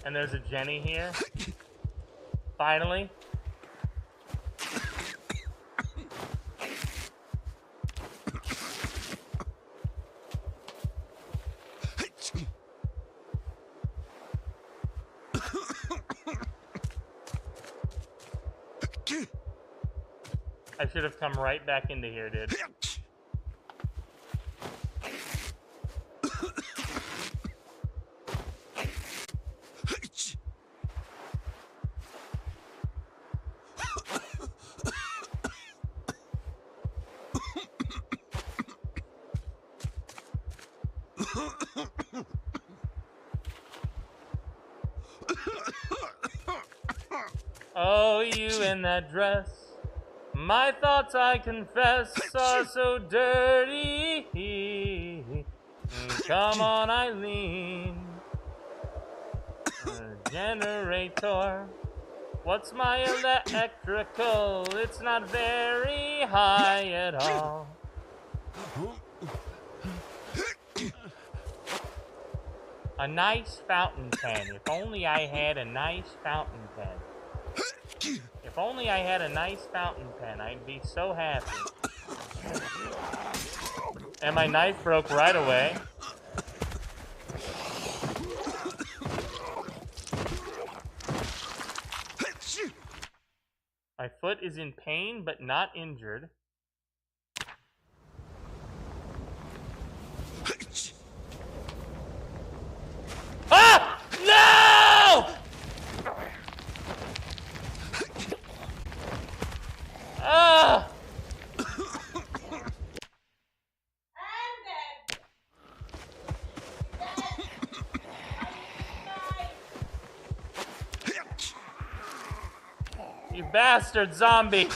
And there's a Jenny here. Finally. I should have come right back into here, dude. Oh, you in that dress. My thoughts, I confess, are so dirty. Come on, Eileen. Generator. What's my electrical? It's not very high at all. A nice fountain pen. If only I had a nice fountain pen. If only I had a nice fountain pen, I'd be so happy. And my knife broke right away. My foot is in pain, but not injured. Ah! No! bastard zombie.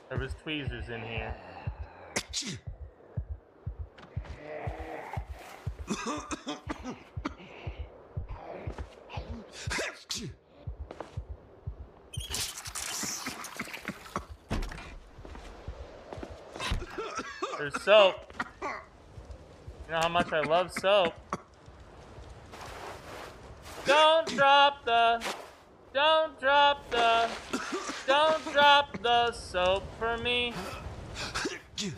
There was tweezers in here. There's soap. You know how much I love soap. Don't drop the soap for me. Do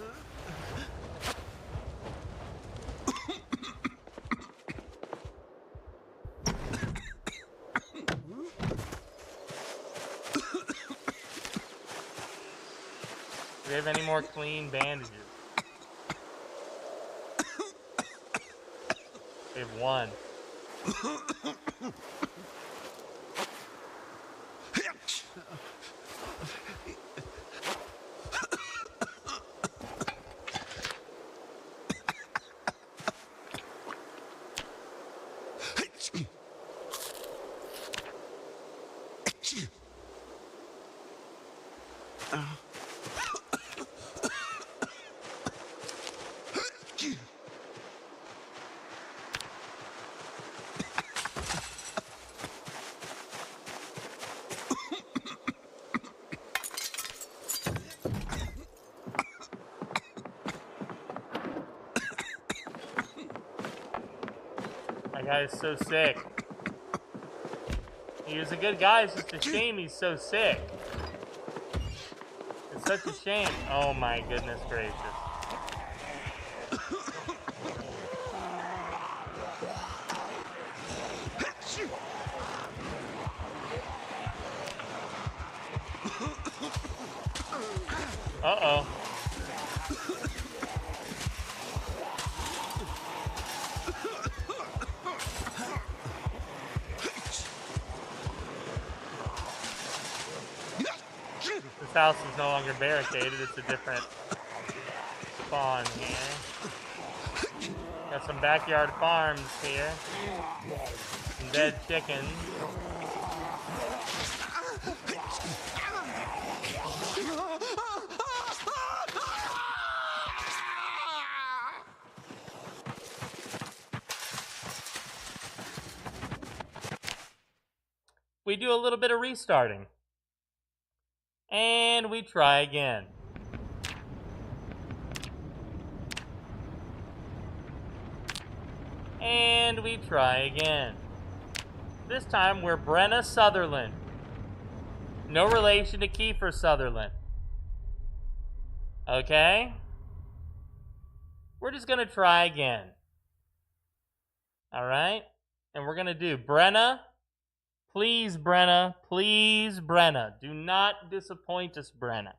we have any more clean bandages? We have one. That guy is so sick. He was a good guy, it's just a shame he's so sick. It's such a shame. Oh my goodness gracious. Uh-oh. This house is no longer barricaded, it's a different spawn here. Got some backyard farms here. Some dead chickens. We do a little bit of restarting. And we try again. And we try again. This time we're Brenna Sutherland. No relation to Kiefer Sutherland. Okay? We're just gonna try again. Alright? And we're gonna do Brenna. Please, Brenna. Please, Brenna. Do not disappoint us, Brenna.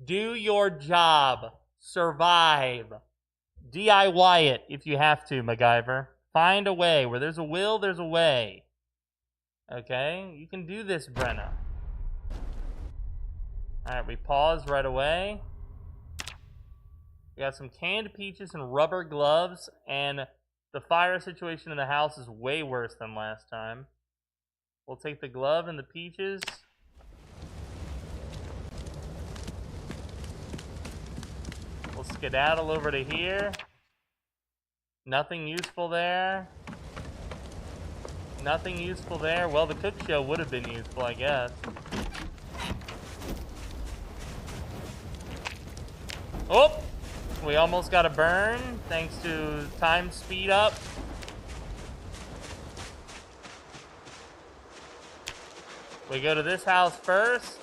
Do your job. Survive. DIY it if you have to, MacGyver. Find a way. Where there's a will, there's a way. Okay? You can do this, Brenna. Alright, we pause right away. We got some canned peaches and rubber gloves, and the fire situation in the house is way worse than last time. We'll take the glove and the peaches. We'll skedaddle over to here. Nothing useful there. Nothing useful there. Well, the cook show would have been useful, I guess. Oh! We almost got a burn, thanks to time speed up. We go to this house first.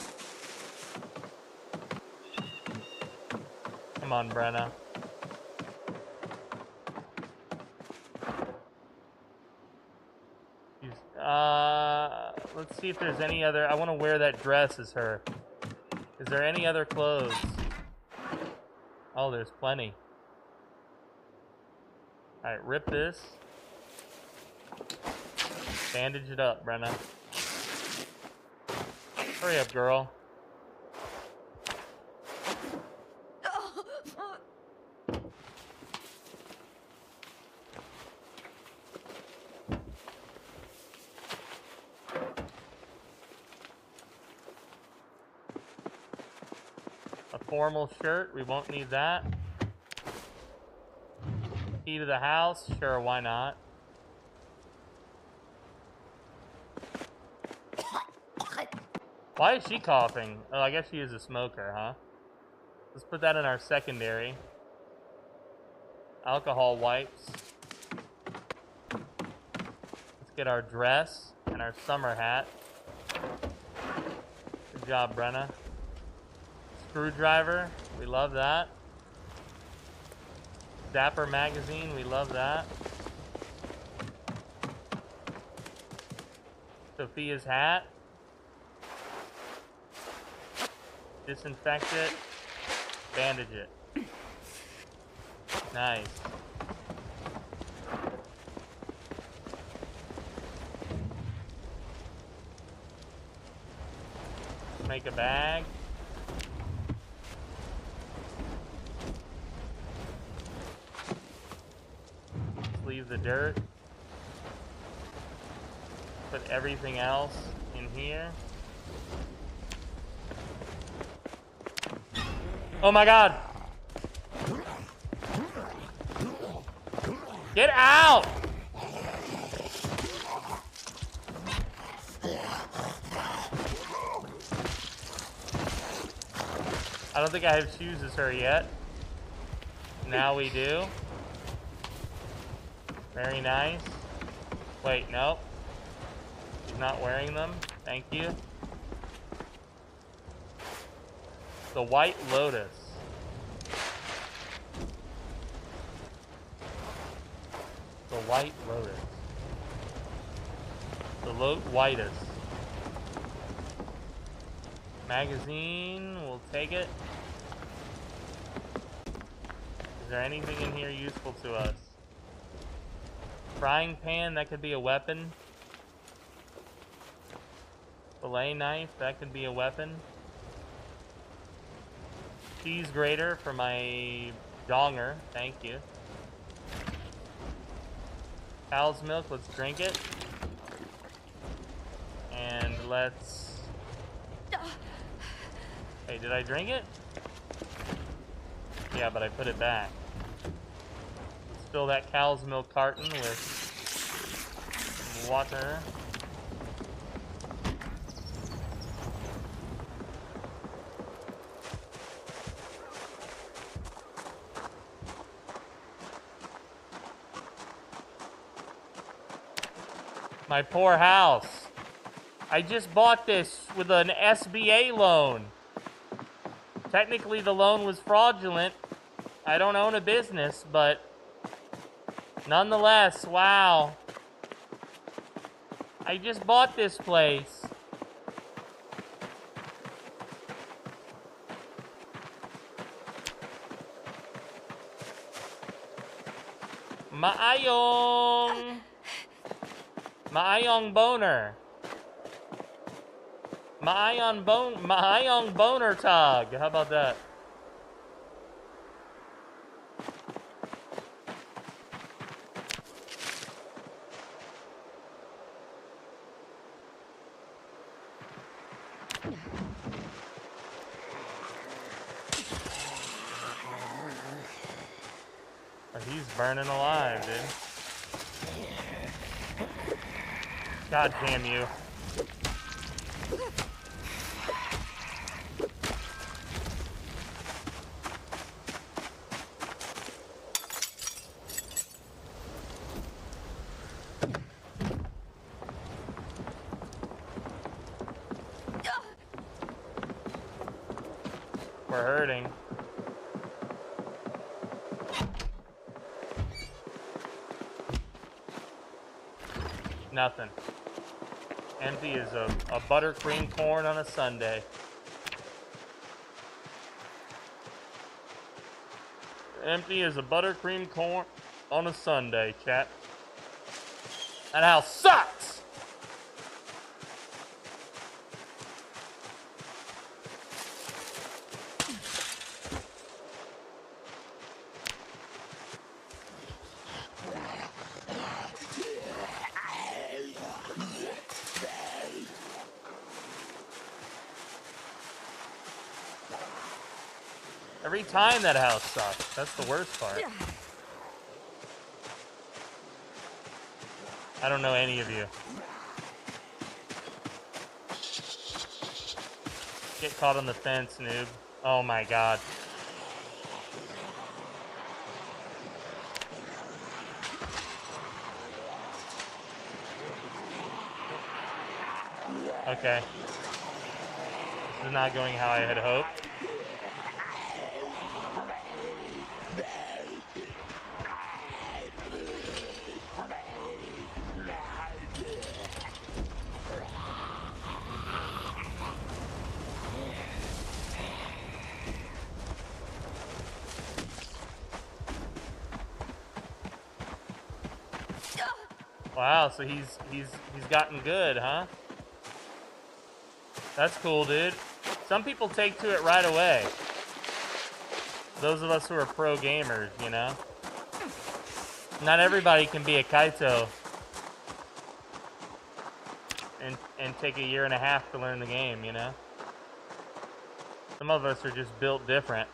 Come on, Brenna. Let's see if there's any other. I want to wear that dress as her. Is there any other clothes? Oh, there's plenty. Alright, rip this. Bandage it up, Brenna. Hurry up, girl. A formal shirt, we won't need that. Key to the house, sure, why not? Why is she coughing? Oh, I guess she is a smoker, huh? Let's put that in our secondary. Alcohol wipes. Let's get our dress and our summer hat. Good job, Brenna. Screwdriver, we love that. Dapper magazine, we love that. Sophia's hat. Disinfect it. Bandage it. Nice. Make a bag. Leave the dirt. Put everything else in here. Oh my god! Get out! I don't think I have shoes as her yet. Now we do. Very nice. Wait, nope. She's not wearing them. Thank you. The White Lotus. The White Lotus. The whitest. Magazine, we'll take it. Is there anything in here useful to us? Frying pan, that could be a weapon. Fillet knife, that could be a weapon. Cheese grater for my donger, thank you. Cow's milk, let's drink it. And let's... Hey, did I drink it? Yeah, but I put it back. Let's fill that cow's milk carton with water. My poor house. I just bought this with an SBA loan. Technically, the loan was fraudulent. I don't own a business, but nonetheless, wow. I just bought this place. Maayong boner. Maayong boner tag. How about that? Oh, he's burning alive, dude. God damn you. We're hurting. Nothing. Empty as a buttercream corn on a Sunday. Empty as a buttercream corn on a Sunday, chat. That house sucks! Every time that house sucks. That's the worst part. I don't know any of you. Get caught on the fence, noob. Oh my god. Okay. This is not going how I had hoped. Wow, so he's gotten good, huh? That's cool, dude. Some people take to it right away. Those of us who are pro gamers, you know? Not everybody can be a Kaito and take a year and a half to learn the game, you know? Some of us are just built different.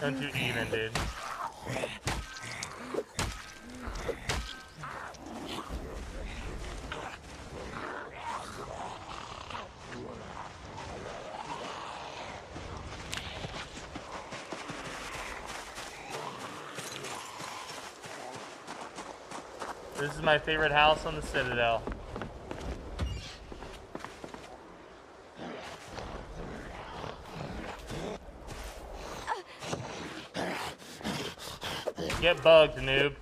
Don't you even, dude. This is my favorite house on the Citadel. Get bugged, noob.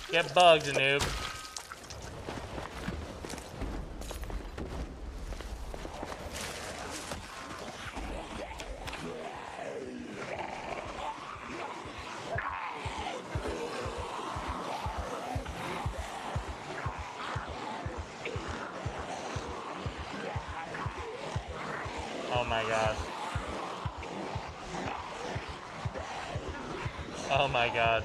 Get bugged, noob. Oh my god. Oh my god.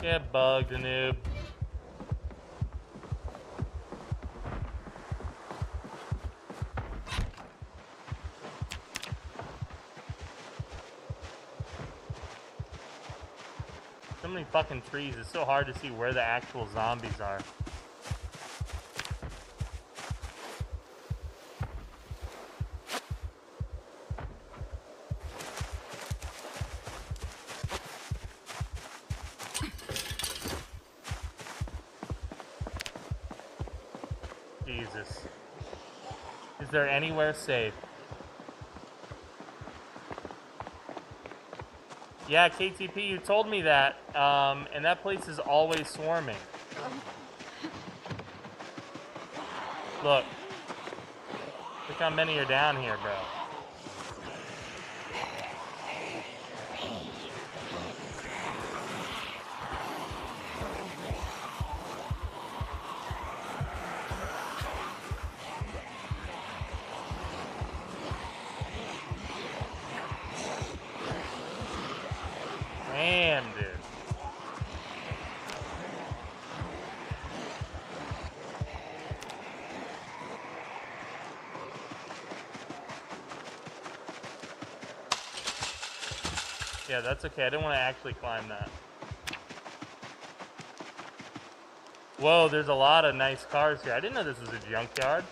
Get bugged, noob. So many fucking trees. It's so hard to see where the actual zombies are. Jesus. Is there anywhere safe? Yeah, KTP, you told me that, and that place is always swarming. Look. Look how many are down here, bro. Damn, dude. Yeah, that's okay. I didn't want to actually climb that. Whoa, there's a lot of nice cars here. I didn't know this was a junkyard.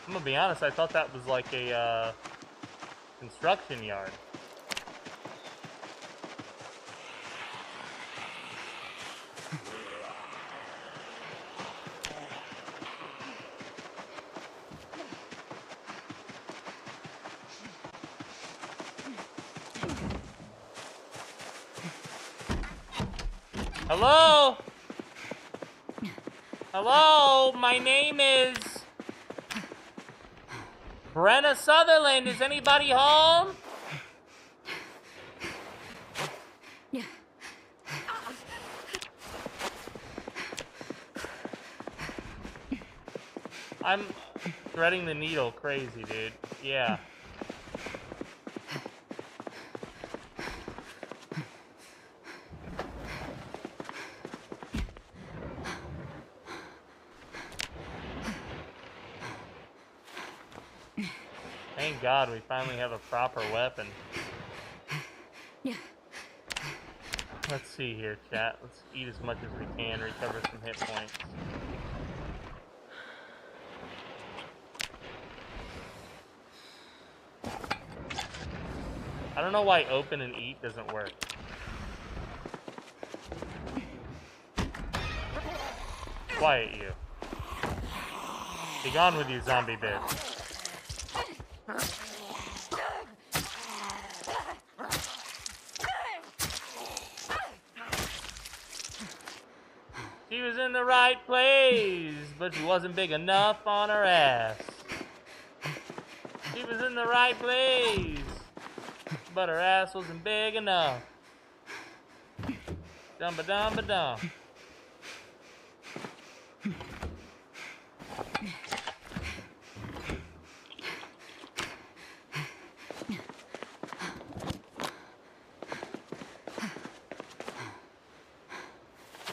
I'm gonna be honest, I thought that was like a, construction yard. Hello? Hello, my name is Brenna Sutherland. Is anybody home? Yeah. I'm threading the needle crazy, dude. Yeah. Thank God we finally have a proper weapon. Yeah. Let's see here, chat. Let's eat as much as we can, recover some hit points. I don't know why open and eat doesn't work. Quiet, you. Be gone with you, zombie bitch. She was in the right place, but she wasn't big enough on her ass. She was in the right place, but her ass wasn't big enough. Dum-ba-dum-ba-dum.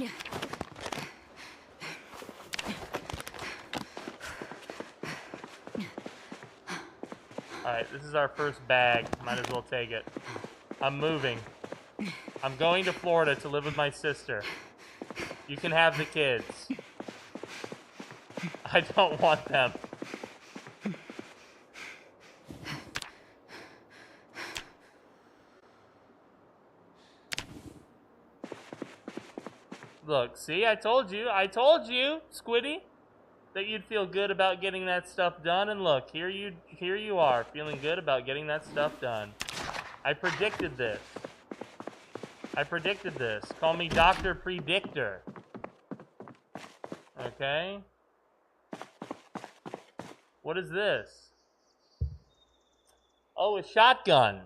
Yeah. Alright, this is our first bag. Might as well take it. I'm moving. I'm going to Florida to live with my sister. You can have the kids. I don't want them. Look, see, I told you, Squiddy, that you'd feel good about getting that stuff done, and look, here you are, feeling good about getting that stuff done. I predicted this. Call me Dr. Predictor. Okay? What is this? Oh, a shotgun.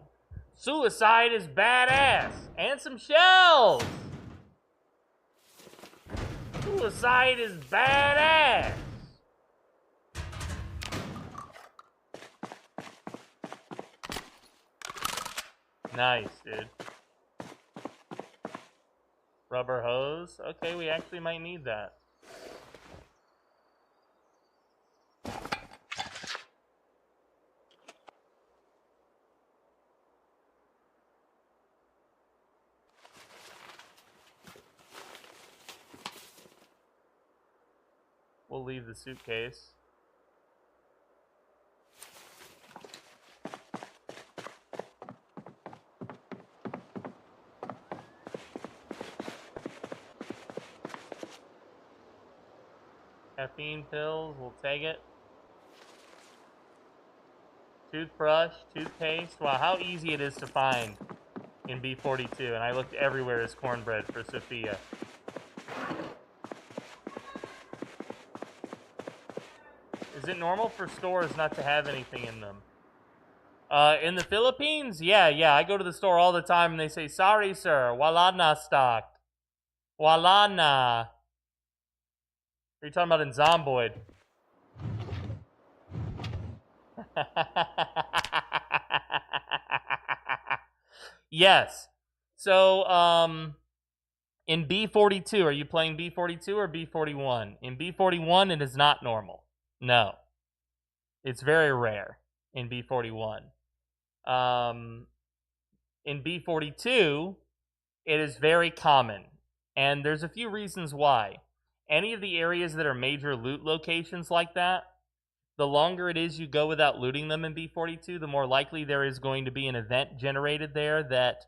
Suicide is badass. And some shells. Suicide is badass. Nice, dude. Rubber hose. Okay, we actually might need that. We'll leave the suitcase. Caffeine pills, we'll take it. Toothbrush, toothpaste. Wow, how easy it is to find in B42. And I looked everywhere as cornbread for Sophia. Is it normal for stores not to have anything in them? In the Philippines? Yeah. I go to the store all the time and they say, sorry, sir, wala na stocked. Wala na. What are you talking about in Zomboid? Yes. So, in B42, are you playing B42 or B41? In B41, it is not normal. No. It's very rare in B41. In B42, it is very common. And there's a few reasons why. Any of the areas that are major loot locations like that, the longer it is you go without looting them in B42, the more likely there is going to be an event generated there that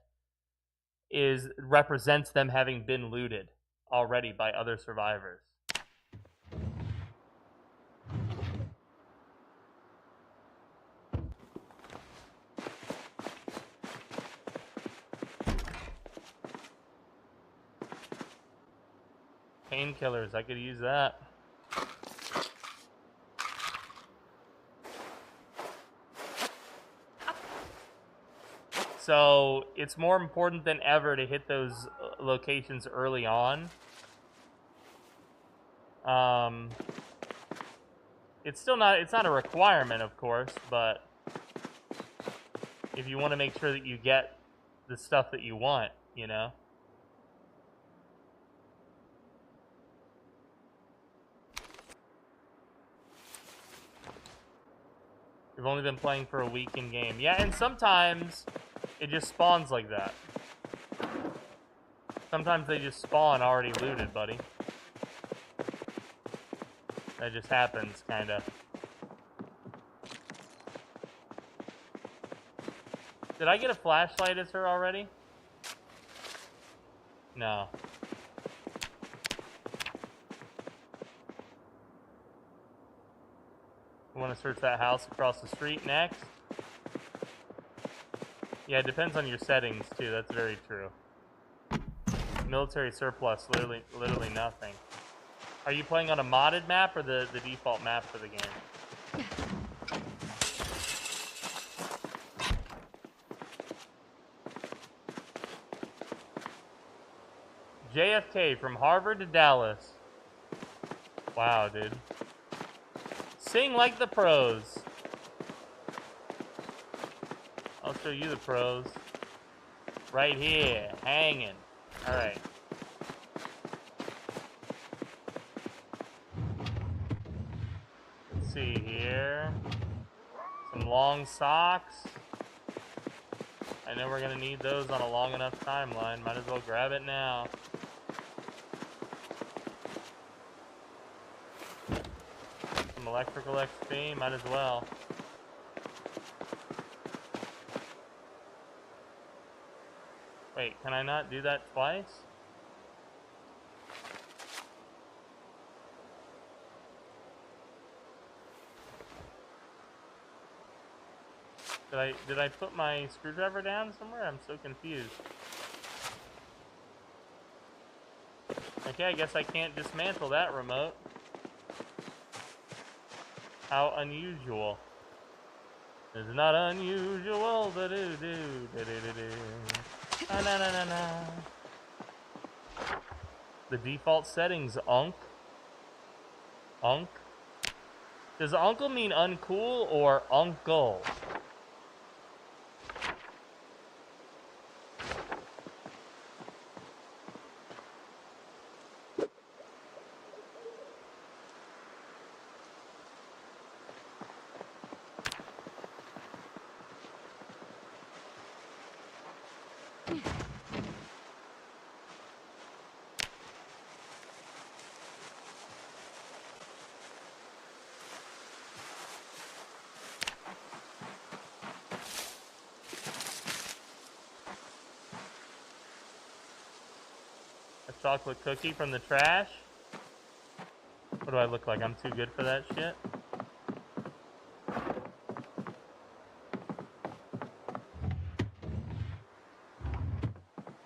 represents them having been looted already by other survivors. Painkillers, I could use that. So it's more important than ever to hit those locations early on. It's still not, it's not a requirement, of course, but if you want to make sure that you get the stuff that you want, you know? We've only been playing for a week in game. Yeah, and sometimes it just spawns like that. Sometimes they just spawn already looted, buddy. That just happens, kinda. Did I get a flashlight as her already? No. I want to search that house across the street next. Yeah, it depends on your settings, too. That's very true. Military surplus, literally nothing. Are you playing on a modded map or the default map for the game? JFK from Harvard to Dallas. Wow, dude. Sing like the pros. I'll show you the pros. Right here, hanging. Alright. Let's see here. Some long socks. I know we're gonna need those on a long enough timeline. Might as well grab it now. Some electrical XP, might as well. Wait, can I not do that twice? Did I put my screwdriver down somewhere? I'm so confused. Okay, I guess I can't dismantle that remote. How unusual. It's not unusual. Na na na na na. The default settings, unk. Unk. Does uncle mean uncool or uncle? Chocolate cookie from the trash? What do I look like? I'm too good for that shit?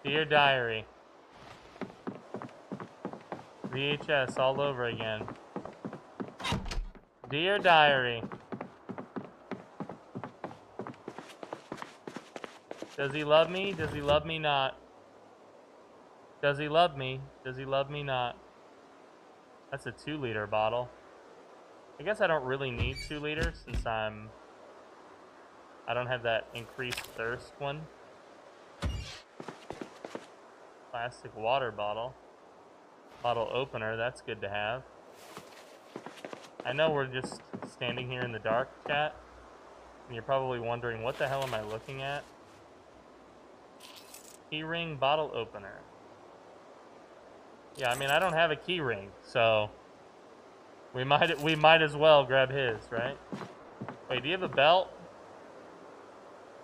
Dear Diary. VHS all over again. Dear Diary. Does he love me? Does he love me not? Does he love me? Does he love me not? That's a 2-liter bottle. I guess I don't really need 2 liters since I don't have that increased thirst one. Plastic water bottle. Bottle opener, that's good to have. I know we're just standing here in the dark, chat. And you're probably wondering, what the hell am I looking at? Keyring bottle opener. Yeah, I mean, I don't have a key ring, so we might as well grab his, right? Wait, do you have a belt?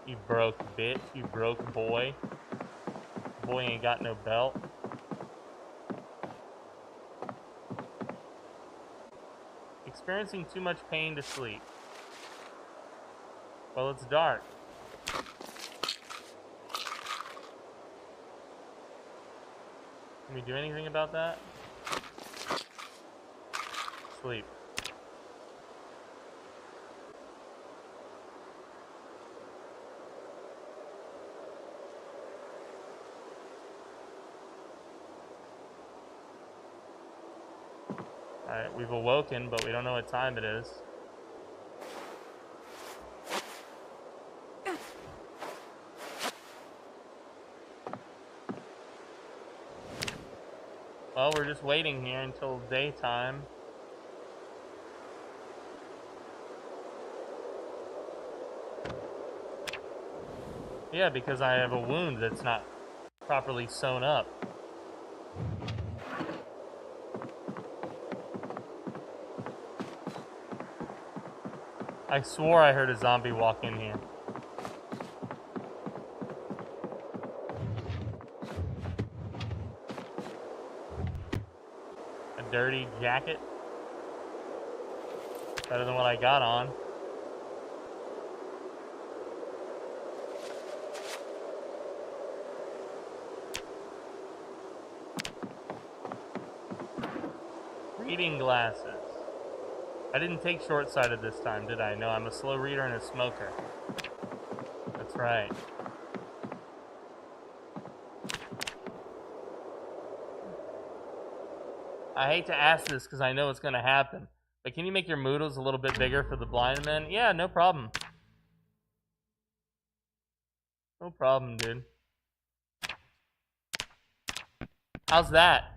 You broke bitch, you broke boy. Boy ain't got no belt. Experiencing too much pain to sleep. Well, it's dark. Can we do anything about that? Sleep. Alright, we've awoken, but we don't know what time it is. Well, we're just waiting here until daytime. Yeah, because I have a wound that's not properly sewn up. I swore I heard a zombie walk in here. A dirty jacket. Better than what I got on. Reading glasses. I didn't take short-sighted this time, did I? No, I'm a slow reader and a smoker. That's right. I hate to ask this because I know it's going to happen, but can you make your moodles a little bit bigger for the blind men? Yeah, no problem. No problem, dude. How's that?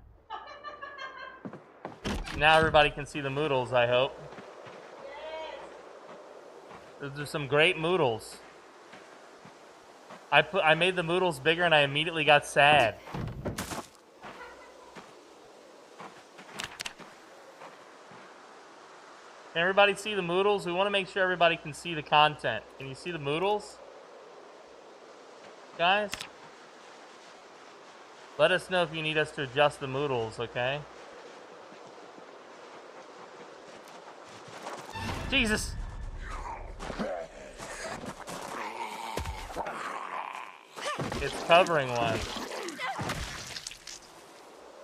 Now everybody can see the moodles, I hope. Those are some great moodles. I made the moodles bigger and I immediately got sad. Can everybody see the moodles? We want to make sure everybody can see the content. Can you see the moodles? Guys? Let us know if you need us to adjust the moodles, okay? Jesus! It's covering one.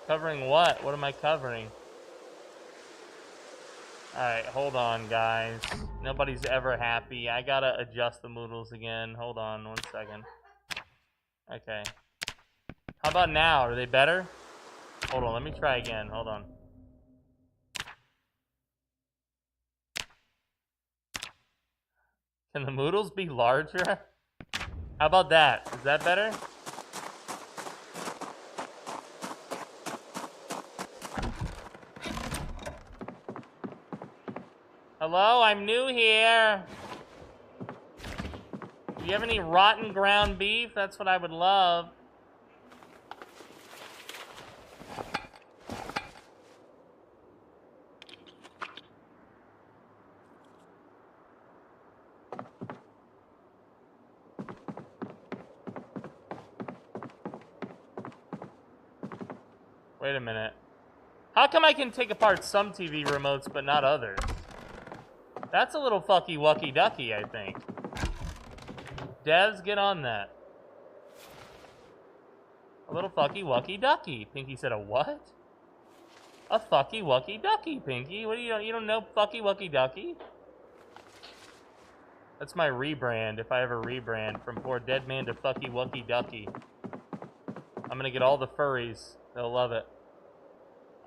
Covering what? What am I covering? Alright, hold on, guys. Nobody's ever happy. I gotta adjust the moodles again. Hold on 1 second. Okay. How about now? Are they better? Hold on, let me try again. Hold on. Can the moodles be larger? How about that? Is that better? Hello, I'm new here. Do you have any rotten ground beef? That's what I would love. Wait a minute. How come I can take apart some TV remotes but not others? That's a little fucky wucky ducky, I think. Devs, get on that. A little fucky wucky ducky. Pinky said a what? A fucky wucky ducky, Pinky. What do you don't know fucky wucky ducky? That's my rebrand if I ever rebrand from PoorDeadMan to fucky wucky ducky. I'm gonna get all the furries. They'll love it.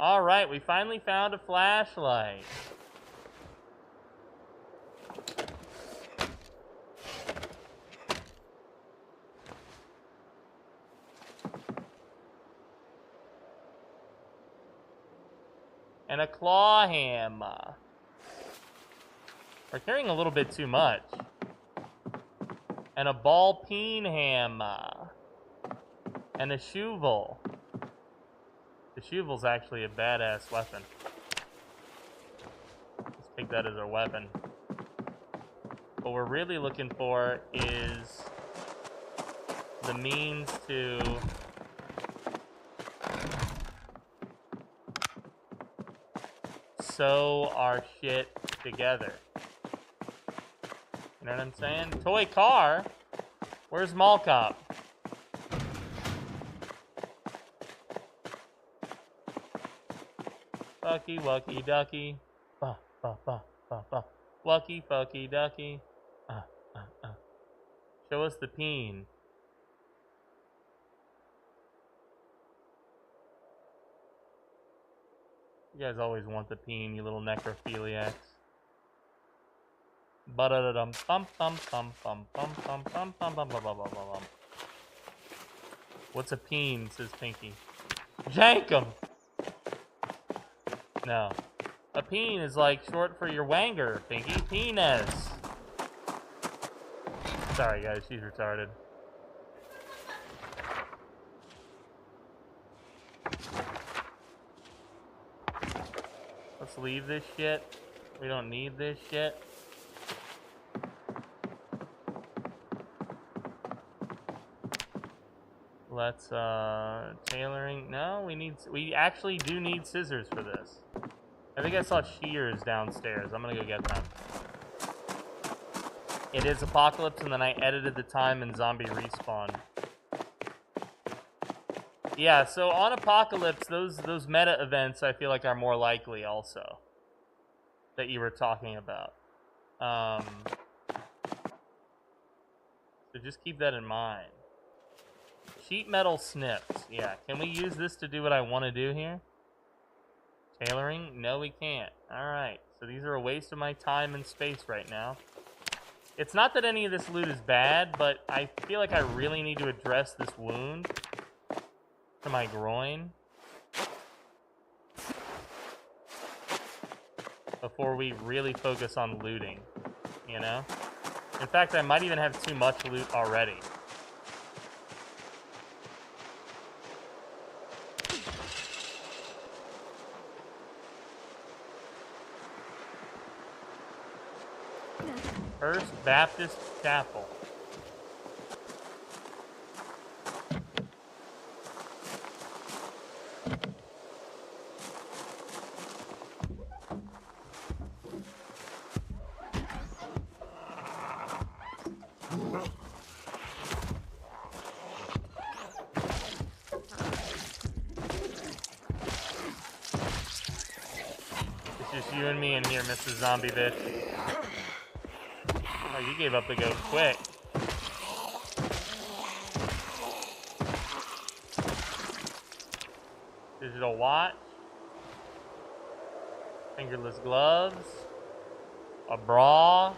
Alright, we finally found a flashlight. And a claw hammer. We're carrying a little bit too much. And a ball peen hammer. And a shovel. The shovel's actually a badass weapon. Let's take that as our weapon. What we're really looking for is the means to sew our shit together. You know what I'm saying? Toy car? Where's Mall Cop? Fucky wucky ducky. Ba ba ba ba ba. Wucky fucky ducky. Show us the peen. You guys always want the peen, you little necrophiliacs. Ba-da-da-dum, bum bum bum bum bum bum bum bum bum bum bum bum bum. What's a peen, says Pinky. Jank 'em! No. A peen is like short for your wanger, Pinky. Penis! Sorry guys, she's retarded. Let's leave this shit. We don't need this shit. Let's, tailoring. No, we actually do need scissors for this. I think I saw shears downstairs. I'm gonna go get them. It is Apocalypse, and then I edited the time in Zombie Respawn. Yeah, so on Apocalypse, those meta events I feel like are more likely also. That you were talking about. So just keep that in mind. Sheet metal snips. Yeah, can we use this to do what I want to do here? Tailoring? No, we can't. Alright, so these are a waste of my time and space right now. It's not that any of this loot is bad, but I feel like I really need to address this wound to my groin before we really focus on looting, you know? In fact, I might even have too much loot already. First Baptist Chapel. It's just you and me in here, Mr. Zombie bitch. Oh, you gave up the ghost quick. Digital watch. Fingerless gloves. A bra.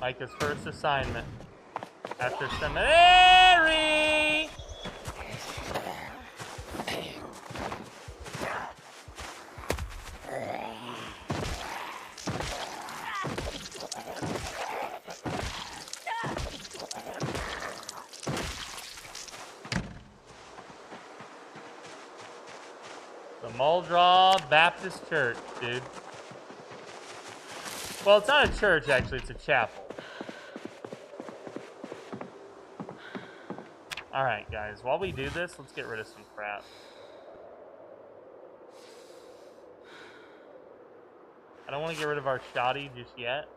Micah's first assignment after seminary. The Muldraw Baptist Church, dude. Well, it's not a church, actually. It's a chapel. Alright, guys. While we do this, let's get rid of some crap. I don't want to get rid of our shoddy just yet.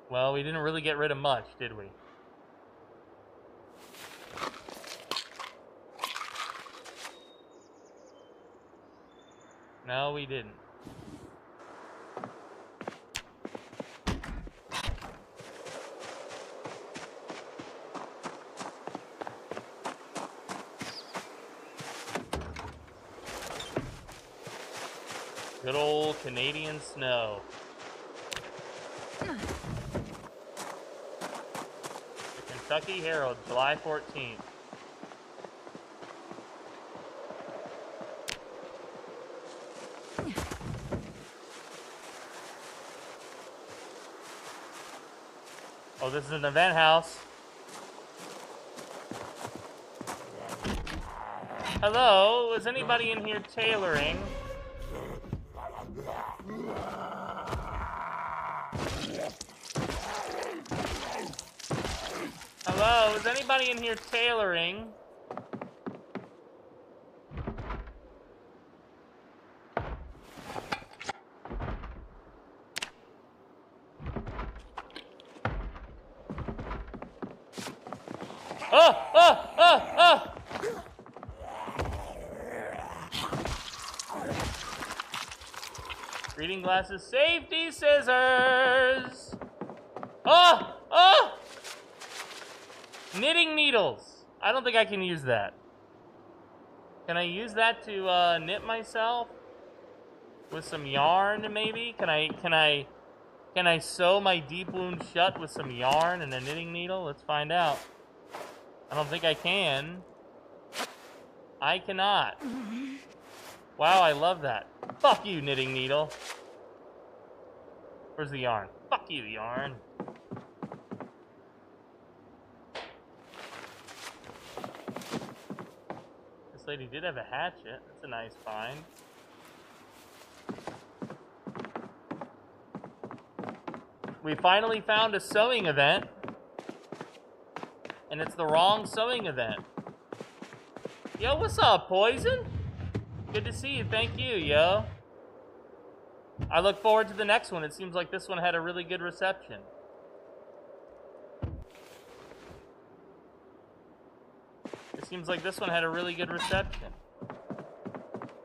Well, we didn't really get rid of much, did we? No, we didn't. Good old Canadian snow. The Kentucky Herald, July 14th. Oh, this is an event house. Hello, is anybody in here tailoring? Hello, is anybody in here tailoring? Oh! Reading glasses, safety scissors. Oh! Knitting needles. I don't think I can use that. Can I use that to knit myself with some yarn? Maybe. Can I sew my deep wound shut with some yarn and a knitting needle? Let's find out. I don't think I can. I cannot. Wow, I love that. Fuck you, knitting needle. Where's the yarn? Fuck you, yarn. This lady did have a hatchet. That's a nice find. We finally found a sewing event. And it's the wrong sewing event. Yo, what's up, Poison? Good to see you. Thank you, yo. I look forward to the next one. It seems like this one had a really good reception. It seems like this one had a really good reception.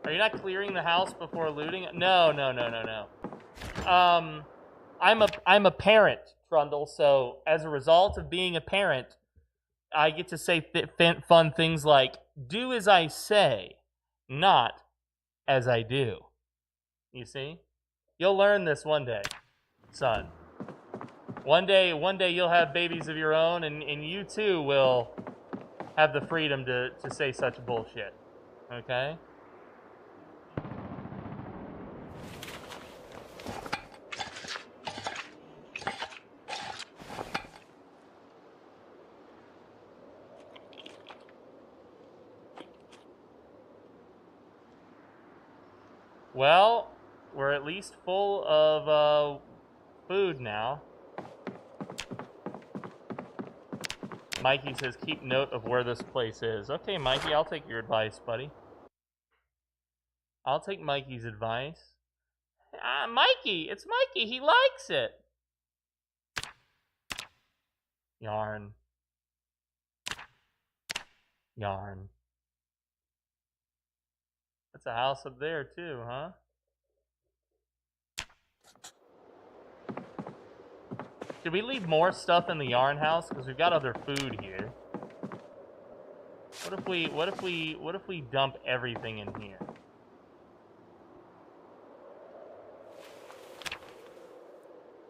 Are you not clearing the house before looting? No. I'm a parent, Trundle, so as a result of being a parent, I get to say fun things like, do as I say, not as I do. You see? You'll learn this one day, son. One day you'll have babies of your own, and you too will have the freedom to say such bullshit. Okay? Well, we're at least full of food now. Mikey says, keep note of where this place is. Okay, Mikey, I'll take your advice, buddy. I'll take Mikey's advice. Mikey! It's Mikey! He likes it! Yarn. Yarn. That's a house up there, too, huh? Should we leave more stuff in the yarn house? Because we've got other food here. What if we dump everything in here?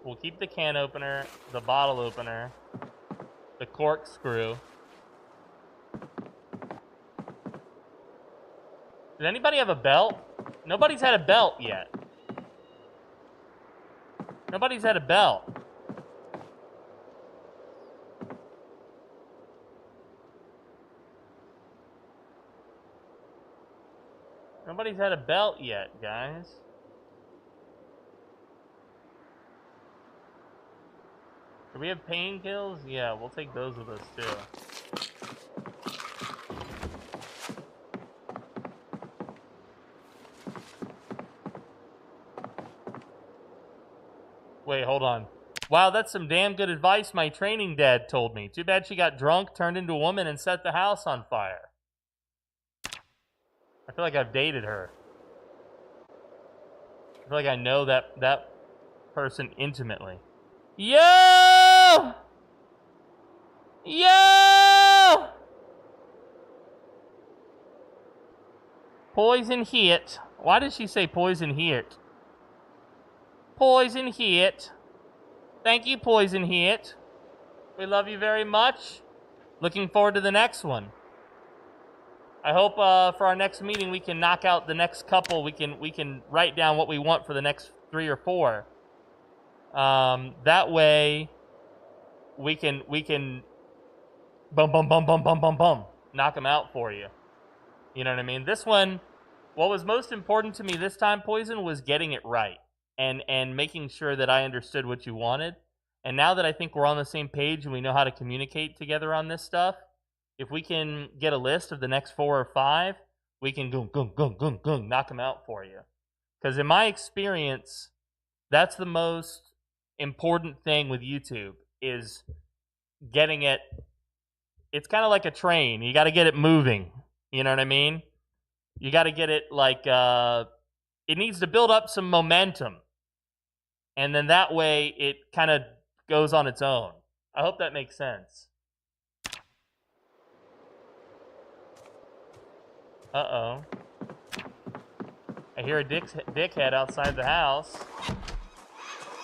We'll keep the can opener, the bottle opener, the corkscrew. Does anybody have a belt? Nobody's had a belt yet. Nobody's had a belt. Nobody's had a belt yet, guys. Do we have painkills? Yeah, we'll take those with us, too. Wait, hold on. Wow, that's some damn good advice my training dad told me. Too bad she got drunk, turned into a woman, and set the house on fire. I feel like I've dated her. I feel like I know that person intimately. Yo! Yo! Poison hit. Why did she say poison hit? Poison hit. Thank you, Poison hit. We love you very much. Looking forward to the next one. I hope for our next meeting we can knock out the next couple. We can write down what we want for the next 3 or 4. That way we can bum knock them out for you. You know what I mean? This one, what was most important to me this time, Poison, was getting it right and making sure that I understood what you wanted. And now that I think we're on the same page and we know how to communicate together on this stuff, if we can get a list of the next 4 or 5, we can knock them out for you. Because in my experience, that's the most important thing with YouTube, is getting it it's kind of like a train. You got to get it moving. You know what I mean? You got to get it like it needs to build up some momentum. And then that way it kind of goes on its own. I hope that makes sense. Uh-oh. I hear a dickhead outside the house.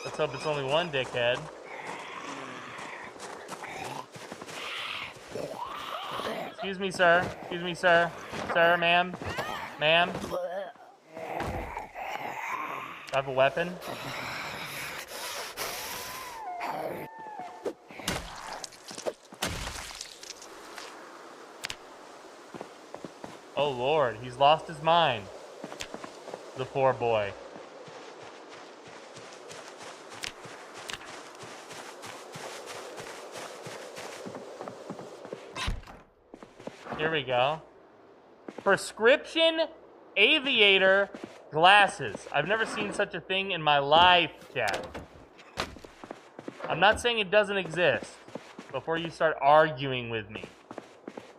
Let's hope it's only one dickhead. Excuse me, sir. Excuse me, sir. Sir, ma'am. Ma'am. Do I have a weapon? Oh, Lord. He's lost his mind. The poor boy. Here we go. Prescription aviator glasses. I've never seen such a thing in my life, chat. I'm not saying it doesn't exist. Before you start arguing with me.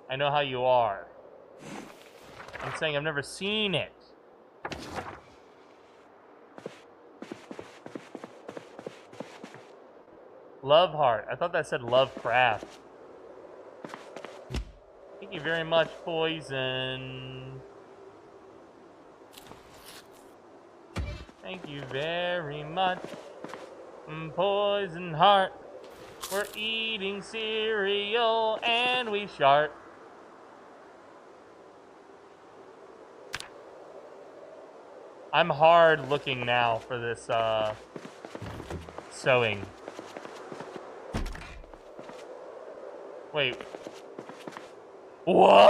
I know how you are. I'm saying I've never seen it. Love heart. I thought that said Lovecraft. Thank you very much, Poison. Thank you very much, Poison Heart. We're eating cereal and we shart. I'm hard looking now for this sewing. Wait. What?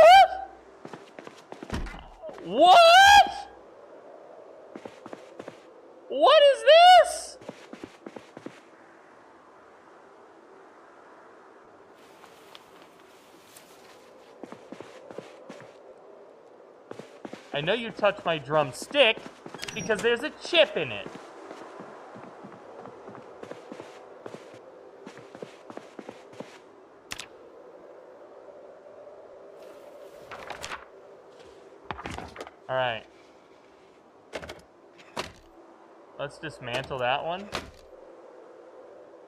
What? What is this? I know you touched my drumstick because there's a chip in it. All right. Let's dismantle that one.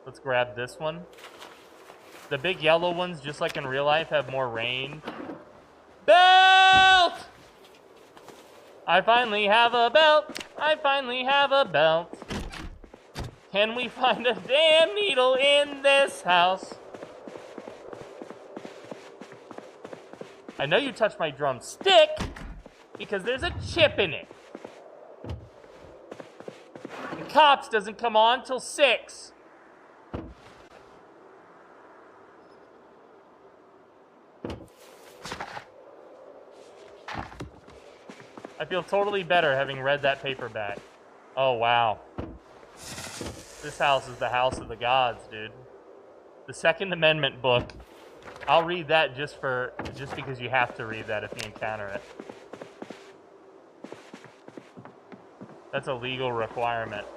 Let's grab this one. The big yellow ones, just like in real life, have more range. Belt! I finally have a belt. I finally have a belt. Can we find a damn needle in this house? I know you touched my drumstick because there's a chip in it. The cops doesn't come on till 6. I feel totally better having read that paperback. Oh, wow. This house is the house of the gods, dude. The Second Amendment book. I'll read that just because you have to read that if you encounter it. That's a legal requirement.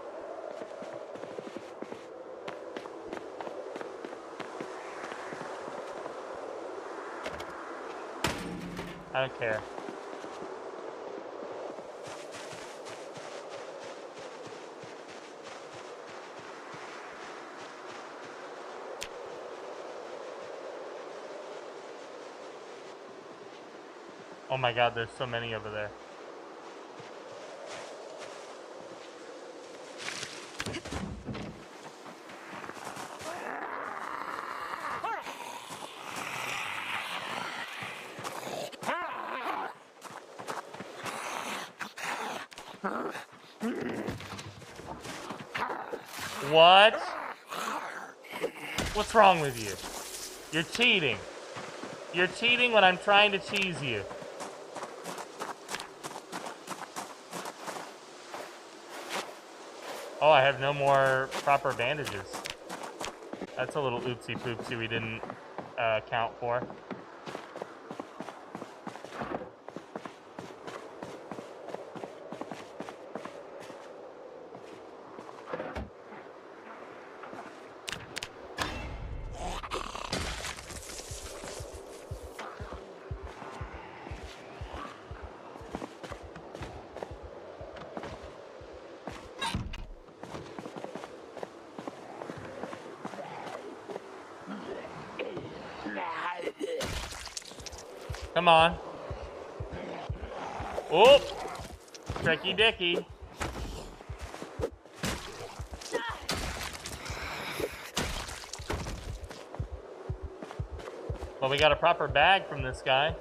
I don't care. Oh my god, there's so many over there. What? What's wrong with you? You're cheating. You're cheating when I'm trying to cheese you. Oh, I have no more proper bandages. That's a little oopsie poopsie we didn't account for. Come on. Oh! Tricky dicky. Well, we got a proper bag from this guy.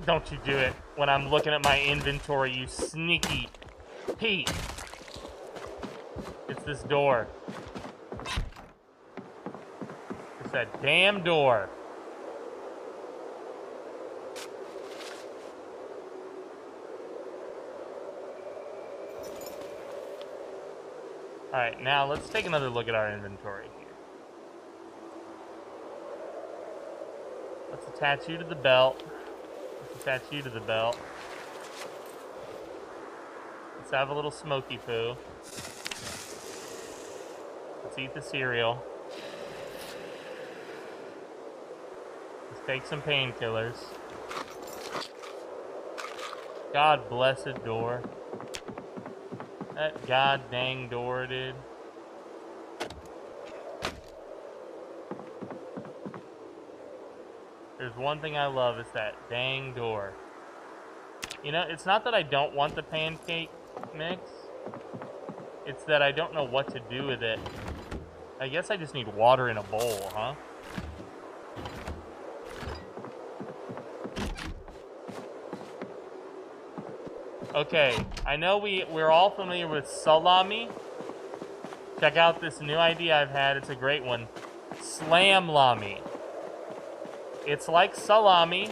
Don't you do it when I'm looking at my inventory, you sneaky Pete. It's this door. It's that damn door. Alright, now let's take another look at our inventory here. Let's attach you to the belt. Attach you to the belt. Let's have a little smoky poo. Let's eat the cereal. Let's take some painkillers. God blessed door. That god dang door, dude. There's one thing I love, it's that dang door. You know, it's not that I don't want the pancake mix. It's that I don't know what to do with it. I guess I just need water in a bowl, huh? Okay, I know we're all familiar with salami. Check out this new idea I've had, it's a great one. Slam-lami. It's like salami,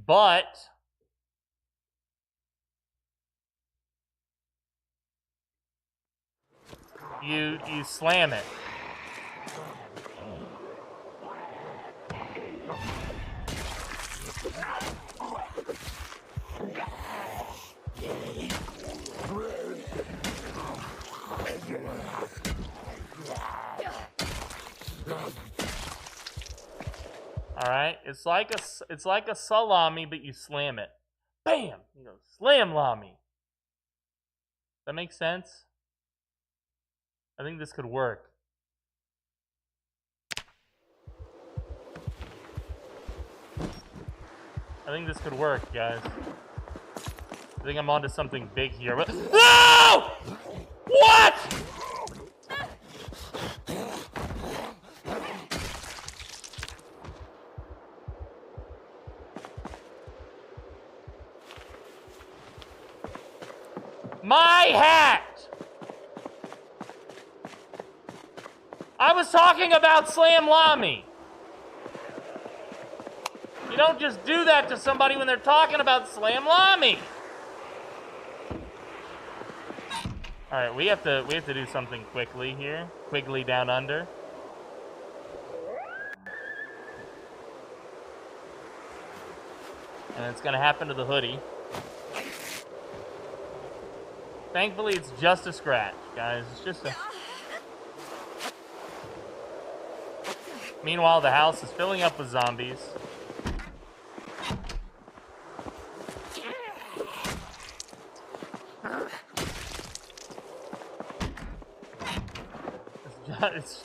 but you slam it. All right, it's like a salami, but you slam it. Bam! You go slam-lami. That makes sense? I think this could work. I think this could work, guys. I think I'm onto something big here. No! What? My hat! I was talking about slam-lami. You don't just do that to somebody when they're talking about slam-lami. All right, we have to do something quickly here. Quickly down under. And it's gonna happen to the hoodie. Thankfully, it's just a scratch, guys. It's just a... Meanwhile, the house is filling up with zombies. It's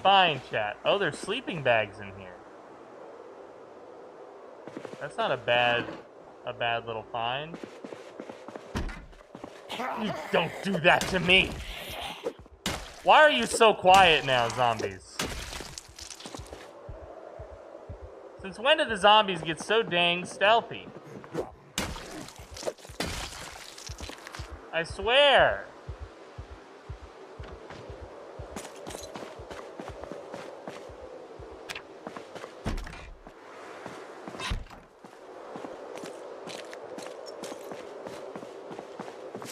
fine, chat. Oh, there's sleeping bags in here. That's not a bad little find. You don't do that to me! Why are you so quiet now, zombies? Since when did the zombies get so dang stealthy? I swear!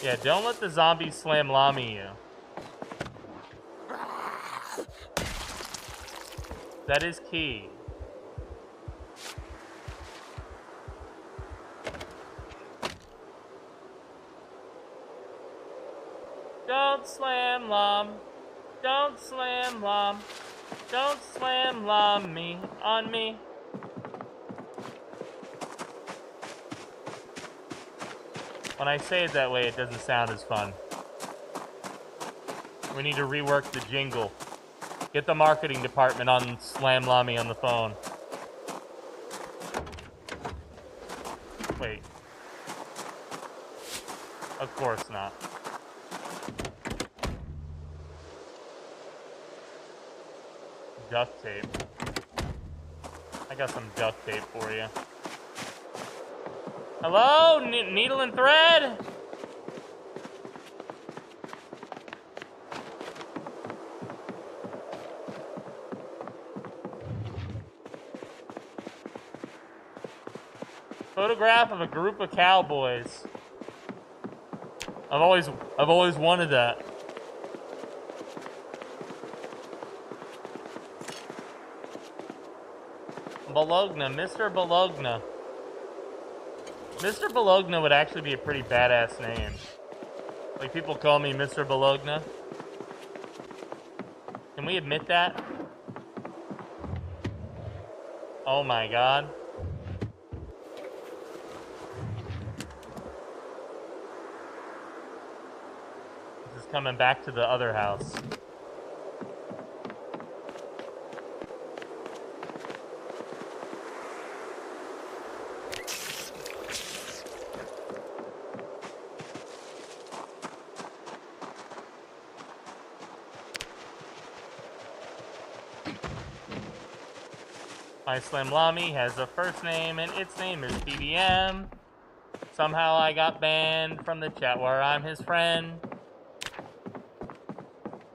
Yeah, don't let the zombies slam lami you. That is key. Don't slam lom. Don't slam lom. Don't slam lom me on me. When I say it that way, it doesn't sound as fun. We need to rework the jingle. Get the marketing department on Slam Lami on the phone. Wait. Of course not. Duct tape. I got some duct tape for you. Hello? Needle and thread? Photograph of a group of cowboys. I've always wanted that. Bologna, Mr. Bologna. Mr. Bologna would actually be a pretty badass name. Like, people call me Mr. Bologna. Can we admit that? Oh my god. This is coming back to the other house. My Slam Lami has a first name, and its name is PDM. Somehow I got banned from the chat where I'm his friend.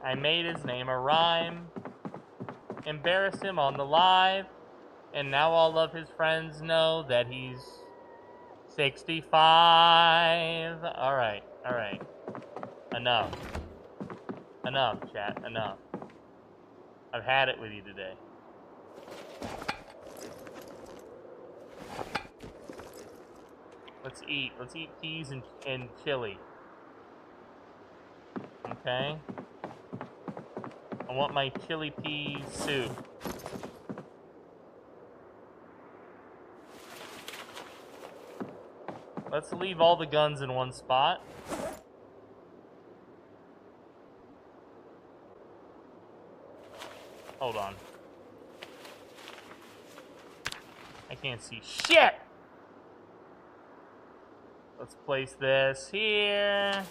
I made his name a rhyme, embarrassed him on the live, and now all of his friends know that he's 65. Alright, alright. Enough. Enough, chat, enough. I've had it with you today. Let's eat. Let's eat peas and chili. Okay. I want my chili pea soup. Let's leave all the guns in one spot. Hold on. I can't see shit! Let's place this here.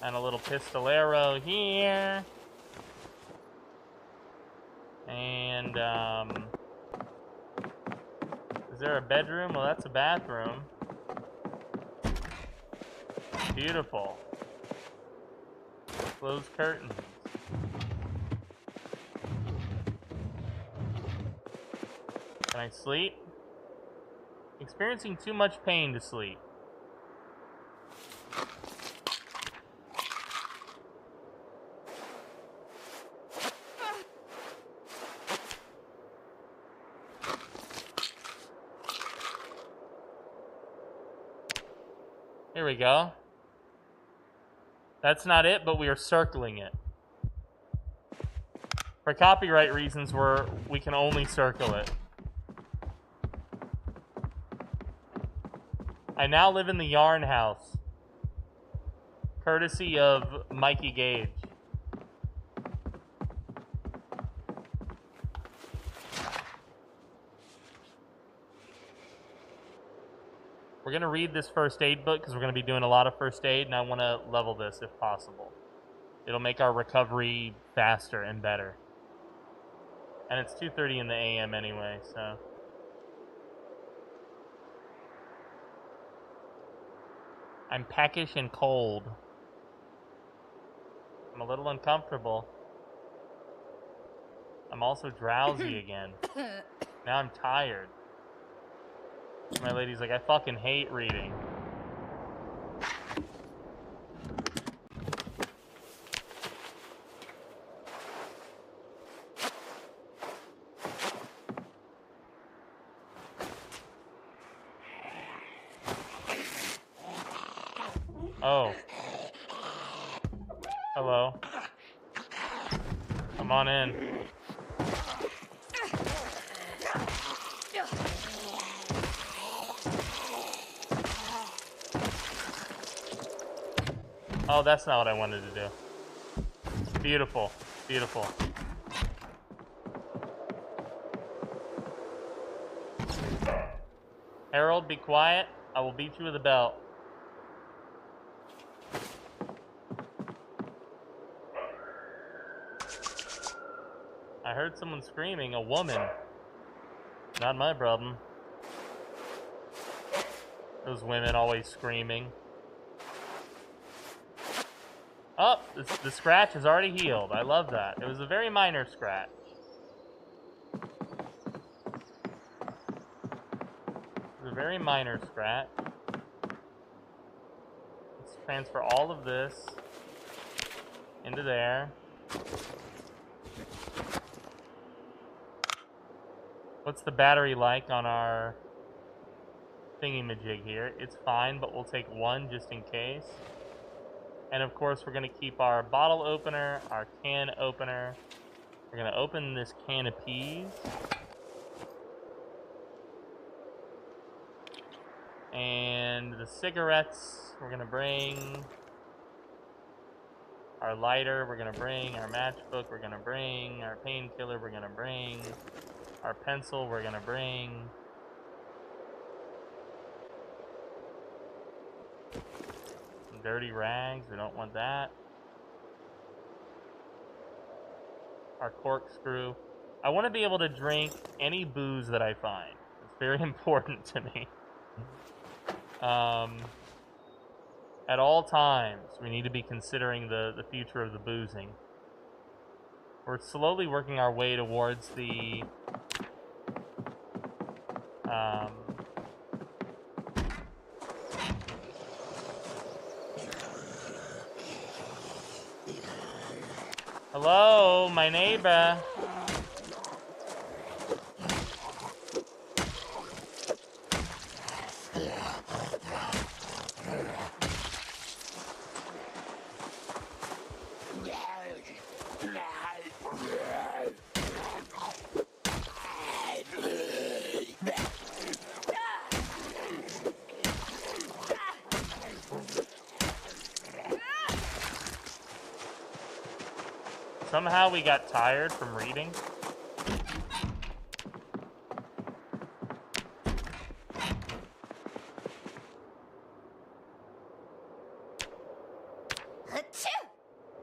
And a little pistolero here. And, is there a bedroom? Well, that's a bathroom. Beautiful. Closed curtains. Can I sleep? Experiencing too much pain to sleep. Here we go. That's not it, but we are circling it. For copyright reasons, we can only circle it. I now live in the yarn house, courtesy of Mikey Gage. We're going to read this first aid book because we're going to be doing a lot of first aid, and I want to level this if possible. It'll make our recovery faster and better. And it's 2:30 in the AM anyway, so... I'm peckish and cold. I'm a little uncomfortable. I'm also drowsy again. Now I'm tired. My lady's like, I fucking hate reading. Oh. Hello. Come on in. Oh, that's not what I wanted to do. Beautiful. Beautiful. Harold, be quiet. I will beat you with a belt. I heard someone screaming. A woman. Not my problem. Those women always screaming. Oh, the scratch is already healed. I love that. It was a very minor scratch. It was a very minor scratch. Let's transfer all of this into there. What's the battery like on our thingy-majig here? It's fine, but we'll take one just in case. And of course, we're going to keep our bottle opener, our can opener. We're going to open this can of peas. And the cigarettes, we're going to bring. Our lighter, we're going to bring. Our matchbook, we're going to bring. Our painkiller, we're going to bring. Our pencil, we're going to bring. Dirty rags, we don't want that. Our corkscrew. I want to be able to drink any booze that I find. It's very important to me. At all times, we need to be considering the future of the boozing. We're slowly working our way towards the hello, my neighbor. Somehow we got tired from reading.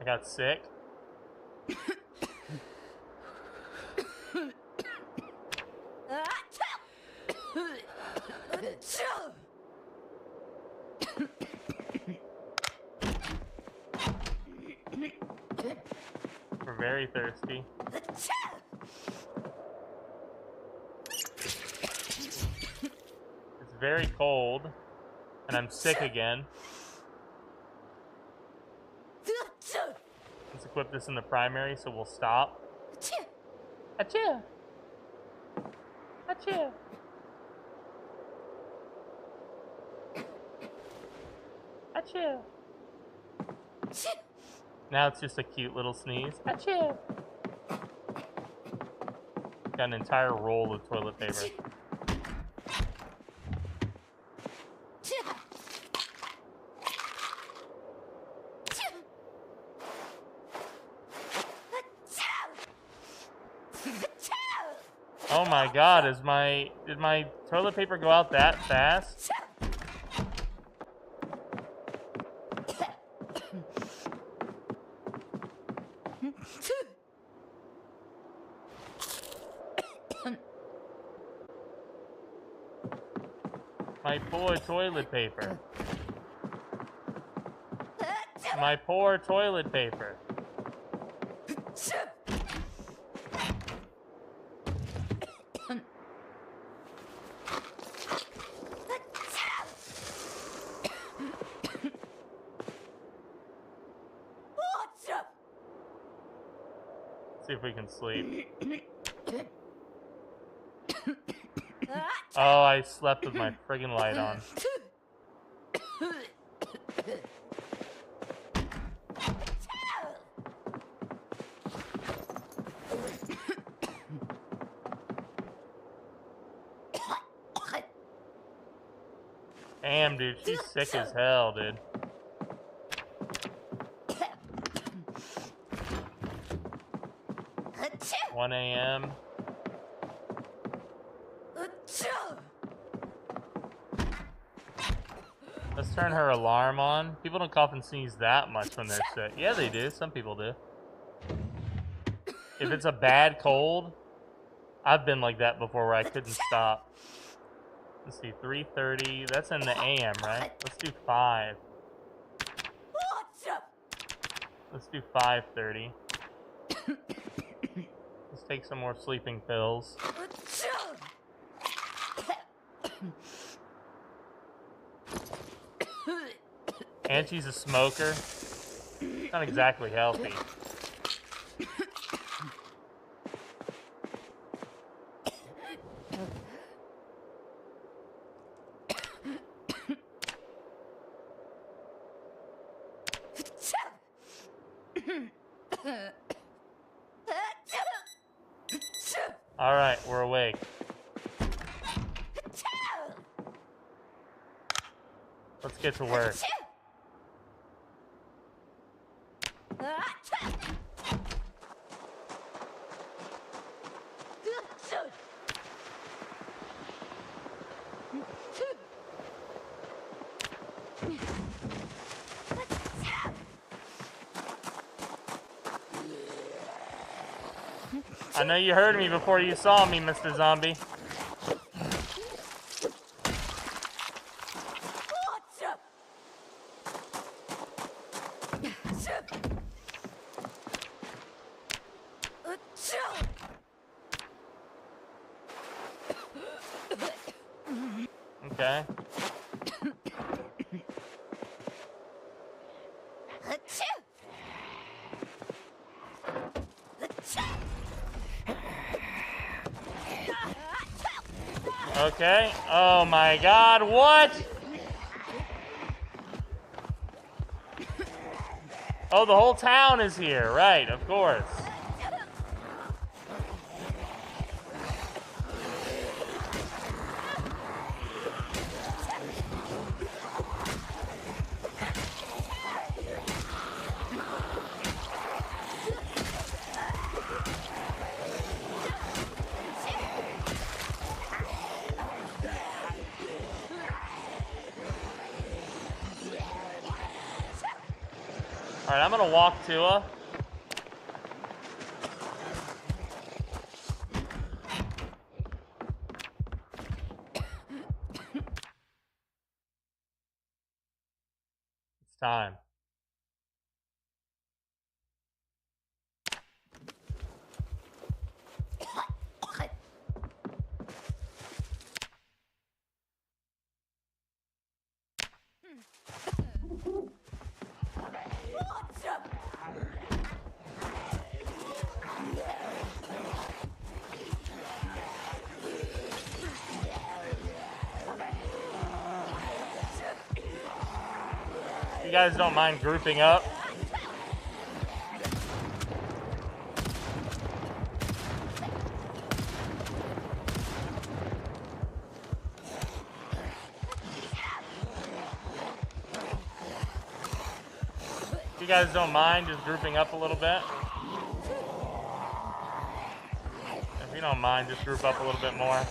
I got sick. We're very thirsty. It's very cold, and I'm sick again. Let's equip this in the primary, so we'll stop. Achoo! Achoo! Achoo! Now it's just a cute little sneeze. Achoo! Got an entire roll of toilet paper. Oh my god, did my toilet paper go out that fast? My poor toilet paper. My poor toilet paper. See if we can sleep. Oh, I slept with my friggin' light on. Damn, dude, she's sick as hell, dude. Achoo! 1 a.m. Achoo! Let's turn her alarm on. People don't cough and sneeze that much when they're sick. Yeah, they do. Some people do. If it's a bad cold, I've been like that before where I couldn't stop. Let's see, 3:30. That's in the AM, right? Let's do 5. Let's do 5:30. Let's take some more sleeping pills. And she's a smoker. Not exactly healthy. All right, we're awake. Let's get to work. I know you heard me before you saw me, Mr. Zombie. Okay. Okay. Oh my God, what? Oh, the whole town is here. Right, of course. All right, I'm gonna walk to her. It's time. You guys don't mind grouping up? You guys don't mind just grouping up a little bit? If you don't mind, just group up a little bit more.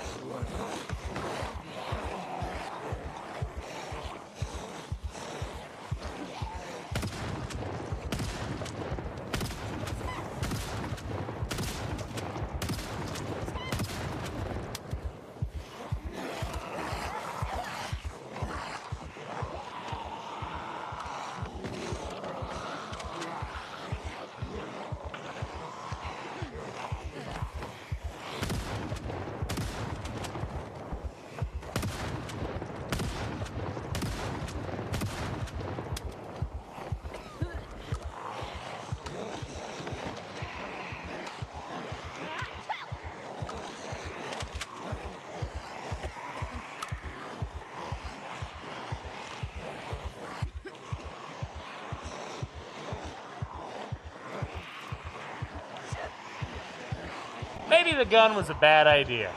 Maybe the gun was a bad idea.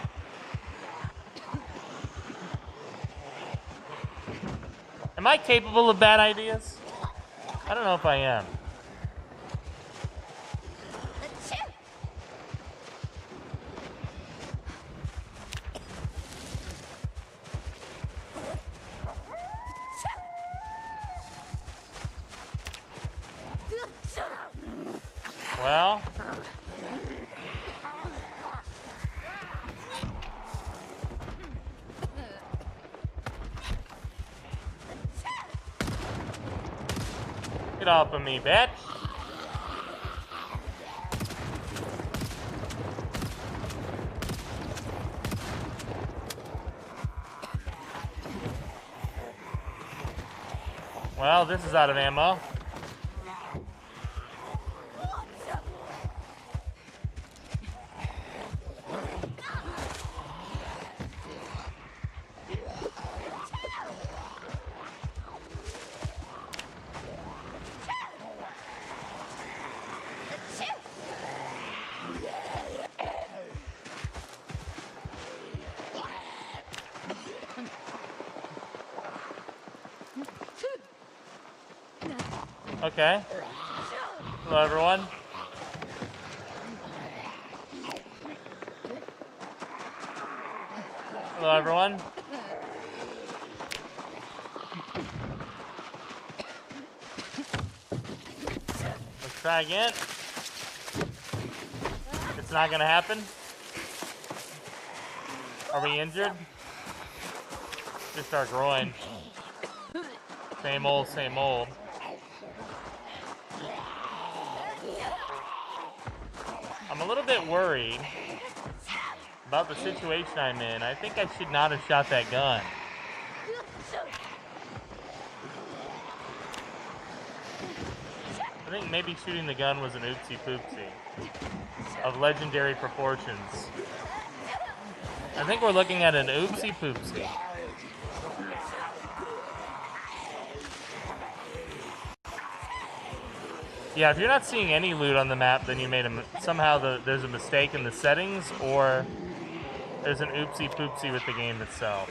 Am I capable of bad ideas? I don't know if I am. Well. Get off of me, bitch. Well, this is out of ammo. Okay. Hello, everyone. Hello, everyone. Let's try again. It's not gonna happen. Are we injured? Just our groin. Same old, same old. I'm a little bit worried about the situation I'm in. I think I should not have shot that gun. I think maybe shooting the gun was an oopsie poopsie of legendary proportions. I think we're looking at an oopsie poopsie. Yeah, if you're not seeing any loot on the map, then you made somehow there's a mistake in the settings, or there's an oopsie poopsie with the game itself.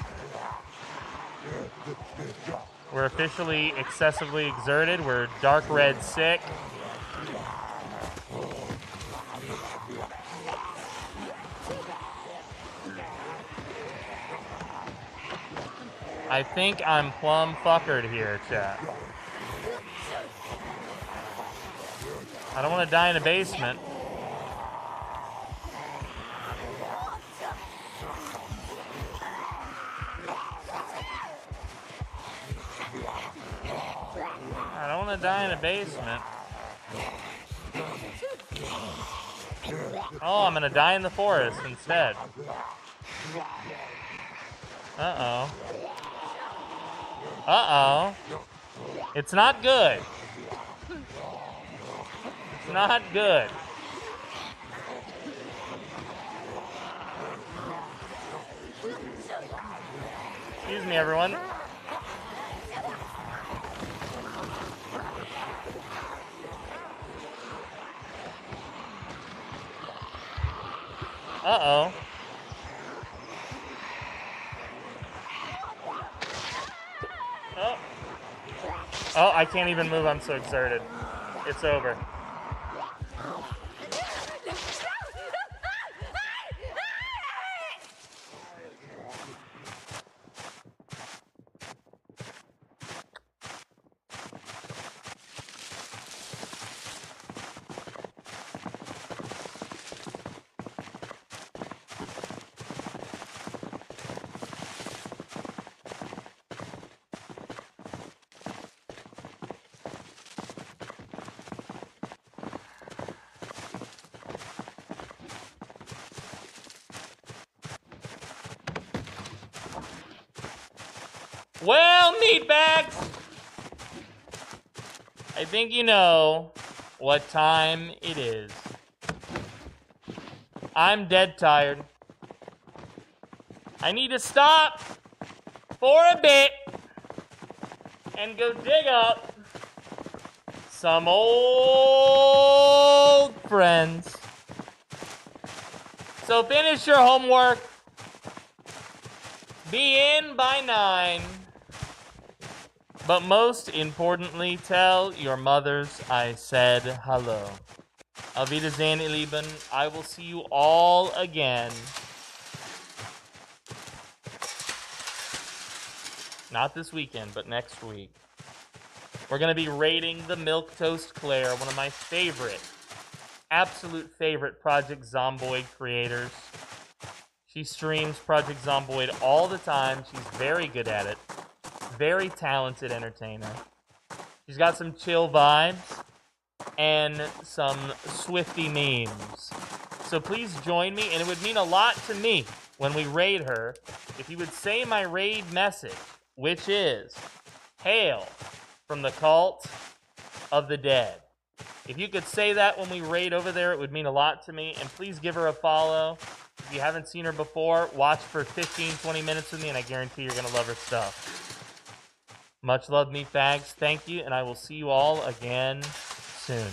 We're officially excessively exerted. We're dark red sick. I think I'm plumb fuckered here, chat. I don't want to die in a basement. I don't want to die in a basement. Oh, I'm going to die in the forest instead. Uh-oh. Uh-oh. It's not good. It's not good. Excuse me, everyone. Uh-oh. Oh. Oh, I can't even move. I'm so exerted. It's over. Well, meatbags, I think you know what time it is. I'm dead tired. I need to stop for a bit and go dig up some old friends. So finish your homework. Be in by 9. But most importantly, tell your mothers I said hello. Auf Wiedersehen, ihr Lieben. I will see you all again. Not this weekend, but next week. We're going to be rating the Milk Toast Claire, one of my favorite, absolute favorite Project Zomboid creators. She streams Project Zomboid all the time. She's very good at it. Very talented entertainer. She's got some chill vibes and some swifty memes. So please join me, and it would mean a lot to me when we raid her if you would say my raid message, which is, "Hail from the Cult of the Dead." If you could say that when we raid over there, it would mean a lot to me. And please give her a follow. If you haven't seen her before, watch for 15-20 minutes with me, and I guarantee you're going to love her stuff. Much love, meat bags. Thank you, and I will see you all again soon.